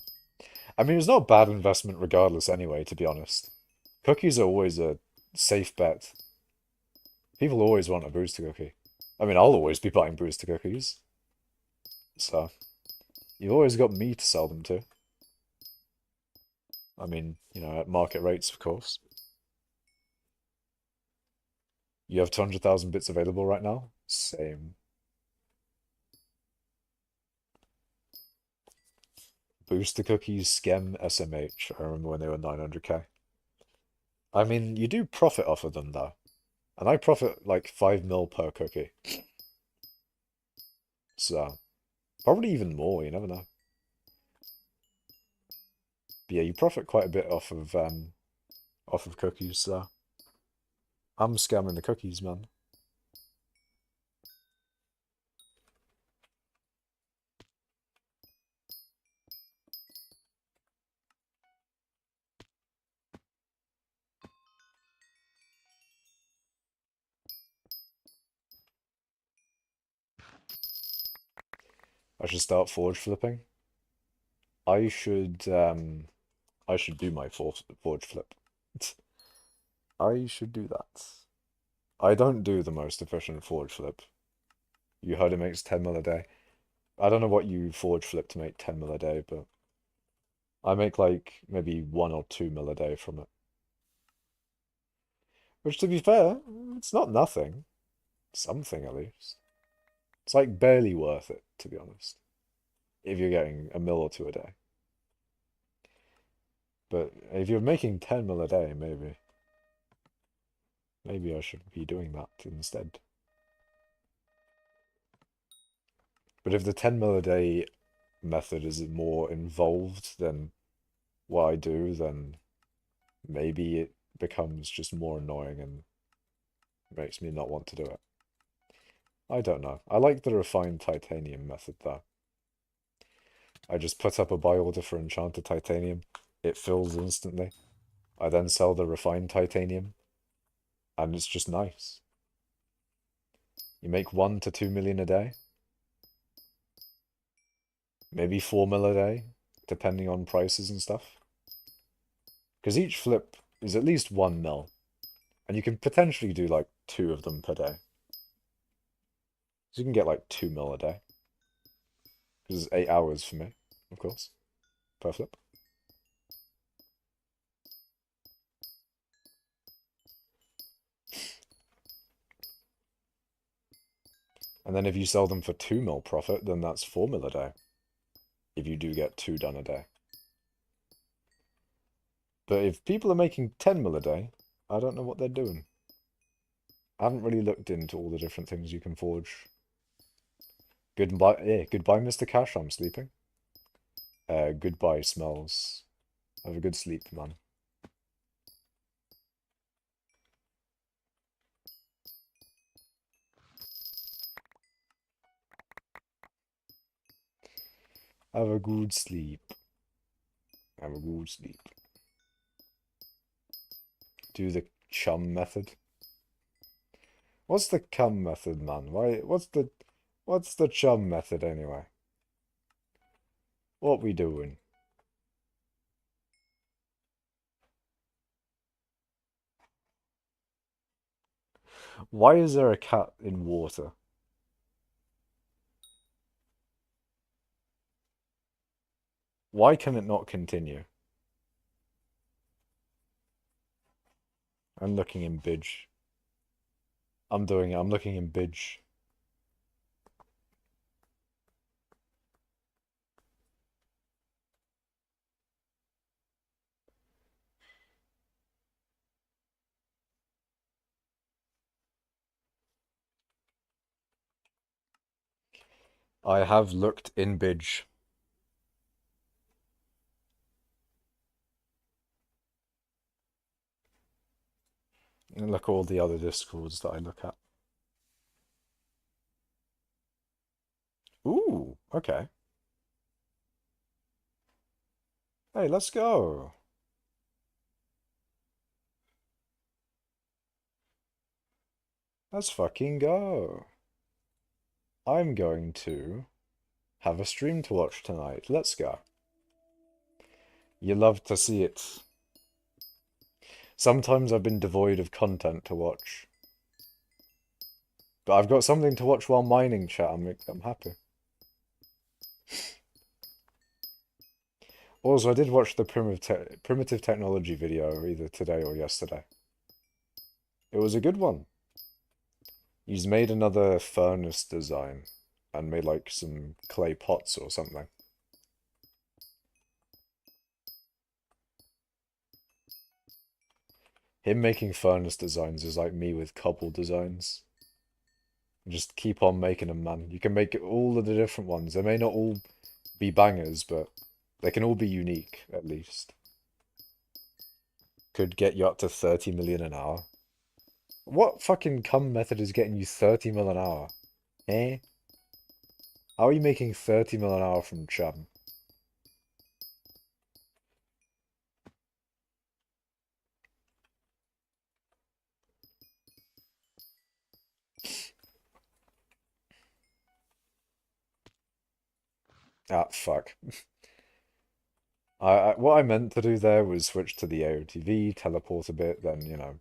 I mean, it's not a bad investment regardless anyway, to be honest. Cookies are always a safe bet. People always want a booster cookie. I mean, I'll always be buying booster cookies. So, you've always got me to sell them to. I mean, you know, at market rates, of course. You have 200,000 bits available right now? Same. Booster cookies, Skem, SMH. I remember when they were 900k. I mean, you do profit off of them, though. And I profit like 5 mil per cookie. So, probably even more, you never know. But yeah, you profit quite a bit off of cookies, so I'm scamming the cookies, man. I should start forge flipping. I should I should do my forge flip. I should do that. I don't do the most efficient forge flip. You heard it makes 10 mil a day. I don't know what you forge flip to make 10 mil a day, but I make like maybe 1 or 2 mil a day from it. Which, to be fair, it's not nothing. Something at least. It's like barely worth it, to be honest. If you're getting a mil or two a day. But if you're making 10 mil a day, maybe. Maybe I should be doing that instead. But if the 10 mil a day method is more involved than what I do, then maybe it becomes just more annoying and makes me not want to do it. I don't know. I like the refined titanium method though. I just put up a buy order for enchanted titanium. It fills instantly. I then sell the refined titanium. And it's just nice. You make 1 to 2 million a day. Maybe 4 mil a day, depending on prices and stuff. Because each flip is at least 1 mil. And you can potentially do like 2 of them per day. So you can get like 2 mil a day. Because it's 8 hours for me, of course, per flip. And then if you sell them for 2 mil profit, then that's 4 mil a day. if you do get 2 done a day. But if people are making 10 mil a day, I don't know what they're doing. I haven't really looked into all the different things you can forge. Goodbye, yeah, goodbye, Mr. Cash. I'm sleeping. Goodbye, Smells. Have a good sleep, man. Have a good sleep. Have a good sleep. Do the chum method. What's the cum method, man? What's the chum method anyway? What we doing? Why is there a cat in water? Why can it not continue? I'm looking in Bidge. I'm doing it. I'm looking in Bidge. I have looked in Bidge. And look at all the other discords that I look at. Ooh, okay. Hey, let's go. Let's fucking go. I'm going to have a stream to watch tonight. Let's go. You love to see it. Sometimes I've been devoid of content to watch. But I've got something to watch while mining, chat. I'm happy. Also, I did watch the primitive technology video either today or yesterday. It was a good one. He's made another furnace design and made like some clay pots or something. Him making furnace designs is like me with cobble designs. Just keep on making them, man. You can make all of the different ones. They may not all be bangers, but they can all be unique, at least. Could get you up to 30 million an hour. What fucking cum method is getting you 30 mil an hour? Eh? How are you making 30 mil an hour from chum? Ah, fuck. What I meant to do there was switch to the AOTV, teleport a bit, then, you know,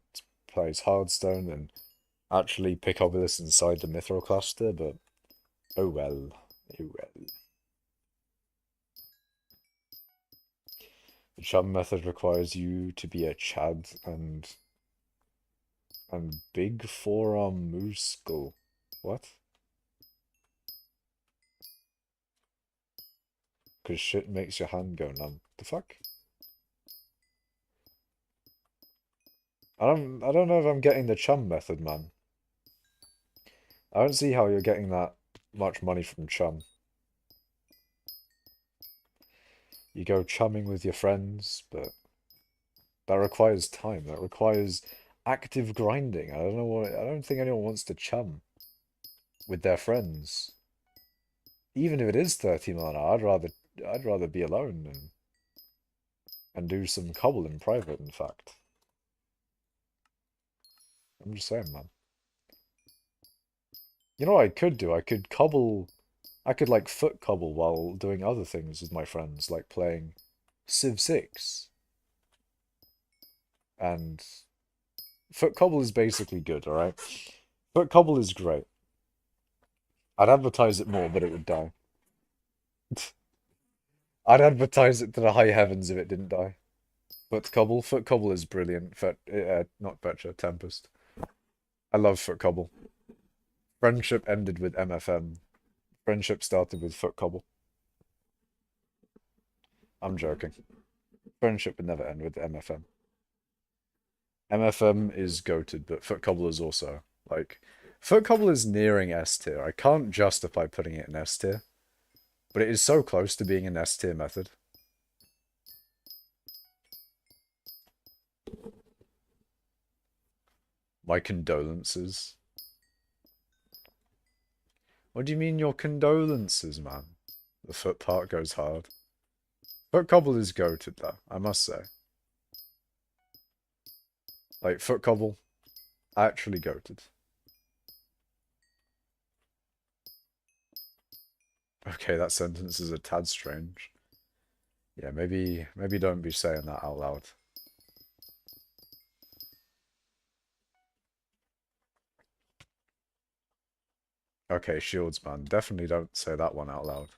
place Hardstone and actually pick up this inside the mithril cluster, but oh well. Oh well. The chum method requires you to be a Chad and big forearm moose skull. What? Because shit makes your hand go numb. The fuck? I don't know if I'm getting the chum method, man. I don't see how you're getting that much money from chum. You go chumming with your friends, but that requires time. That requires active grinding. I don't know what. I don't think anyone wants to chum with their friends. Even if it is 30 mil an hour, I'd rather be alone and do some cobble in private, in fact. I'm just saying, man. You know what I could do? I could cobble. I could like foot cobble while doing other things with my friends, like playing Civ 6. And foot cobble is basically good, alright? Foot cobble is great. I'd advertise it more, but it would die. I'd advertise it to the high heavens if it didn't die. Foot cobble is brilliant. Not Fetcher, Tempest. I love foot cobble. Friendship ended with MFM. Friendship started with foot cobble. I'm joking. Friendship would never end with MFM. MFM is goated, but Foot Cobbler's also. Like, Foot Cobbler's nearing S tier. I can't justify putting it in S tier, but it is so close to being an S tier method. My condolences. What do you mean your condolences, man? The foot part goes hard. Foot Cobble is goated, though, I must say. Like, Foot Cobble, actually goated. Okay, that sentence is a tad strange. Yeah, maybe don't be saying that out loud. Okay, shields, man. Definitely don't say that one out loud.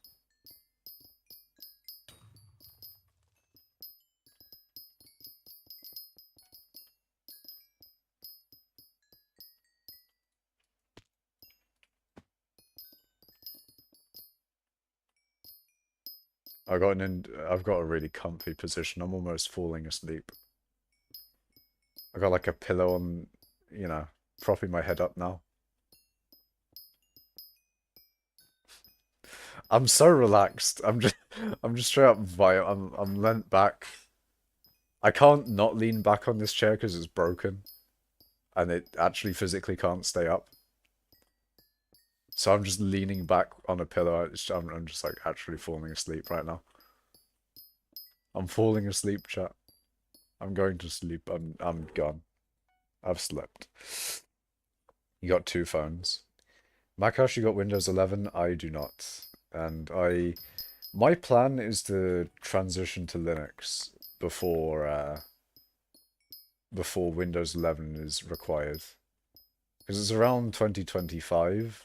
I've got a really comfy position. I'm almost falling asleep. I got like a pillow on, you know, propping my head up now. I'm so relaxed. I'm just straight up I'm leant back. I can't not lean back on this chair because it's broken. And it actually physically can't stay up. So I'm just leaning back on a pillow. I'm just like actually falling asleep right now. I'm falling asleep, chat. I'm going to sleep. I'm gone. I've slept. You got two phones. Macash, you got Windows 11. I do not. And my plan is to transition to Linux before Windows 11 is required. Because it's around 2025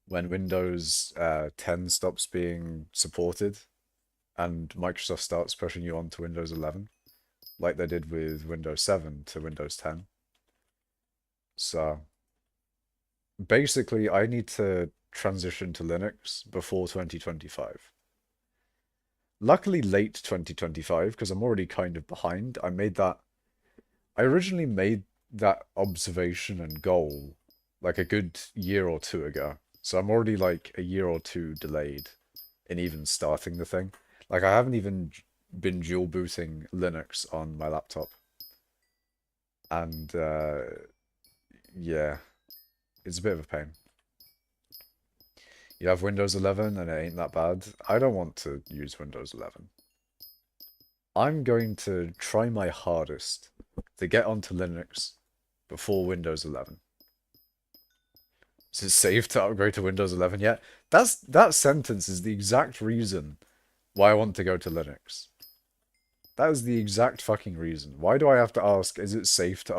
when Windows 10 stops being supported and Microsoft starts pushing you on to Windows 11, like they did with Windows 7 to Windows 10. So basically, I need to transition to Linux before 2025. Luckily, late 2025, because I'm already kind of behind. I originally made that observation and goal like a good year or two ago. So I'm already like a year or two delayed in even starting the thing. Like I haven't even been dual booting Linux on my laptop. And yeah, it's a bit of a pain. You have Windows 11 and it ain't that bad. I don't want to use Windows 11. I'm going to try my hardest to get onto Linux before Windows 11. Is it safe to upgrade to Windows 11 yet? That sentence is the exact reason why I want to go to Linux. That is the exact fucking reason. Why do I have to ask, is it safe to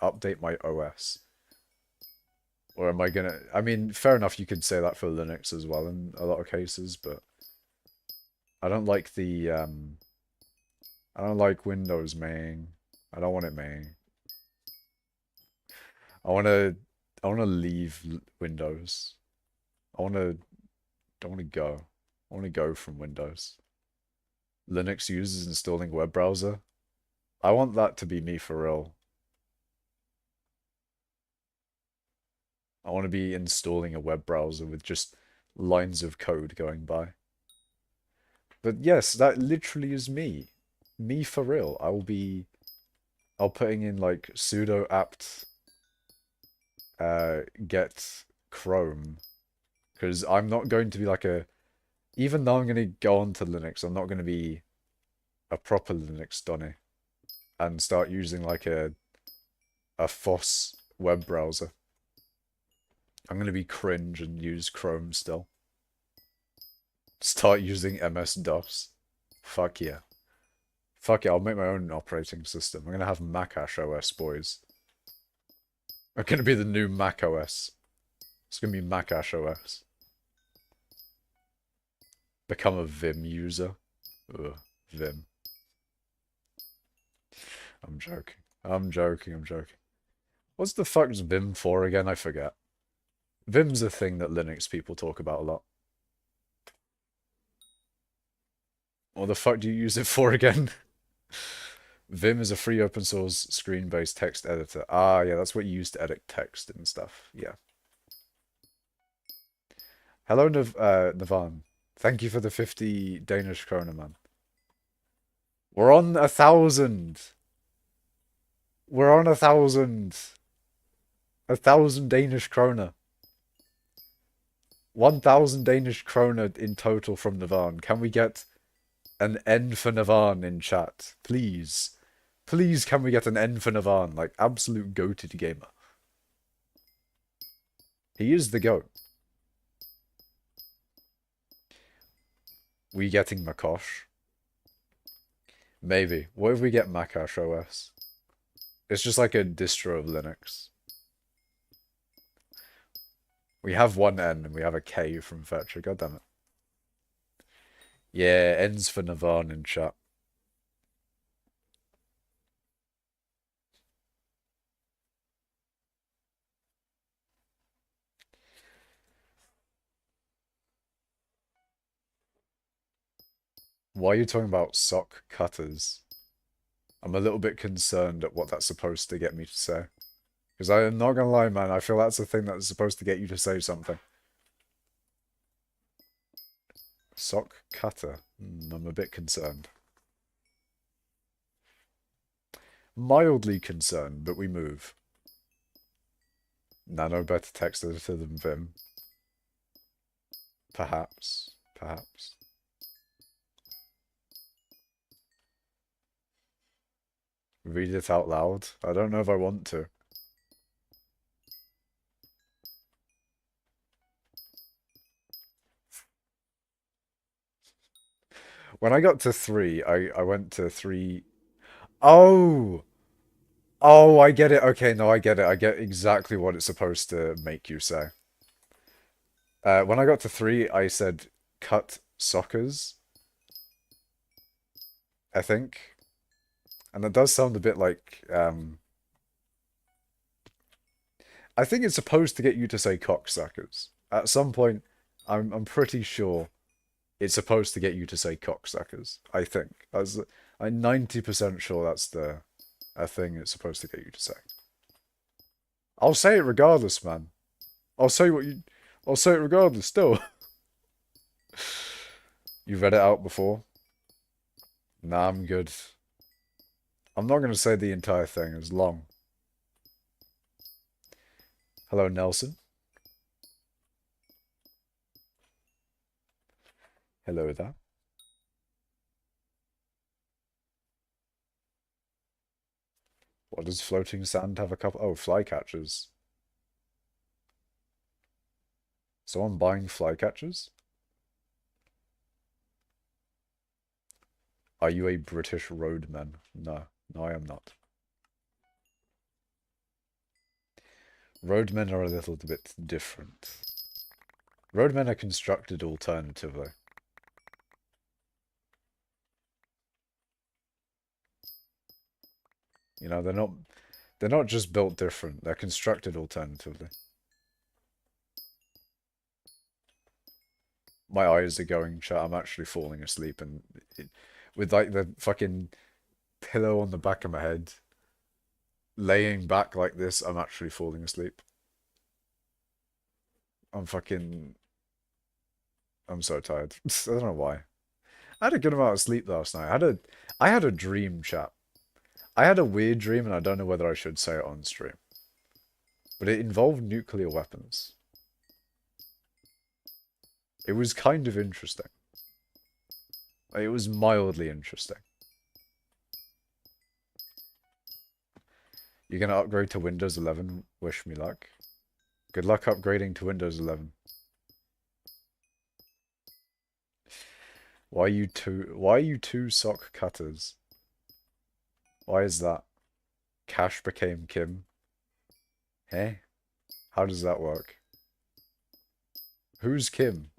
update my OS? Or am I gonna... I mean, fair enough, you could say that for Linux as well in a lot of cases, but... I don't like the, I don't like Windows, man. I don't want it, man. I wanna... I wanna leave Windows. I wanna... I wanna go. I wanna go from Windows. Linux users installing web browser. I want that to be me for real. I want to be installing a web browser with just lines of code going by. But yes, that literally is me. Me for real. I'll putting in like sudo apt get Chrome. Because I'm not going to be like even though I'm going to go on to Linux, I'm not going to be a proper Linux Donny and start using like a FOSS web browser. I'm going to be cringe and use Chrome still. Start using MS-DOS. Fuck yeah. Fuck yeah, I'll make my own operating system. I'm going to have Macash OS, boys. I'm going to be the new Mac OS. It's going to be Macash OS. Become a Vim user. Ugh, Vim. I'm joking. I'm joking, I'm joking. What's the fuck's Vim for again? I forget. Vim's a thing that Linux people talk about a lot. What the fuck do you use it for again? Vim is a free open source screen-based text editor. Ah, yeah, that's what you use to edit text and stuff. Yeah. Hello, Navan. Thank you for the 50 Danish kroner, man. We're on 1,000. We're on 1,000. 1,000 Danish kroner. 1,000 Danish kroner in total from Navan. Can we get an N for Navan in chat? Please. Please, can we get an N for Navan? Like, absolute goated gamer. He is the GOAT. We getting Makosh? Maybe. What if we get Macash OS? It's just like a distro of Linux. We have one N and we have a K from Fetcher. God damn it. Yeah, N's for Navan in chat. Why are you talking about sock cutters? I'm a little bit concerned at what that's supposed to get me to say. Because I'm not gonna lie, man, I feel that's the thing that's supposed to get you to say something. Sock cutter. I'm a bit concerned. Mildly concerned, but we move. Nano better text editor than Vim. Perhaps. Perhaps. Read it out loud? I don't know if I want to. When I got to 3, I went to 3... Oh! Oh, I get it. Okay, no, I get it. I get exactly what it's supposed to make you say. When I got to 3, I said, cut sockers. I think. And that does sound a bit like... I think it's supposed to get you to say cocksuckers. At some point, I'm pretty sure it's supposed to get you to say cocksuckers. I think. I'm 90% sure that's a thing it's supposed to get you to say. I'll say it regardless, man. I'll say it regardless still. You've read it out before? Nah, I'm good. I'm not gonna say the entire thing, it's long. Hello, Nelson. Hello there. What does floating sand have a couple? Oh, flycatchers. Someone buying flycatchers? Are you a British roadman? No. No, I am not. Roadmen are a little bit different. Roadmen are constructed alternatively. You know, they're not just built different, they're constructed alternatively. My eyes are going shut. I'm actually falling asleep, and with like the fucking pillow on the back of my head, laying back like this, I'm actually falling asleep. I'm so tired. I don't know why. I had a good amount of sleep last night. I had a dream, chat. I had a weird dream, and I don't know whether I should say it on stream. But it involved nuclear weapons. It was kind of interesting. It was mildly interesting. You're gonna upgrade to Windows 11? Wish me luck. Good luck upgrading to Windows 11. Why are you two sock cutters? Why is that? Cash became Kim. Hey? How does that work? Who's Kim?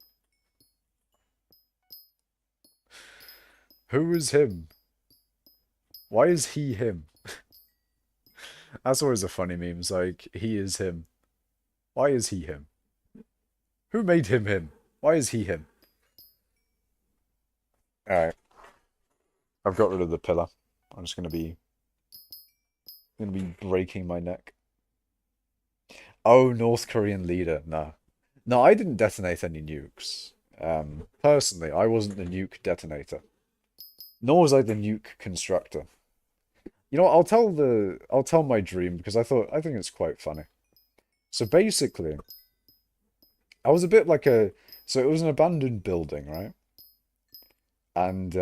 Who is him? Why is he him? That's always a funny meme. It's like, he is him. Why is he him? Who made him him? Why is he him? Alright. I've got rid of the pillar. I'm just gonna be breaking my neck. Oh, North Korean leader. No. No, I didn't detonate any nukes. Personally, I wasn't the nuke detonator. Nor was I the nuke constructor. You know what, I'll tell my dream because I think it's quite funny. So basically, I was a bit like a so it was an abandoned building, right? And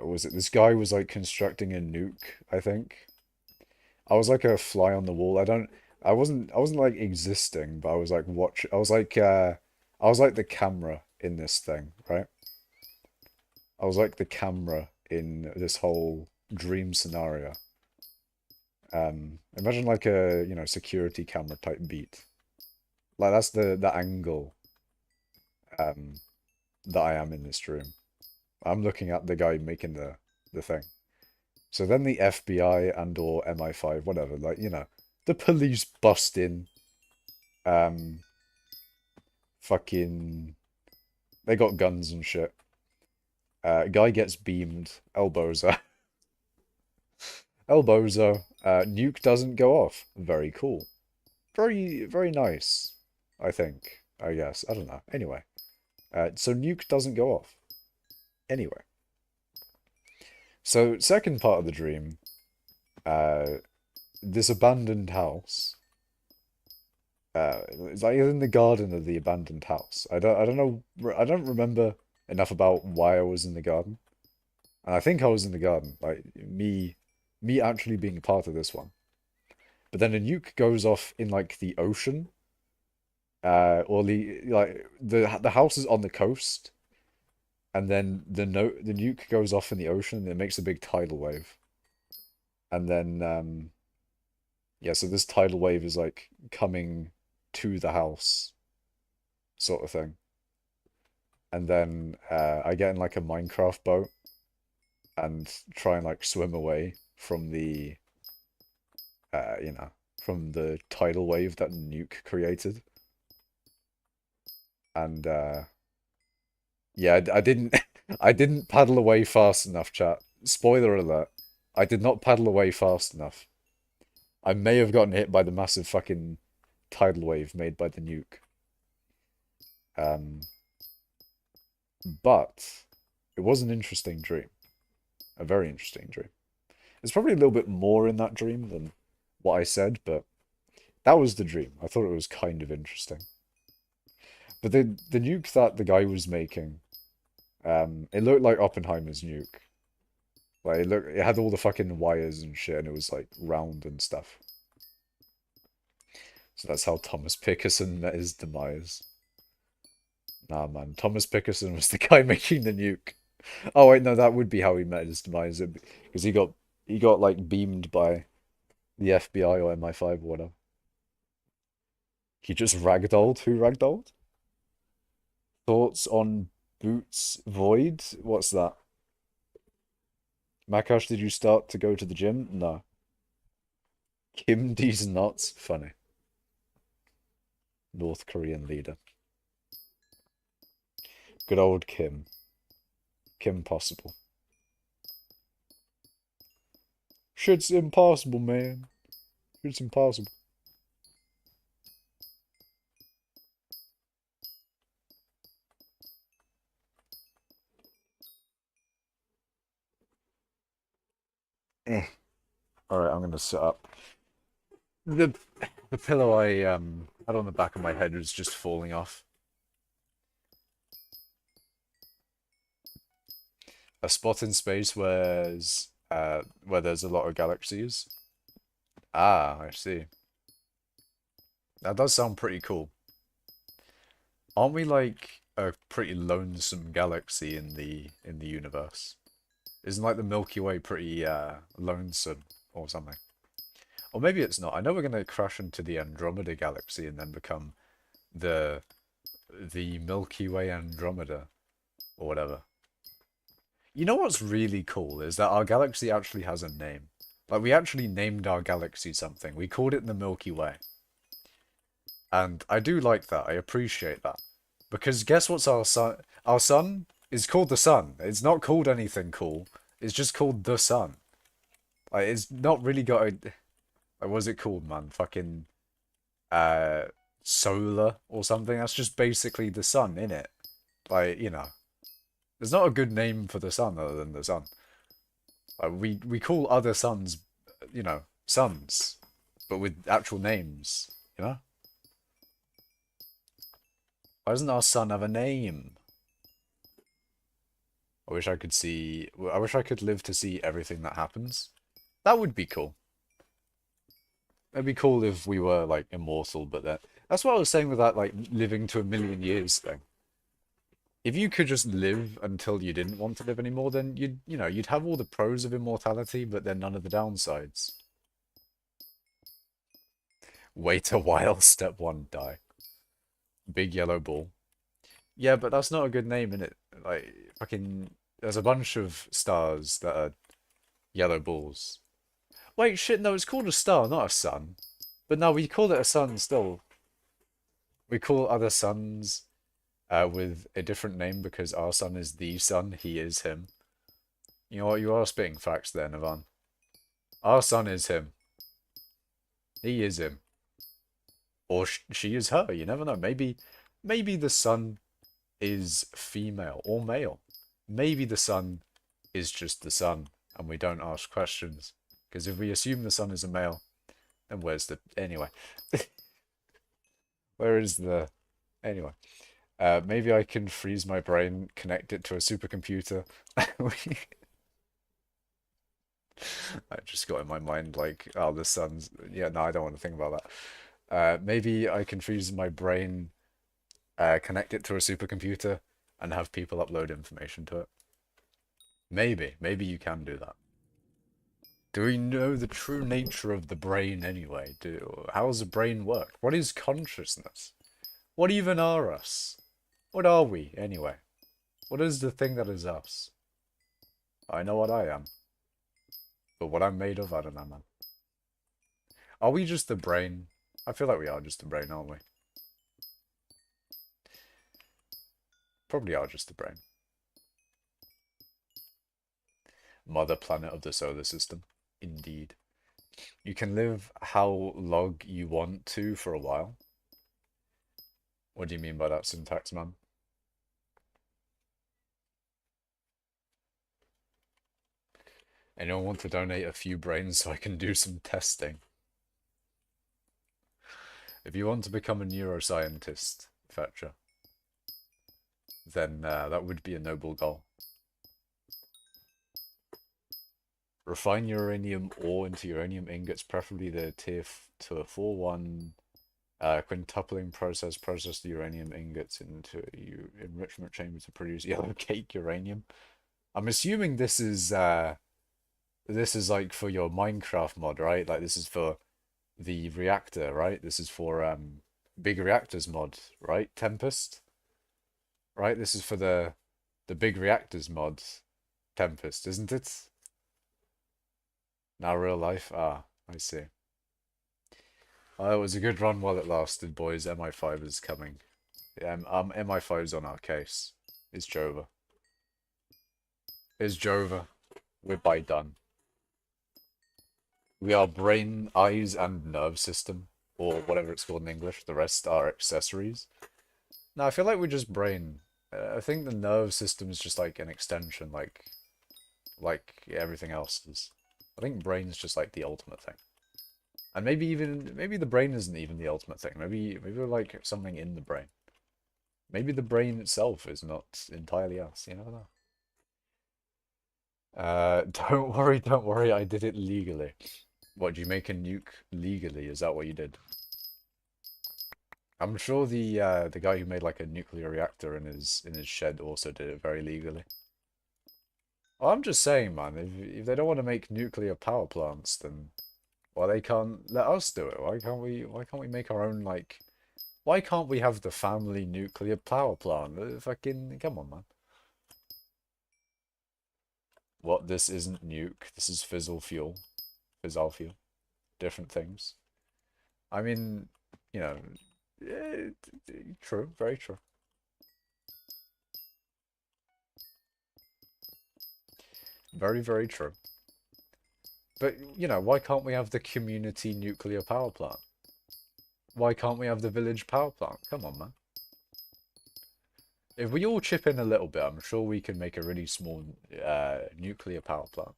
was it this guy was like constructing a nuke, I think. I was like a fly on the wall. I wasn't like existing, but I was like I was like the camera in this thing, right? I was like the camera in this whole dream scenario. Imagine like a, you know, security camera type beat. Like that's the angle um that I am in this dream. I'm looking at the guy making the thing. So then the FBI and or MI5, whatever, like, you know, the police bust in. Um, fucking, they got guns and shit. Guy gets beamed, elbows elbows. Nuke doesn't go off. Very cool. Very nice. I think. I guess. I don't know. Anyway, so nuke doesn't go off. Anyway, so second part of the dream, uh, this abandoned house. It's like in the garden of the abandoned house. I don't know. I don't remember enough about why I was in the garden, and I think I was in the garden. Like me actually being a part of this one. But then a nuke goes off in like the ocean, or the house is on the coast, and then the nuke goes off in the ocean and it makes a big tidal wave, and then yeah, so this tidal wave is like coming to the house, sort of thing. And then I get in like a Minecraft boat and try and like swim away from the you know, from the tidal wave that nuke created. And yeah, I didn't I didn't paddle away fast enough, chat. Spoiler alert. I did not paddle away fast enough. I may have gotten hit by the massive fucking tidal wave made by the nuke. Um, but it was an interesting dream. A very interesting dream. There's probably a little bit more in that dream than what I said, but that was the dream. I thought it was kind of interesting. But the nuke that the guy was making, it looked like Oppenheimer's nuke. Like it had all the fucking wires and shit, and it was like round and stuff. So that's how Thomas Pickerson met his demise. Nah, man, Thomas Pickerson was the guy making the nuke. Oh wait, no, that would be how he met his demise, because he got like beamed by the FBI or MI5 or whatever. He just ragdolled. Who ragdolled? Thoughts on Boots Void? What's that? Makash, did you start to go to the gym? No. Kim D's nuts? Funny. North Korean leader. Good old Kim. Kim Possible. Shit's impossible, man. Shit's impossible. Eh. Alright, I'm gonna sit up. The the pillow I had on the back of my head was just falling off. A spot in space where there's a lot of galaxies. Ah, I see. That does sound pretty cool. Aren't we like a pretty lonesome galaxy in the universe? Isn't like the Milky Way pretty lonesome or something? Or maybe it's not. I know we're gonna crash into the Andromeda galaxy and then become the the Milky Way Andromeda or whatever. You know what's really cool is that our galaxy actually has a name. Like we actually named our galaxy something. We called it the Milky Way. And I do like that. I appreciate that. Because guess what's our sun? Our sun It's called the sun. It's not called anything cool. It's just called the sun. Like, it's not really got a... Like, what's it called, man? Fucking, uh, solar or something? That's just basically the sun, innit? Like, you know. There's not a good name for the sun other than the sun. Like, we call other suns, you know, suns, but with actual names, you know? Why doesn't our sun have a name? I wish I could see... I wish I could live to see everything that happens. That would be cool. It'd be cool if we were, like, immortal, but that's what I was saying with that, like, living to 1,000,000 years thing. If you could just live until you didn't want to live anymore, then you'd have all the pros of immortality, but then none of the downsides. Wait a while, step one, die. Big yellow ball. Yeah, but that's not a good name, innit? Like, fucking, there's a bunch of stars that are yellow balls. Wait, shit, no, it's called a star, not a sun. But no, we call it a sun still. We call other suns with a different name because our sun is the sun, he is him. You know what, you are spitting facts there, Navan. Our sun is him. He is him. Or she is her, you never know. Maybe the sun is female or male. Maybe the sun is just the sun and we don't ask questions. Because if we assume the sun is a male, then where's the... Anyway. Where is the... Anyway. Maybe I can freeze my brain, connect it to a supercomputer. I just got in my mind like, oh, the sun's... Yeah, no, I don't want to think about that. Maybe I can freeze my brain, connect it to a supercomputer, and have people upload information to it. Maybe you can do that. Do we know the true nature of the brain anyway? How does the brain work? What is consciousness? What even are us? What are we, anyway? What is the thing that is us? I know what I am. But what I'm made of, I don't know, man. Are we just the brain? I feel like we are just the brain, aren't we? Probably are just the brain. Mother planet of the solar system. Indeed. You can live how long you want to for a while. What do you mean by that syntax, man? Anyone want to donate a few brains so I can do some testing? If you want to become a neuroscientist, Fetcher, then that would be a noble goal. Refine uranium ore into uranium ingots, preferably the tier to a 4-1 quintupling process. Process the uranium ingots into a enrichment chamber to produce yellow cake uranium. I'm assuming this is like for your Minecraft mod, right? Like this is for the reactor, right? This is for big reactors mod, right? Tempest, right? This is for the big reactors mod, Tempest, isn't it? Now real life. Ah, I see. Oh, it was a good run while it lasted, boys. MI5 is coming. Yeah, MI5's on our case. It's Jova. It's Jova. We're by done. We are brain, eyes, and nerve system, or whatever it's called in English. The rest are accessories. No, I feel like we're just brain. I think the nerve system is just like an extension, like everything else is. I think brain's just like the ultimate thing. And maybe the brain isn't even the ultimate thing. Maybe we're like something in the brain. Maybe the brain itself is not entirely us. You never know. Don't worry, I did it legally. What, do you make a nuke legally? Is that what you did? I'm sure the guy who made like a nuclear reactor in his shed also did it very legally. Well, I'm just saying, man, if they don't want to make nuclear power plants, then well, they can't let us do it. Why can't we make our own, like, why can't we have the family nuclear power plant? Fucking come on, man. What, this isn't nuke, this is fissile fuel. Fissile fuel. Different things. I mean, you know, true, very true. Very, very true. But, you know, why can't we have the community nuclear power plant? Why can't we have the village power plant? Come on, man. If we all chip in a little bit, I'm sure we can make a really small nuclear power plant.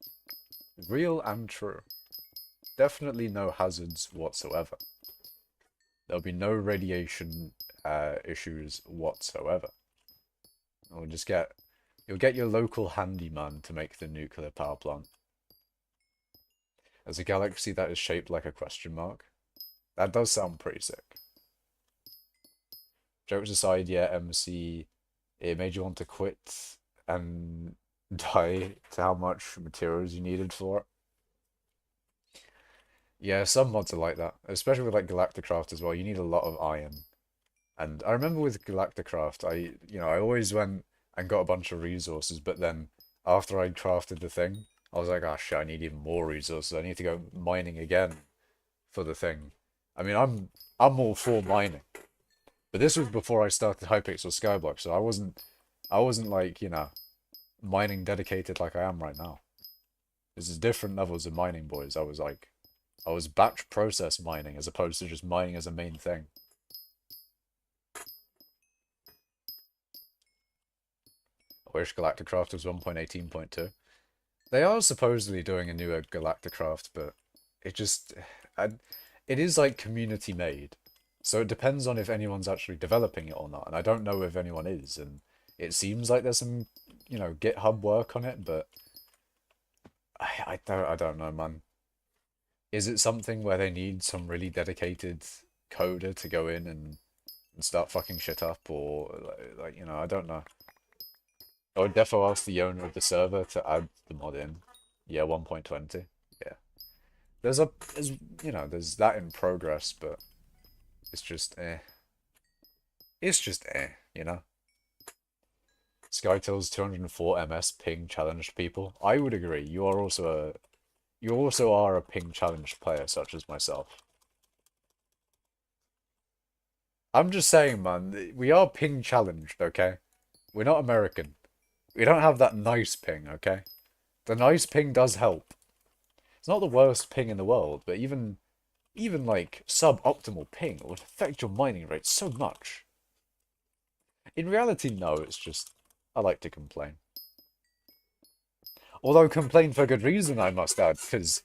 Real and true. Definitely no hazards whatsoever. There'll be no radiation issues whatsoever. You'll get your local handyman to make the nuclear power plant. As a galaxy that is shaped like a question mark. That does sound pretty sick. Jokes aside, yeah, MC, it made you want to quit and die to how much materials you needed for it. Yeah, some mods are like that, especially with like Galacticraft as well. You need a lot of iron. And I remember with Galacticraft, I always went and got a bunch of resources, but then after I'd crafted the thing, I was like, oh shit, I need even more resources. I need to go mining again for the thing. I mean, I'm all for mining, but this was before I started hypixel skyblock, so I wasn't like, mining dedicated like I am right now. This is different levels of mining, boys. I was batch process mining as opposed to just mining as a main thing. I wish Galacticraft was 1.18.2. They are supposedly doing a newer Galacticraft, but it just, it is like community made. So it depends on if anyone's actually developing it or not. And I don't know if anyone is. And it seems like there's some, GitHub work on it, but I don't know, man. Is it something where they need some really dedicated coder to go in and start fucking shit up, or I don't know. I would defo ask the owner of the server to add the mod in. Yeah, 1.20. Yeah. There's that in progress, but it's just eh. It's just eh. Skytill's 204 ms ping challenged people. I would agree. You also are a ping challenged player such as myself. I'm just saying, man, we are ping challenged, okay? We're not American. We don't have that nice ping, okay? The nice ping does help. It's not the worst ping in the world, but even like suboptimal ping would affect your mining rate so much. In reality, no, it's just I like to complain. Although complain for good reason, I must add, because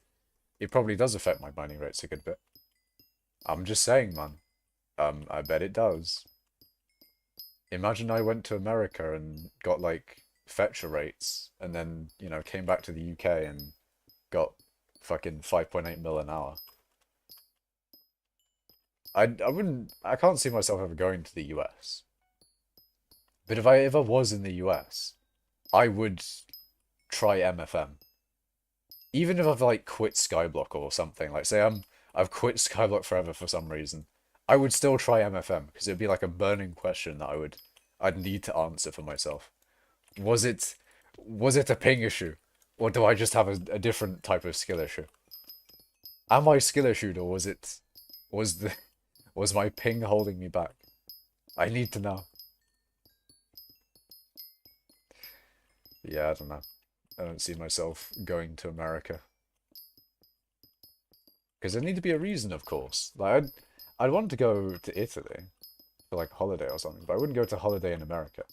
it probably does affect my mining rates a good bit. I'm just saying, man. I bet it does. Imagine I went to America and got like fetcher rates, and then, came back to the UK and got fucking 5.8 mil an hour. I can't see myself ever going to the US. But if I ever was in the US, I would try MFM. Even if I've like quit Skyblock or something, like say I've quit Skyblock forever for some reason, I would still try MFM because it'd be like a burning question that I'd need to answer for myself. Was it a ping issue? Or do I just have a different type of skill issue? Am I skill issued, or was the was my ping holding me back? I need to know. Yeah, I don't know. I don't see myself going to America. Because there need to be a reason, of course. Like I'd want to go to Italy for like a holiday or something, but I wouldn't go to holiday in America.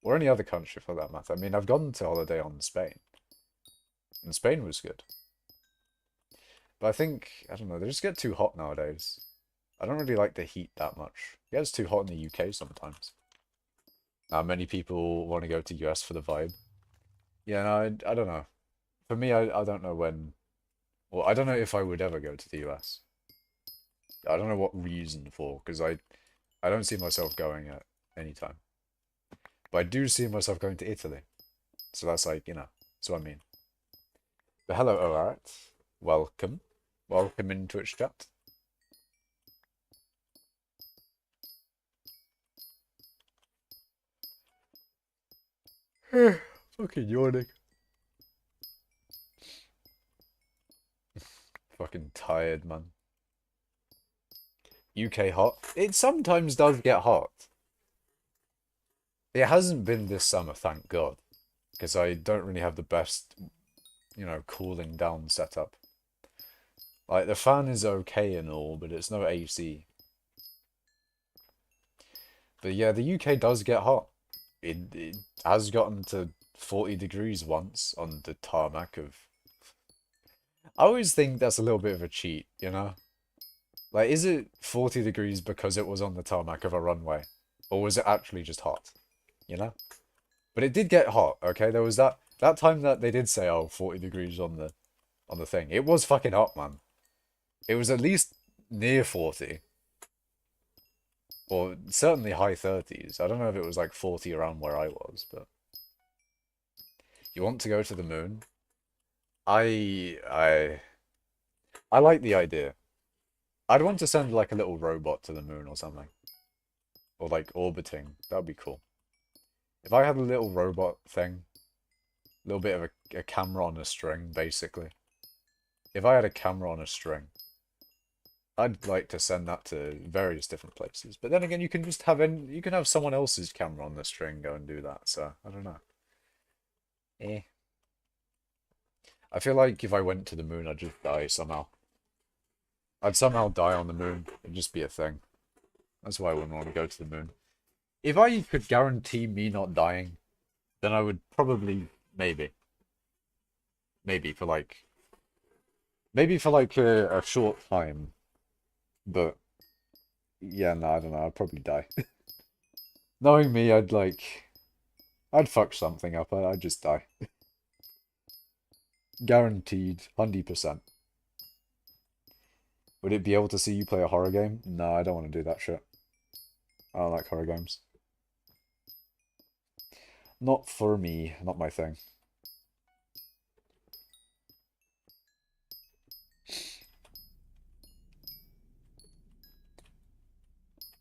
Or any other country for that matter. I mean, I've gone to holiday on Spain. And Spain was good. But I think, I don't know, they just get too hot nowadays. I don't really like the heat that much. It gets too hot in the UK sometimes. Many people want to go to US for the vibe. Yeah, no, I don't know. For me, I don't know when... Well, I don't know if I would ever go to the US. I don't know what reason for, because I don't see myself going at any time. But I do see myself going to Italy. So that's like, that's what I mean. But hello, Oarat. Welcome. Welcome in Twitch chat. Fucking yawning. Fucking tired, man. UK hot? It sometimes does get hot. It hasn't been this summer, thank God. because I don't really have the best, cooling down setup. Like, the fan is okay and all, but it's no AC. But yeah, the UK does get hot. It has gotten to 40 degrees once on the tarmac of... I always think that's a little bit of a cheat, you know? Like, is it 40 degrees because it was on the tarmac of a runway? Or was it actually just hot? You know? But it did get hot, okay? There was that time that they did say, oh, 40 degrees on the thing. It was fucking hot, man. It was at least near 40. Or certainly high 30s. I don't know if it was like 40 around where I was, but... You want to go to the moon? I... I... I like the idea. I'd want to send like a little robot to the moon or something. Or like orbiting. That would be cool. If I had a little robot thing, a little bit of a camera on a string, basically. If I had a camera on a string, I'd like to send that to various different places. But then again, you can just you can have someone else's camera on the string go and do that. So I don't know. Eh. I feel like if I went to the moon, I'd just die somehow. I'd somehow die on the moon. It'd just be a thing. That's why I wouldn't want to go to the moon. If I could guarantee me not dying, then I would probably, maybe. Maybe for like... Maybe for like a short time. But, yeah, no, I don't know. I'd probably die. Knowing me, I'd fuck something up. I'd just die. Guaranteed, 100%. Would it be able to see you play a horror game? No, I don't want to do that shit. I don't like horror games. Not for me, not my thing.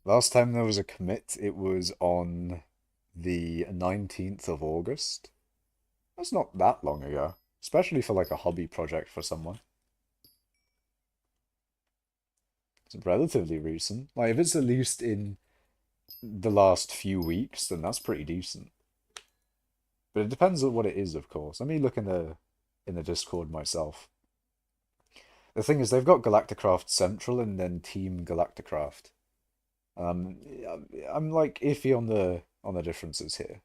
Last time there was a commit, it was on the 19th of August. That's not that long ago, especially for like a hobby project for someone. It's relatively recent. Like, if it's at least in the last few weeks, then that's pretty decent. But it depends on what it is, of course. Let me look in the Discord myself. The thing is, they've got Galacticraft Central and then Team Galacticraft. Um, I'm like iffy on the differences here.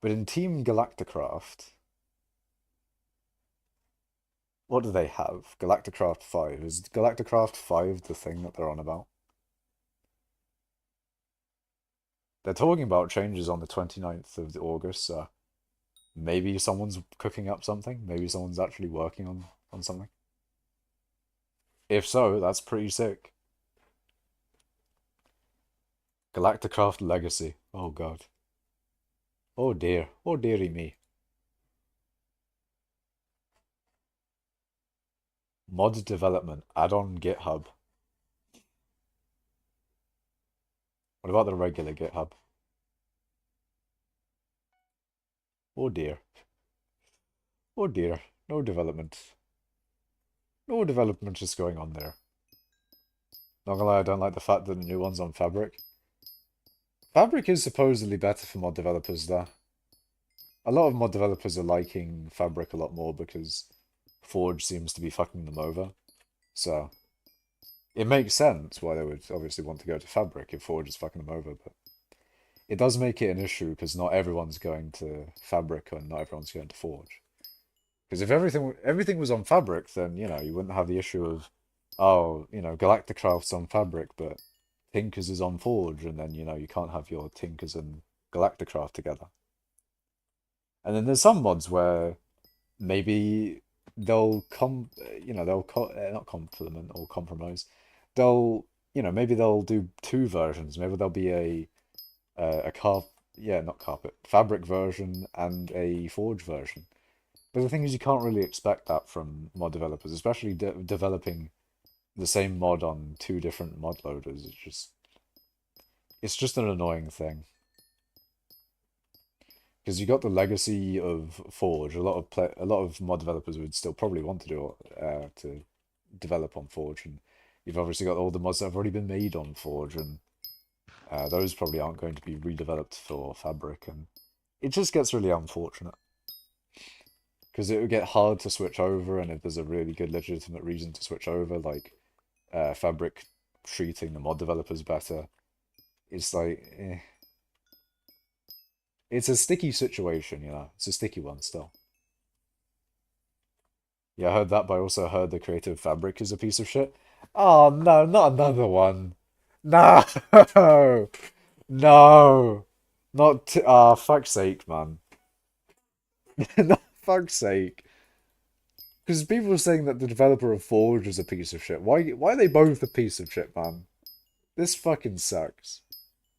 But in Team Galacticraft, what do they have? Galacticraft 5. Is Galacticraft 5 the thing that they're on about? They're talking about changes on the 29th of August, so maybe someone's cooking up something. Maybe someone's actually working on something. If so, that's pretty sick. Galacticraft Legacy. Oh god. Oh dear. Oh dearie me. Mod development. Add on GitHub. What about the regular GitHub? Oh dear. Oh dear. No development. No development is going on there. Not gonna lie, I don't like the fact that the new one's on Fabric. Fabric is supposedly better for mod developers, though. A lot of mod developers are liking Fabric a lot more because Forge seems to be fucking them over. So, it makes sense why they would obviously want to go to Fabric if Forge is fucking them over, but it does make it an issue because not everyone's going to Fabric and not everyone's going to Forge. Because if everything was on Fabric, then, you wouldn't have the issue of, oh, Galacticraft's on Fabric, but Tinkers is on Forge, and then, you can't have your Tinkers and Galacticraft together. And then there's some mods where maybe they'll not complement or compromise. Maybe they'll do two versions. Maybe there'll be not carpet, fabric version and a Forge version. But the thing is, you can't really expect that from mod developers, especially developing the same mod on two different mod loaders. It's just an annoying thing. Because you got the legacy of Forge. A lot of mod developers would still probably want to develop on Forge, and you've obviously got all the mods that have already been made on Forge, and Those probably aren't going to be redeveloped for fabric, and it just gets really unfortunate because it would get hard to switch over, and if there's a really good legitimate reason to switch over, like fabric treating the mod developers better, it's like it's a sticky situation, you know. It's a sticky one still. Yeah, I heard that, but I also heard the creative fabric is a piece of shit. Oh no, not another one. No, no, not fuck's sake, man. No, fuck's sake. Because people are saying that the developer of Forge is a piece of shit. Why are they both a piece of shit, man? This fucking sucks.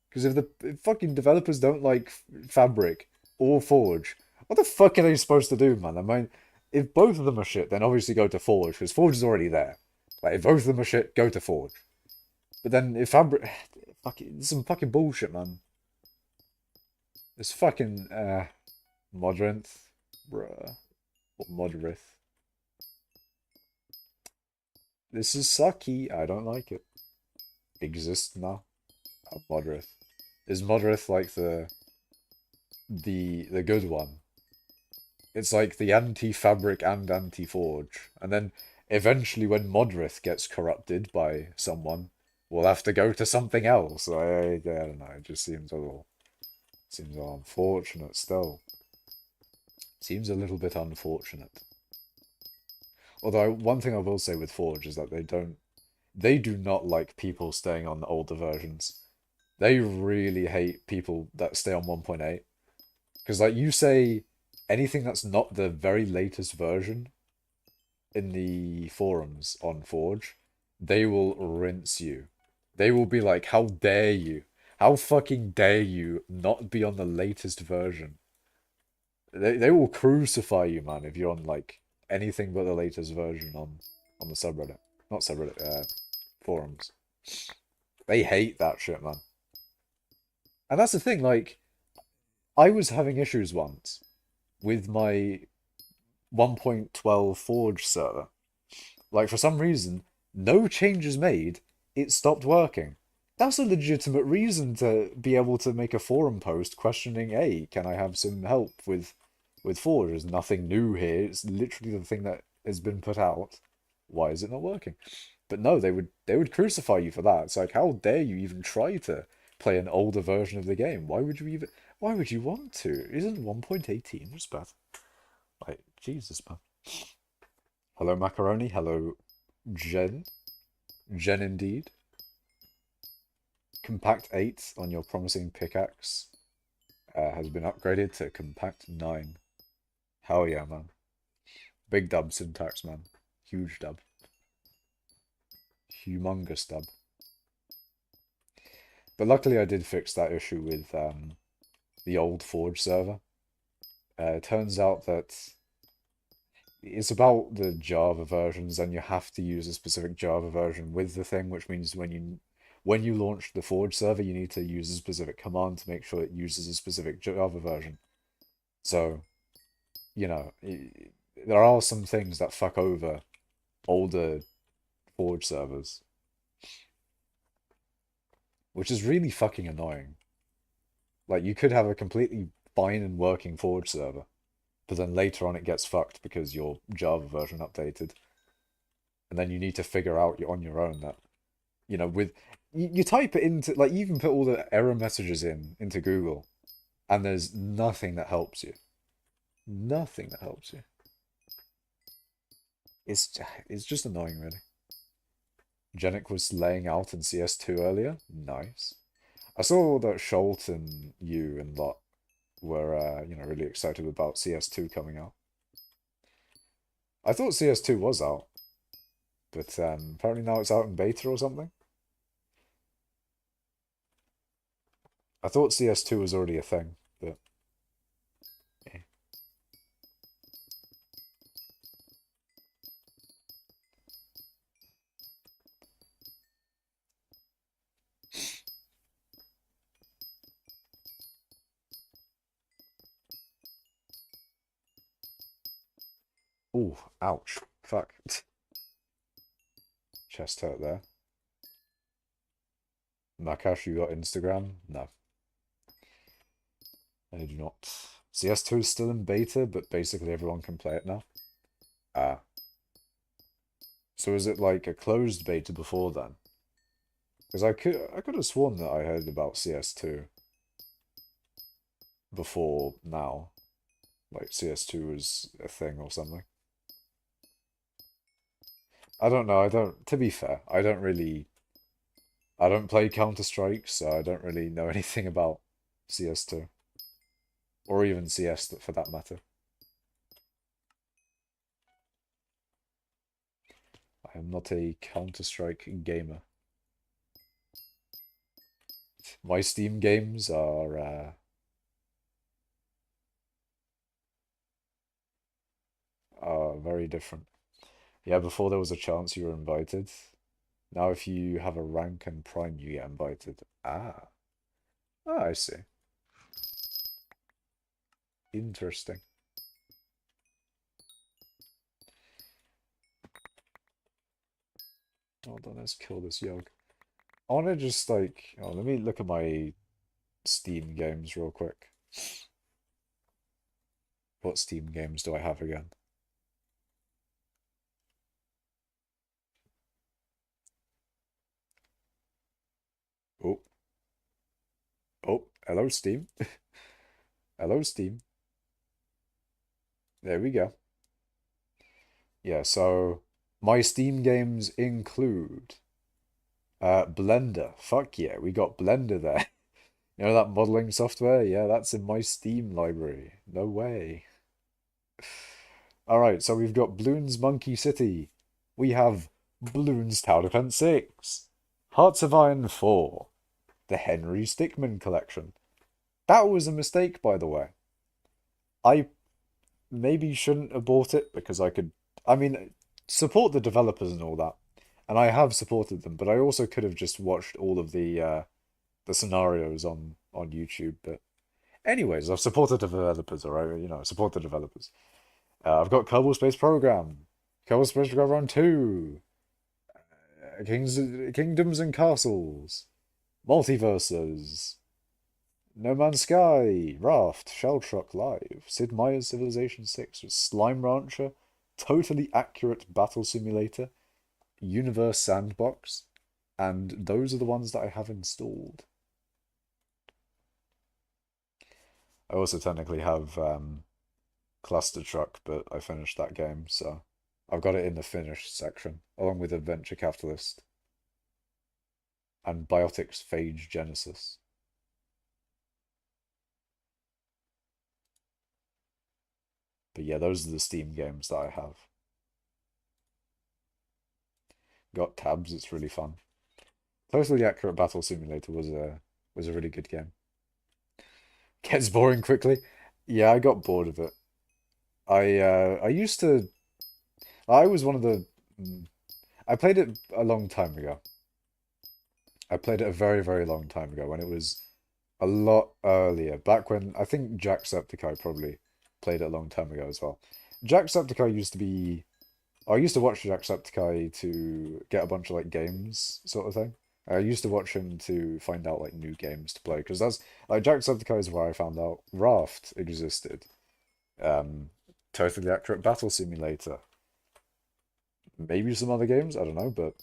Because if fucking developers don't like Fabric or Forge, what the fuck are they supposed to do, man? I mean, if both of them are shit, then obviously go to Forge, because Forge is already there. Like, if both of them are shit, go to Forge. But then if Fabric... Fucking, some fucking bullshit, man. It's fucking, Modrinth. Bruh. Or Modrith. This is sucky. I don't like it. Exists now. Oh, Modrith. Is Modrith like the good one? It's like the anti-fabric and anti-forge. And then eventually when Modrith gets corrupted by someone, we'll have to go to something else. I don't know, it just seems a little unfortunate still. Seems a little bit unfortunate. Although one thing I will say with Forge is that they do not like people staying on the older versions. They really hate people that stay on 1.8. Because, like, you say anything that's not the very latest version in the forums on Forge, they will rinse you. They will be like, how dare you? How fucking dare you not be on the latest version? They will crucify you, man, if you're on, like, anything but the latest version on the subreddit. Not subreddit, forums. They hate that shit, man. And that's the thing, like, I was having issues once with my 1.12 Forge server. Like, for some reason, no changes made, it stopped working. That's a legitimate reason to be able to make a forum post questioning, hey, can I have some help with Forge? There's nothing new here. It's literally the thing that has been put out. Why is it not working? But no, they would crucify you for that. It's like, how dare you even try to play an older version of the game? Why would you want to? Isn't 1.18 just bad? Like, Jesus, man. Hello, Macaroni. Hello, Jen. Jen indeed. Compact 8 on your promising pickaxe has been upgraded to Compact 9. Hell yeah, man. Big dub syntax, man. Huge dub. Humongous dub. But luckily I did fix that issue with the old Forge server. It turns out that it's about the Java versions, and you have to use a specific Java version with the thing, which means when you launch the Forge server, you need to use a specific command to make sure it uses a specific Java version. So, you know, there are some things that fuck over older Forge servers, which is really fucking annoying. Like, you could have a completely fine and working Forge server, but then later on it gets fucked because your Java version updated. And then you need to figure out on your own that, you know, with you type it into, like, you can put all the error messages into Google, and there's nothing that helps you. Nothing that helps you. It's just annoying, really. Genic was laying out in CS2 earlier. Nice. I saw that Scholt and you and lot were, you know, really excited about CS2 coming out. I thought CS2 was out, but apparently now it's out in beta or something. I thought CS2 was already a thing, but eh. Ooh, ouch. Fuck. Chest hurt there. Makash, you got Instagram? No, I do not. CS2 is still in beta, but basically everyone can play it now. Ah. So is it like a closed beta before then? Because I could have sworn that I heard about CS2 before now. Like CS2 was a thing or something. I don't know, I don't, to be fair, I don't play Counter-Strike, so I don't really know anything about CS2. Or even CS for that matter. I am not a Counter-Strike gamer. My Steam games are very different. Yeah, before there was a chance you were invited. Now if you have a rank and prime, you get invited. Ah. Ah, I see. Interesting. Hold on, let's kill this yog. I want to just like, oh, let me look at my Steam games real quick. What Steam games do I have again? Oh, oh, hello Steam. Hello Steam. There we go. Yeah, so my Steam games include Blender. Fuck yeah, we got Blender there. You know that modeling software? Yeah, that's in my Steam library. No way. Alright, so we've got Bloons Monkey City. We have Bloons Tower Defense 6. Hearts of Iron 4. The Henry Stickmin collection. That was a mistake, by the way. I maybe shouldn't have bought it because I could, I mean, support the developers and all that. And I have supported them, but I also could have just watched all of the scenarios on YouTube. But anyways, I've supported the developers, all right? You know, support the developers. I've got Kerbal Space Program, Kerbal Space Program 2, Kingdoms and Castles, Multiverses, No Man's Sky, Raft, Shell Truck Live, Sid Meier's Civilization 6, Slime Rancher, Totally Accurate Battle Simulator, Universe Sandbox, and those are the ones that I have installed. I also technically have Cluster Truck, but I finished that game, so I've got it in the finished section, along with Adventure Capitalist and Biotics Phage Genesis. But yeah, those are the Steam games that I have. Got tabs, it's really fun. Totally Accurate Battle Simulator was a really good game. Gets boring quickly. Yeah, I got bored of it. I used to I was one of the I played it a long time ago. I played it a very, very long time ago when it was a lot earlier. Back when I think Jacksepticeye probably played it a long time ago as well. Jacksepticeye used to be I used to watch Jacksepticeye to get a bunch of like games sort of thing. I used to watch him to find out like new games to play because that's like Jacksepticeye is where I found out Raft existed. Um, Totally Accurate Battle Simulator. Maybe some other games, I don't know, but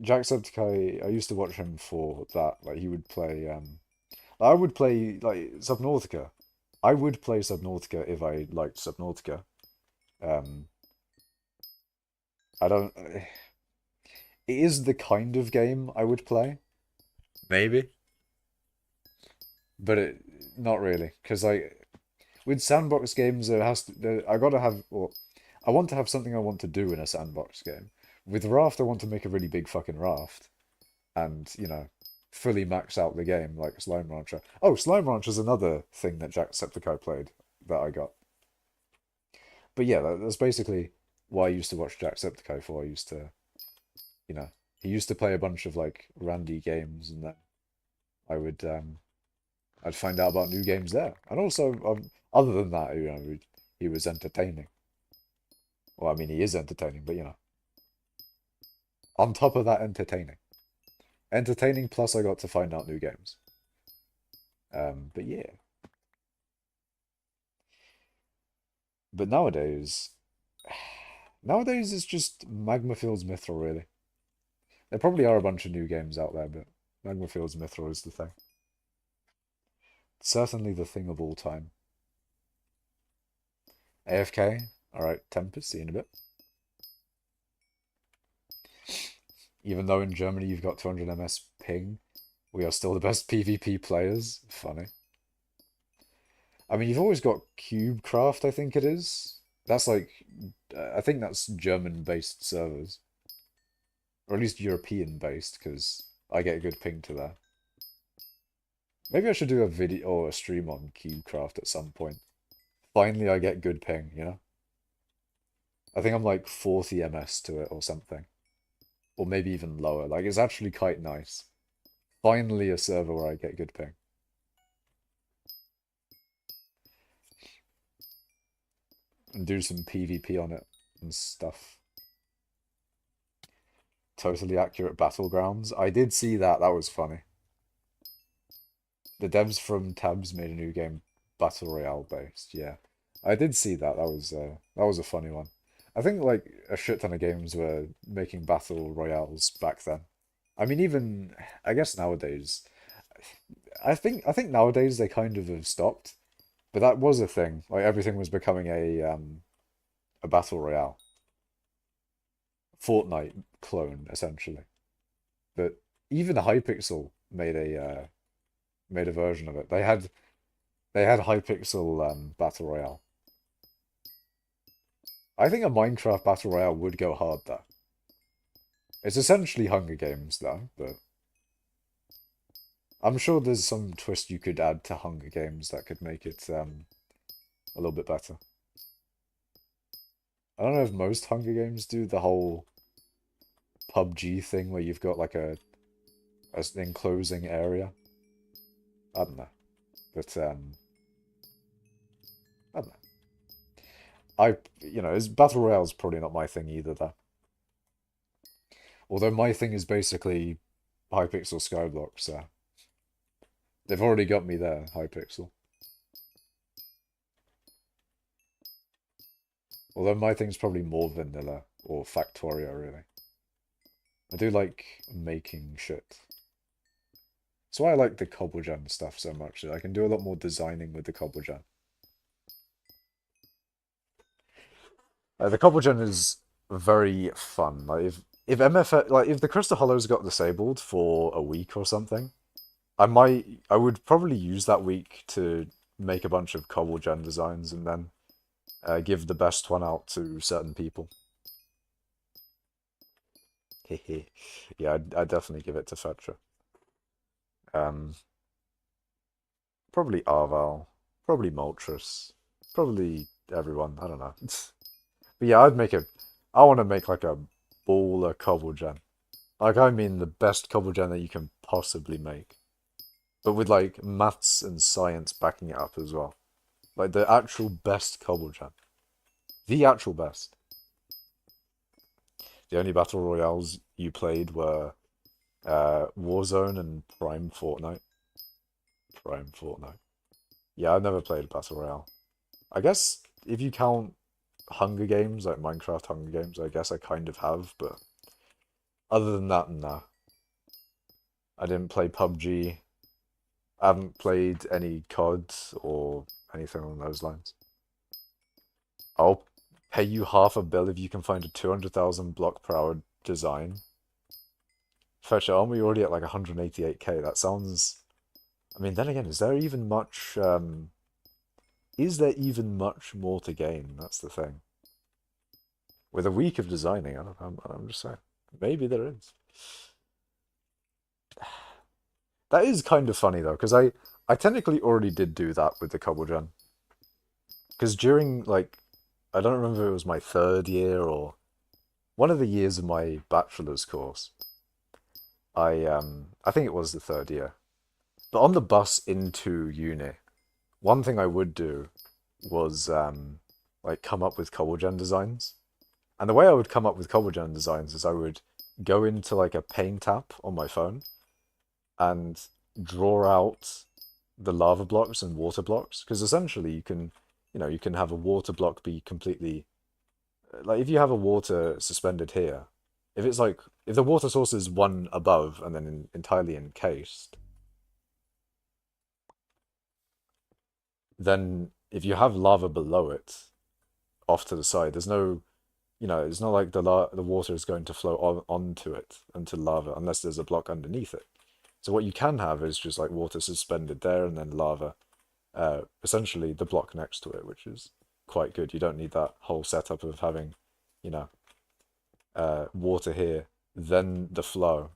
Jacksepticeye, I used to watch him for that. Like he would play I would play like Subnautica. I would play Subnautica if I liked Subnautica. Um, I don't. It is the kind of game I would play, maybe, but not really. Because with sandbox games, I gotta have. Well, I want to have something I want to do in a sandbox game. With Raft, I want to make a really big fucking raft, and fully max out the game like Slime Rancher. Oh, Slime Rancher is another thing that Jacksepticeye played that I got. But yeah, that's basically what I used to watch Jacksepticeye for. I used to, you know, he used to play a bunch of like randy games, and then I would I'd find out about new games there. And also, other than that, he was entertaining. Well, I mean, he is entertaining, but on top of that, entertaining. Entertaining, plus I got to find out new games. But yeah. But nowadays it's just Magma Fields Mithril, really. There probably are a bunch of new games out there, but Magma Fields Mithril is the thing. Certainly the thing of all time. AFK. Alright, Tempest, see you in a bit. Even though in Germany you've got 200 ms ping, we are still the best PvP players. Funny. I mean, you've always got CubeCraft, I think it is. That's like, I think that's German-based servers. Or at least European-based, because I get a good ping to there. Maybe I should do a video or a stream on CubeCraft at some point. Finally, I get good ping, you know? I think I'm like 40 ms to it or something. Or maybe even lower. Like, it's actually quite nice. Finally a server where I get good ping. And do some PvP on it and stuff. Totally accurate battlegrounds. I did see that. That was funny. The devs from Tabs made a new game, Battle Royale based. Yeah, I did see that. That was a funny one. I think like a shit ton of games were making Battle Royales back then. I mean, even I guess nowadays, I think nowadays they kind of have stopped. But that was a thing. Like everything was becoming a Battle Royale. Fortnite clone, essentially. But even Hypixel made a version of it. They had Hypixel Battle Royale. I think a Minecraft Battle Royale would go hard though. It's essentially Hunger Games though, but I'm sure there's some twist you could add to Hunger Games that could make it a little bit better. I don't know if most Hunger Games do the whole PUBG thing where you've got like an enclosing area. I don't know. But I don't know. Battle Royale is probably not my thing either though. Although my thing is basically Hypixel Skyblock, so they've already got me there, Hypixel. Although my thing's probably more vanilla or Factorio really. I do like making shit. That's why I like the Cobblegen stuff so much. I can do a lot more designing with the Cobblegen. The Cobblegen is very fun. Like if the Crystal Hollows got disabled for a week or something, I would probably use that week to make a bunch of Cobblegen designs and then give the best one out to certain people. Hehe. Yeah, I'd definitely give it to Fetcher. Um, Probably Arval, probably Moltres, probably everyone. I don't know. But yeah, I want to make like a baller Cobblegen. Like I mean the best Cobblegen that you can possibly make, but with like maths and science backing it up as well. Like the actual best Cobblegen, the actual best. The only battle royales you played were Warzone and Prime Fortnite. Prime Fortnite. Yeah, I've never played a battle royale. I guess if you count Hunger Games, like Minecraft Hunger Games, I guess I kind of have, but other than that, nah. I didn't play PUBG. I haven't played any COD or anything along those lines. I'll pay you $500,000 if you can find a 200,000 block per hour design. Fetcher, aren't we already at like 188k? That sounds... I mean, then again, is there even much more to gain? That's the thing. With a week of designing, I'm just saying. Maybe there is. That is kind of funny though, because I technically already did do that with the Cobblegen. Because during like I don't remember if it was my third year or one of the years of my bachelor's course. I think it was the third year. But on the bus into uni, one thing I would do was like come up with Cobblegen designs. And the way I would come up with Cobblegen designs is I would go into like a paint app on my phone and draw out the lava blocks and water blocks, because essentially you can, you can have a water block be completely like if you have a water suspended here, if it's like if the water source is one above and then entirely encased, then if you have lava below it, off to the side, there's no, it's not like the water is going to flow onto it into lava unless there's a block underneath it. So what you can have is just like water suspended there and then lava, essentially the block next to it, which is quite good. You don't need that whole setup of having, you know, water here, then the flow.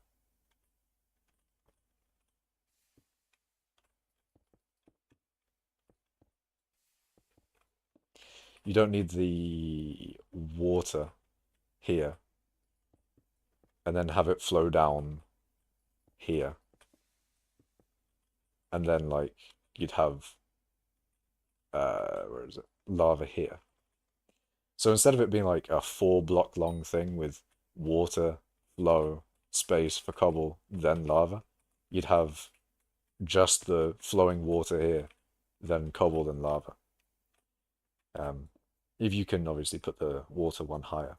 You don't need the water here and then have it flow down here. And then like you'd have where is it? Lava here. So instead of it being like a 4 block long thing with water, flow, space for cobble, then lava, you'd have just the flowing water here, then cobble, then lava. Um, if you can obviously put the water one higher.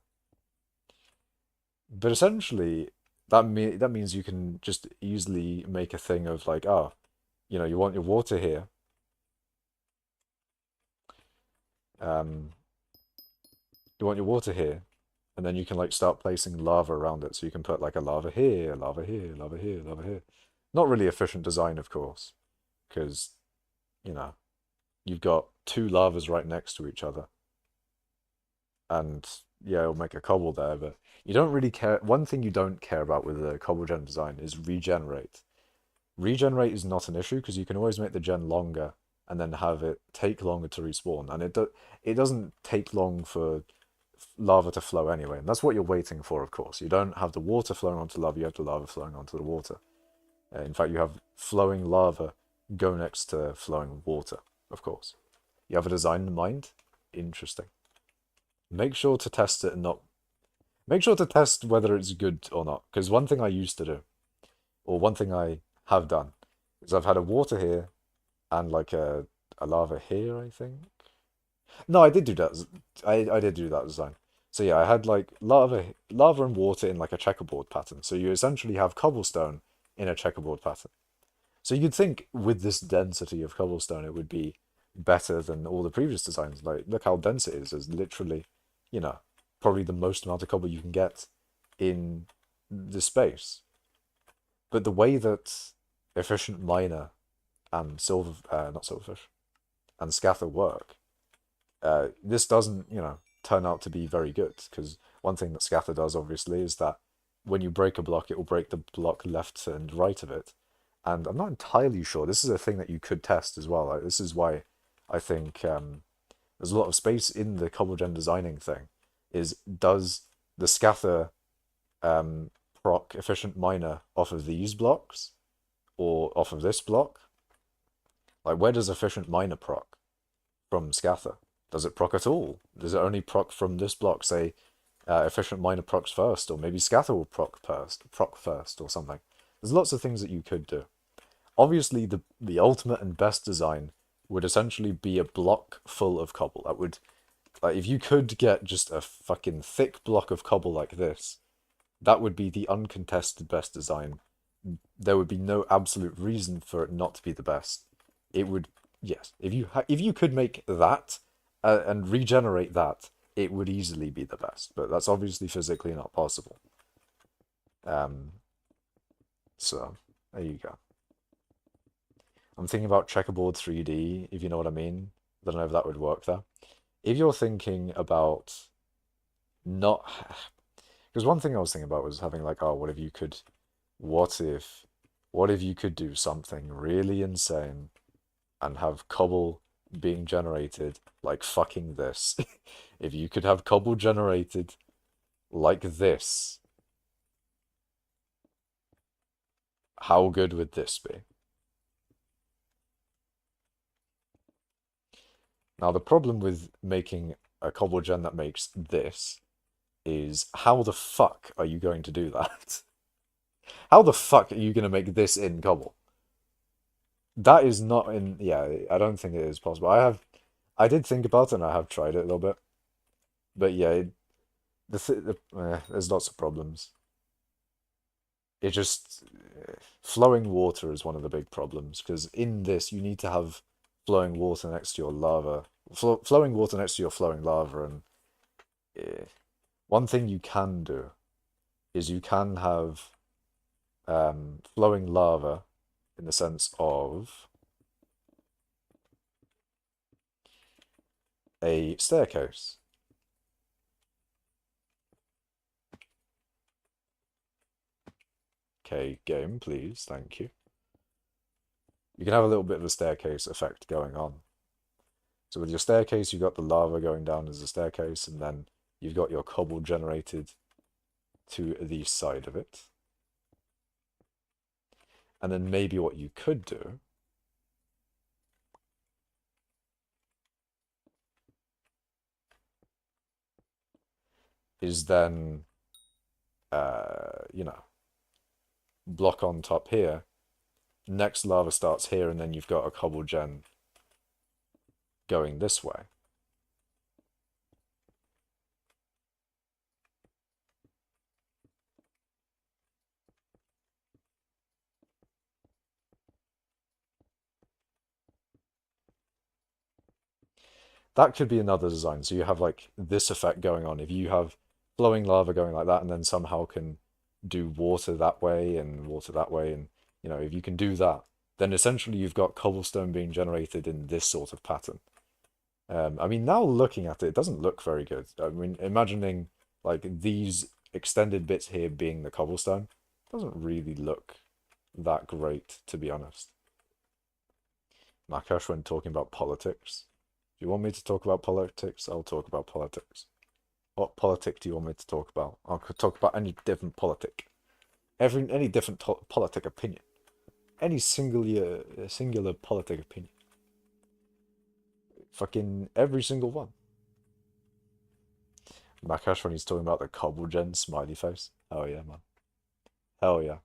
But essentially, that means you can just easily make a thing of like, oh, you want your water here. Um, you want your water here, and then you can like start placing lava around it. So you can put like a lava here, lava here, lava here, lava here. Not really efficient design, of course, because, you know, you've got 2 lavas right next to each other. And yeah, it'll make a cobble there, but you don't really care. One thing you don't care about with the cobble gen design is regenerate. Regenerate is not an issue because you can always make the gen longer and then have it take longer to respawn. And it doesn't take long for lava to flow anyway. And that's what you're waiting for, of course. You don't have the water flowing onto lava, you have the lava flowing onto the water. In fact, you have flowing lava go next to flowing water, of course. You have a design in mind? Interesting. Make sure to test it and not... Make sure to test whether it's good or not. Because one thing I used to do, or one thing I have done, is I've had a water here and like a lava here, I think. No, I did do that. I did do that design. So yeah, I had like lava and water in like a checkerboard pattern. So you essentially have cobblestone in a checkerboard pattern. So you'd think with this density of cobblestone, it would be better than all the previous designs. Like, look how dense it is. It's literally, you know, probably the most amount of cobble you can get in the space. But the way that efficient miner and not silverfish, and scather work, this doesn't, turn out to be very good. Because one thing that scatter does, obviously, is that when you break a block, it will break the block left and right of it. And I'm not entirely sure. This is a thing that you could test as well. Like, this is why I think there's a lot of space in the cobble gen designing thing. Is does the scatter proc efficient miner off of these blocks or off of this block? Like, where does efficient miner proc from scatter? Does it proc at all? Does it only proc from this block? Say, efficient miner procs first, or maybe scatter will proc first, or something. There's lots of things that you could do. Obviously, the ultimate and best design would essentially be a block full of cobble. That would, like, if you could get just a fucking thick block of cobble like this, that would be the uncontested best design. There would be no absolute reason for it not to be the best. It would, yes, if you could make that and regenerate that, it would easily be the best. But that's obviously physically not possible. Um, so there you go. I'm thinking about checkerboard 3D, if you know what I mean. I don't know if that would work there. If you're thinking about not... Because one thing I was thinking about was having like, oh, what if you could do something really insane and have cobble being generated like fucking this? If you could have cobble generated like this, how good would this be? Now, the problem with making a cobble gen that makes this is how the fuck are you going to do that? How the fuck are you gonna make this in cobble? That is not in. Yeah, I don't think it is possible. I did think about it and I have tried it a little bit, but yeah, there's lots of problems. It just flowing water is one of the big problems because in this you need to have flowing water next to your lava, flowing water next to your flowing lava, and one thing you can do is you can have flowing lava in the sense of a staircase. Okay, game, please, thank you. You can have a little bit of a staircase effect going on. So with your staircase, you've got the lava going down as a staircase, and then you've got your cobble generated to the side of it. And then maybe what you could do is then, you know, block on top here. Next lava starts here, and then you've got a cobble gen going this way. That could be another design. So you have like this effect going on. If you have flowing lava going like that and then somehow can do water that way and water that way, and you know, if you can do that, then essentially you've got cobblestone being generated in this sort of pattern. I mean, now looking at it, it doesn't look very good. I mean, imagining like these extended bits here being the cobblestone doesn't really look that great, to be honest. Nakash, when talking about politics. If you want me to talk about politics, I'll talk about politics. What politic do you want me to talk about? I could talk about any different politic. Any different politic opinion. Any singular politic opinion. Fucking every single one. Nakash when he's talking about the cobble gen smiley face. Hell yeah, man. Hell yeah.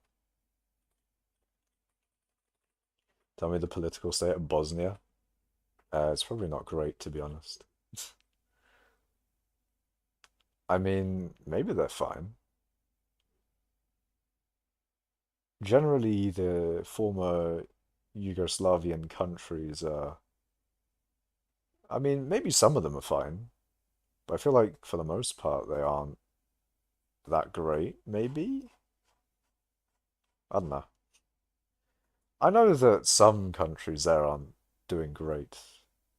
Tell me the political state of Bosnia. It's probably not great, to be honest. I mean, maybe they're fine. Generally, the former Yugoslavian countries are. I mean, maybe some of them are fine, but I feel like for the most part they aren't that great, maybe? I don't know. I know that some countries there aren't doing great.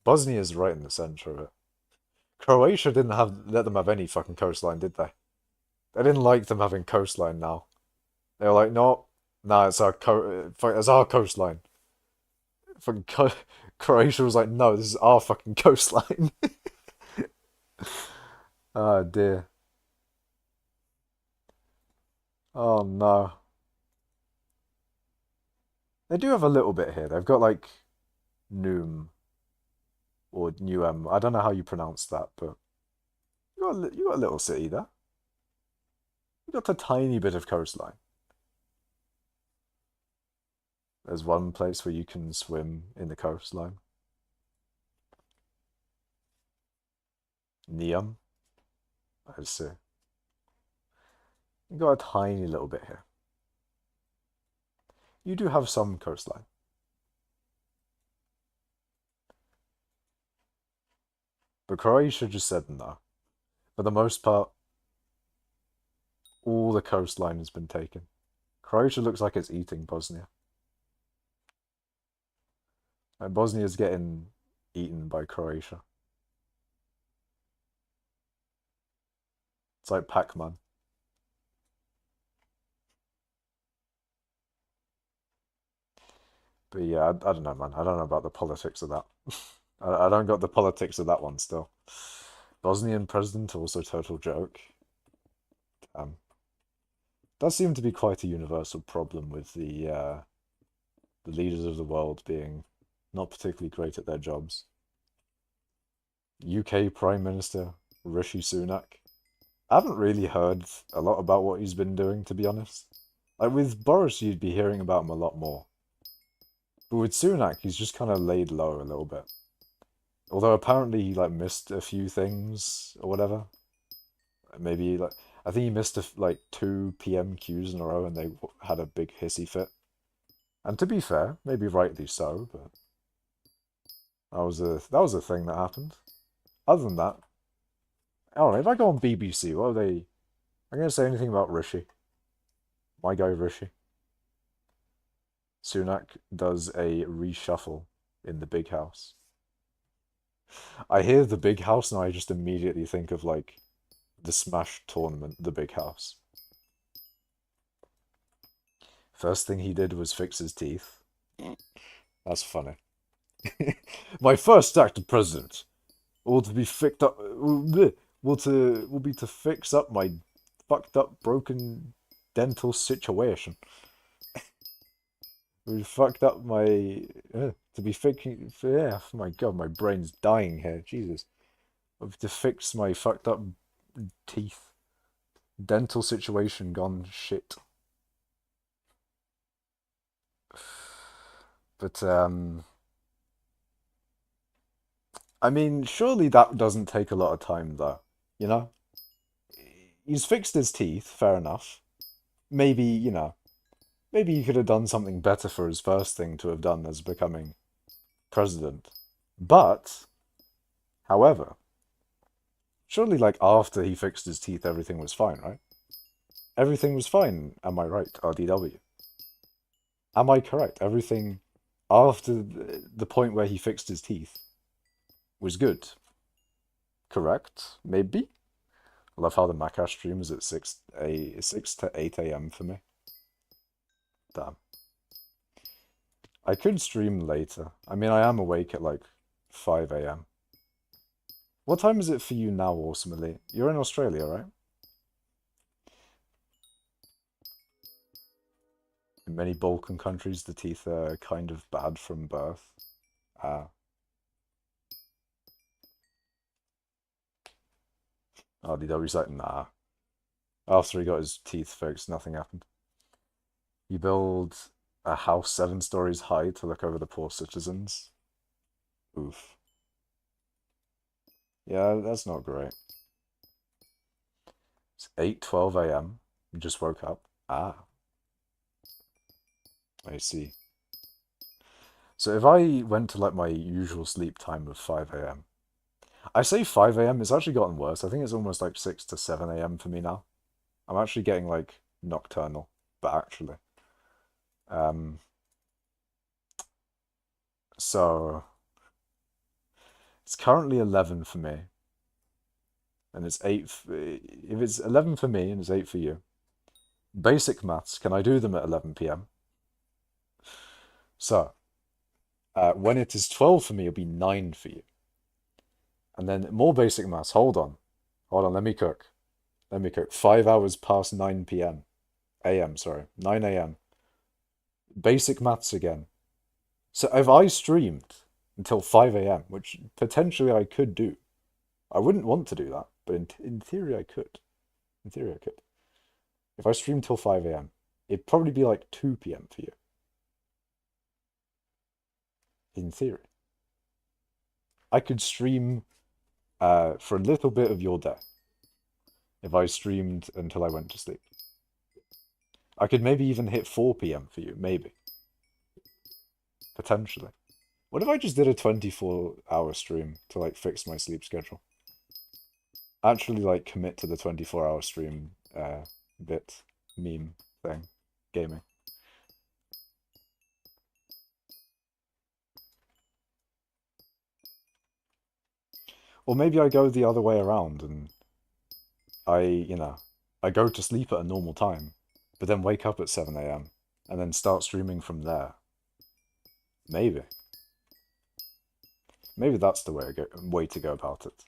Bosnia's right in the center of it. Croatia didn't let them have any fucking coastline, did they? They didn't like them having coastline now. They were like, no, nah, it's our coastline. Fucking Croatia was like, no, this is our fucking coastline. Oh dear. Oh no. They do have a little bit here. They've got like Noom or Newham. I don't know how you pronounce that, but you got a little city there. You got a tiny bit of coastline. There's one place where you can swim in the coastline. Neum. I see. You got a tiny little bit here. You do have some coastline. But Croatia just said no. For the most part, all the coastline has been taken. Croatia looks like it's eating Bosnia. And Bosnia's getting eaten by Croatia. It's like Pac-Man. But yeah, I don't know, man. I don't know about the politics of that. I don't got the politics of that one still. Bosnian president also total joke. Does seem to be quite a universal problem with the leaders of the world being not particularly great at their jobs. UK Prime Minister Rishi Sunak. I haven't really heard a lot about what he's been doing, to be honest. Like with Boris, you'd be hearing about him a lot more. But with Sunak, he's just kind of laid low a little bit. Although apparently he like missed a few things or whatever. Maybe like I think he missed like two PM queues in a row, and they had a big hissy fit. And to be fair, maybe rightly so, but that was a thing that happened. Other than that, I don't know. If I go on BBC, what are they? I'm gonna say anything about Rishi. My guy Rishi. Sunak does a reshuffle in the big house. I hear the big house and I just immediately think of like the Smash tournament, the big house. First thing he did was fix his teeth. That's funny. My first act of president will to be fixed up. Will be to fix up my fucked up, broken dental situation. We fucked up my to be fixing. Yeah, oh my god, my brain's dying here. Jesus, to fix my fucked up teeth. Dental situation gone shit. But I mean, surely that doesn't take a lot of time, though. You know, he's fixed his teeth. Fair enough. Maybe maybe he could have done something better for his first thing to have done as becoming president. But, however, surely like after he fixed his teeth, everything was fine, right? Everything was fine. Am I right, RDW? Am I correct? Everything after the point where he fixed his teeth was good. Correct? Maybe? I love how the Macash stream is at 6 to 8 a.m. for me. Damn. I could stream later. I mean, I am awake at like 5 a.m. What time is it for you now, ultimately? You're in Australia, right? In many Balkan countries, the teeth are kind of bad from birth. Ah. RDW's like, nah. After he got his teeth fixed, nothing happened. You build a house 7 stories high to look over the poor citizens. Oof. Yeah, that's not great. It's 8:12 a.m. You just woke up. Ah, I see. So if I went to like my usual sleep time of 5 a.m. I say 5 a.m. It's actually gotten worse. I think it's almost like 6 to 7 a.m. for me now. I'm actually getting like nocturnal, but actually. Um, so it's currently 11 for me, and it's 8. If it's 11 for me and it's 8 for you, basic maths, can I do them at 11 p.m.? So, when it is 12 for me, it'll be 9 for you. And then more basic maths. Hold on. Hold on, let me cook. Let me cook. 5 hours past 9 p.m. a.m., sorry. 9 a.m. Basic maths again. So if I streamed until 5 a.m., which potentially I could do, I wouldn't want to do that, but in theory I could. In theory I could. If I streamed till 5 a.m., it'd probably be like 2 p.m. for you. In theory. I could stream for a little bit of your day if I streamed until I went to sleep. I could maybe even hit 4 p.m. for you, maybe. Potentially. What if I just did a 24-hour stream to like fix my sleep schedule? Actually like commit to the 24-hour stream bit meme thing. Gaming. Or maybe I go the other way around and I go to sleep at a normal time, but then wake up at 7 a.m. and then start streaming from there. Maybe. Maybe that's the way to go about it.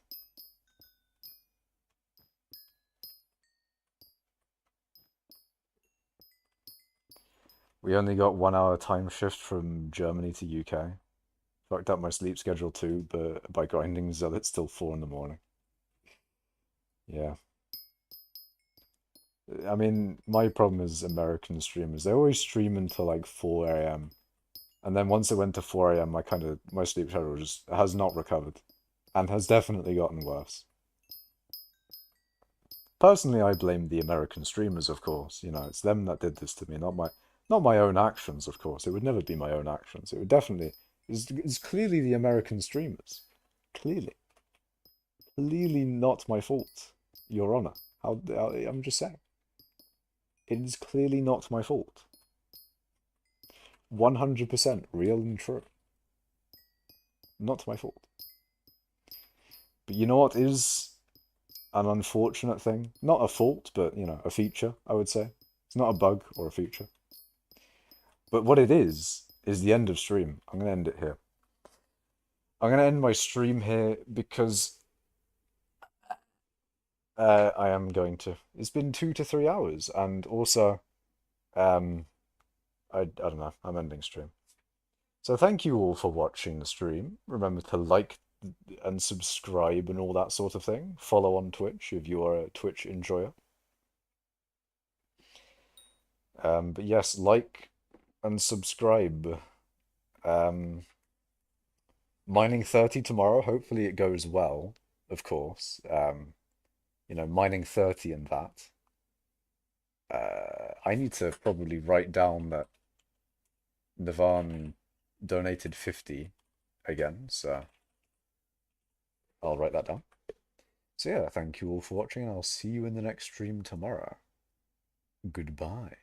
We only got 1 hour time shift from Germany to UK. Fucked up my sleep schedule too, but by grinding Zell, it's still 4 in the morning. Yeah. I mean, my problem is American streamers. They always stream until like 4 a.m. And then once it went to 4 a.m., my sleep schedule just has not recovered and has definitely gotten worse. Personally, I blame the American streamers, of course. You know, it's them that did this to me, not my own actions, of course. It would never be my own actions. It would definitely it's clearly the American streamers. Clearly. Clearly not my fault, Your Honor. I'm just saying. It is clearly not my fault. 100% real and true. Not my fault. But you know what is an unfortunate thing? Not a fault, but, you know, a feature, I would say. It's not a bug or a feature. But what it is the end of stream. I'm going to end it here. I'm going to end my stream here because I am going to. It's been 2 to 3 hours, and also, um, I don't know, I'm ending stream. So thank you all for watching the stream. Remember to like and subscribe and all that sort of thing. Follow on Twitch if you are a Twitch enjoyer. But yes, like and subscribe. Mining 30 tomorrow. Hopefully it goes well, of course. You know, mining 30 and that. I need to probably write down that Navan donated 50 again, so I'll write that down. So yeah, thank you all for watching, and I'll see you in the next stream tomorrow. Goodbye.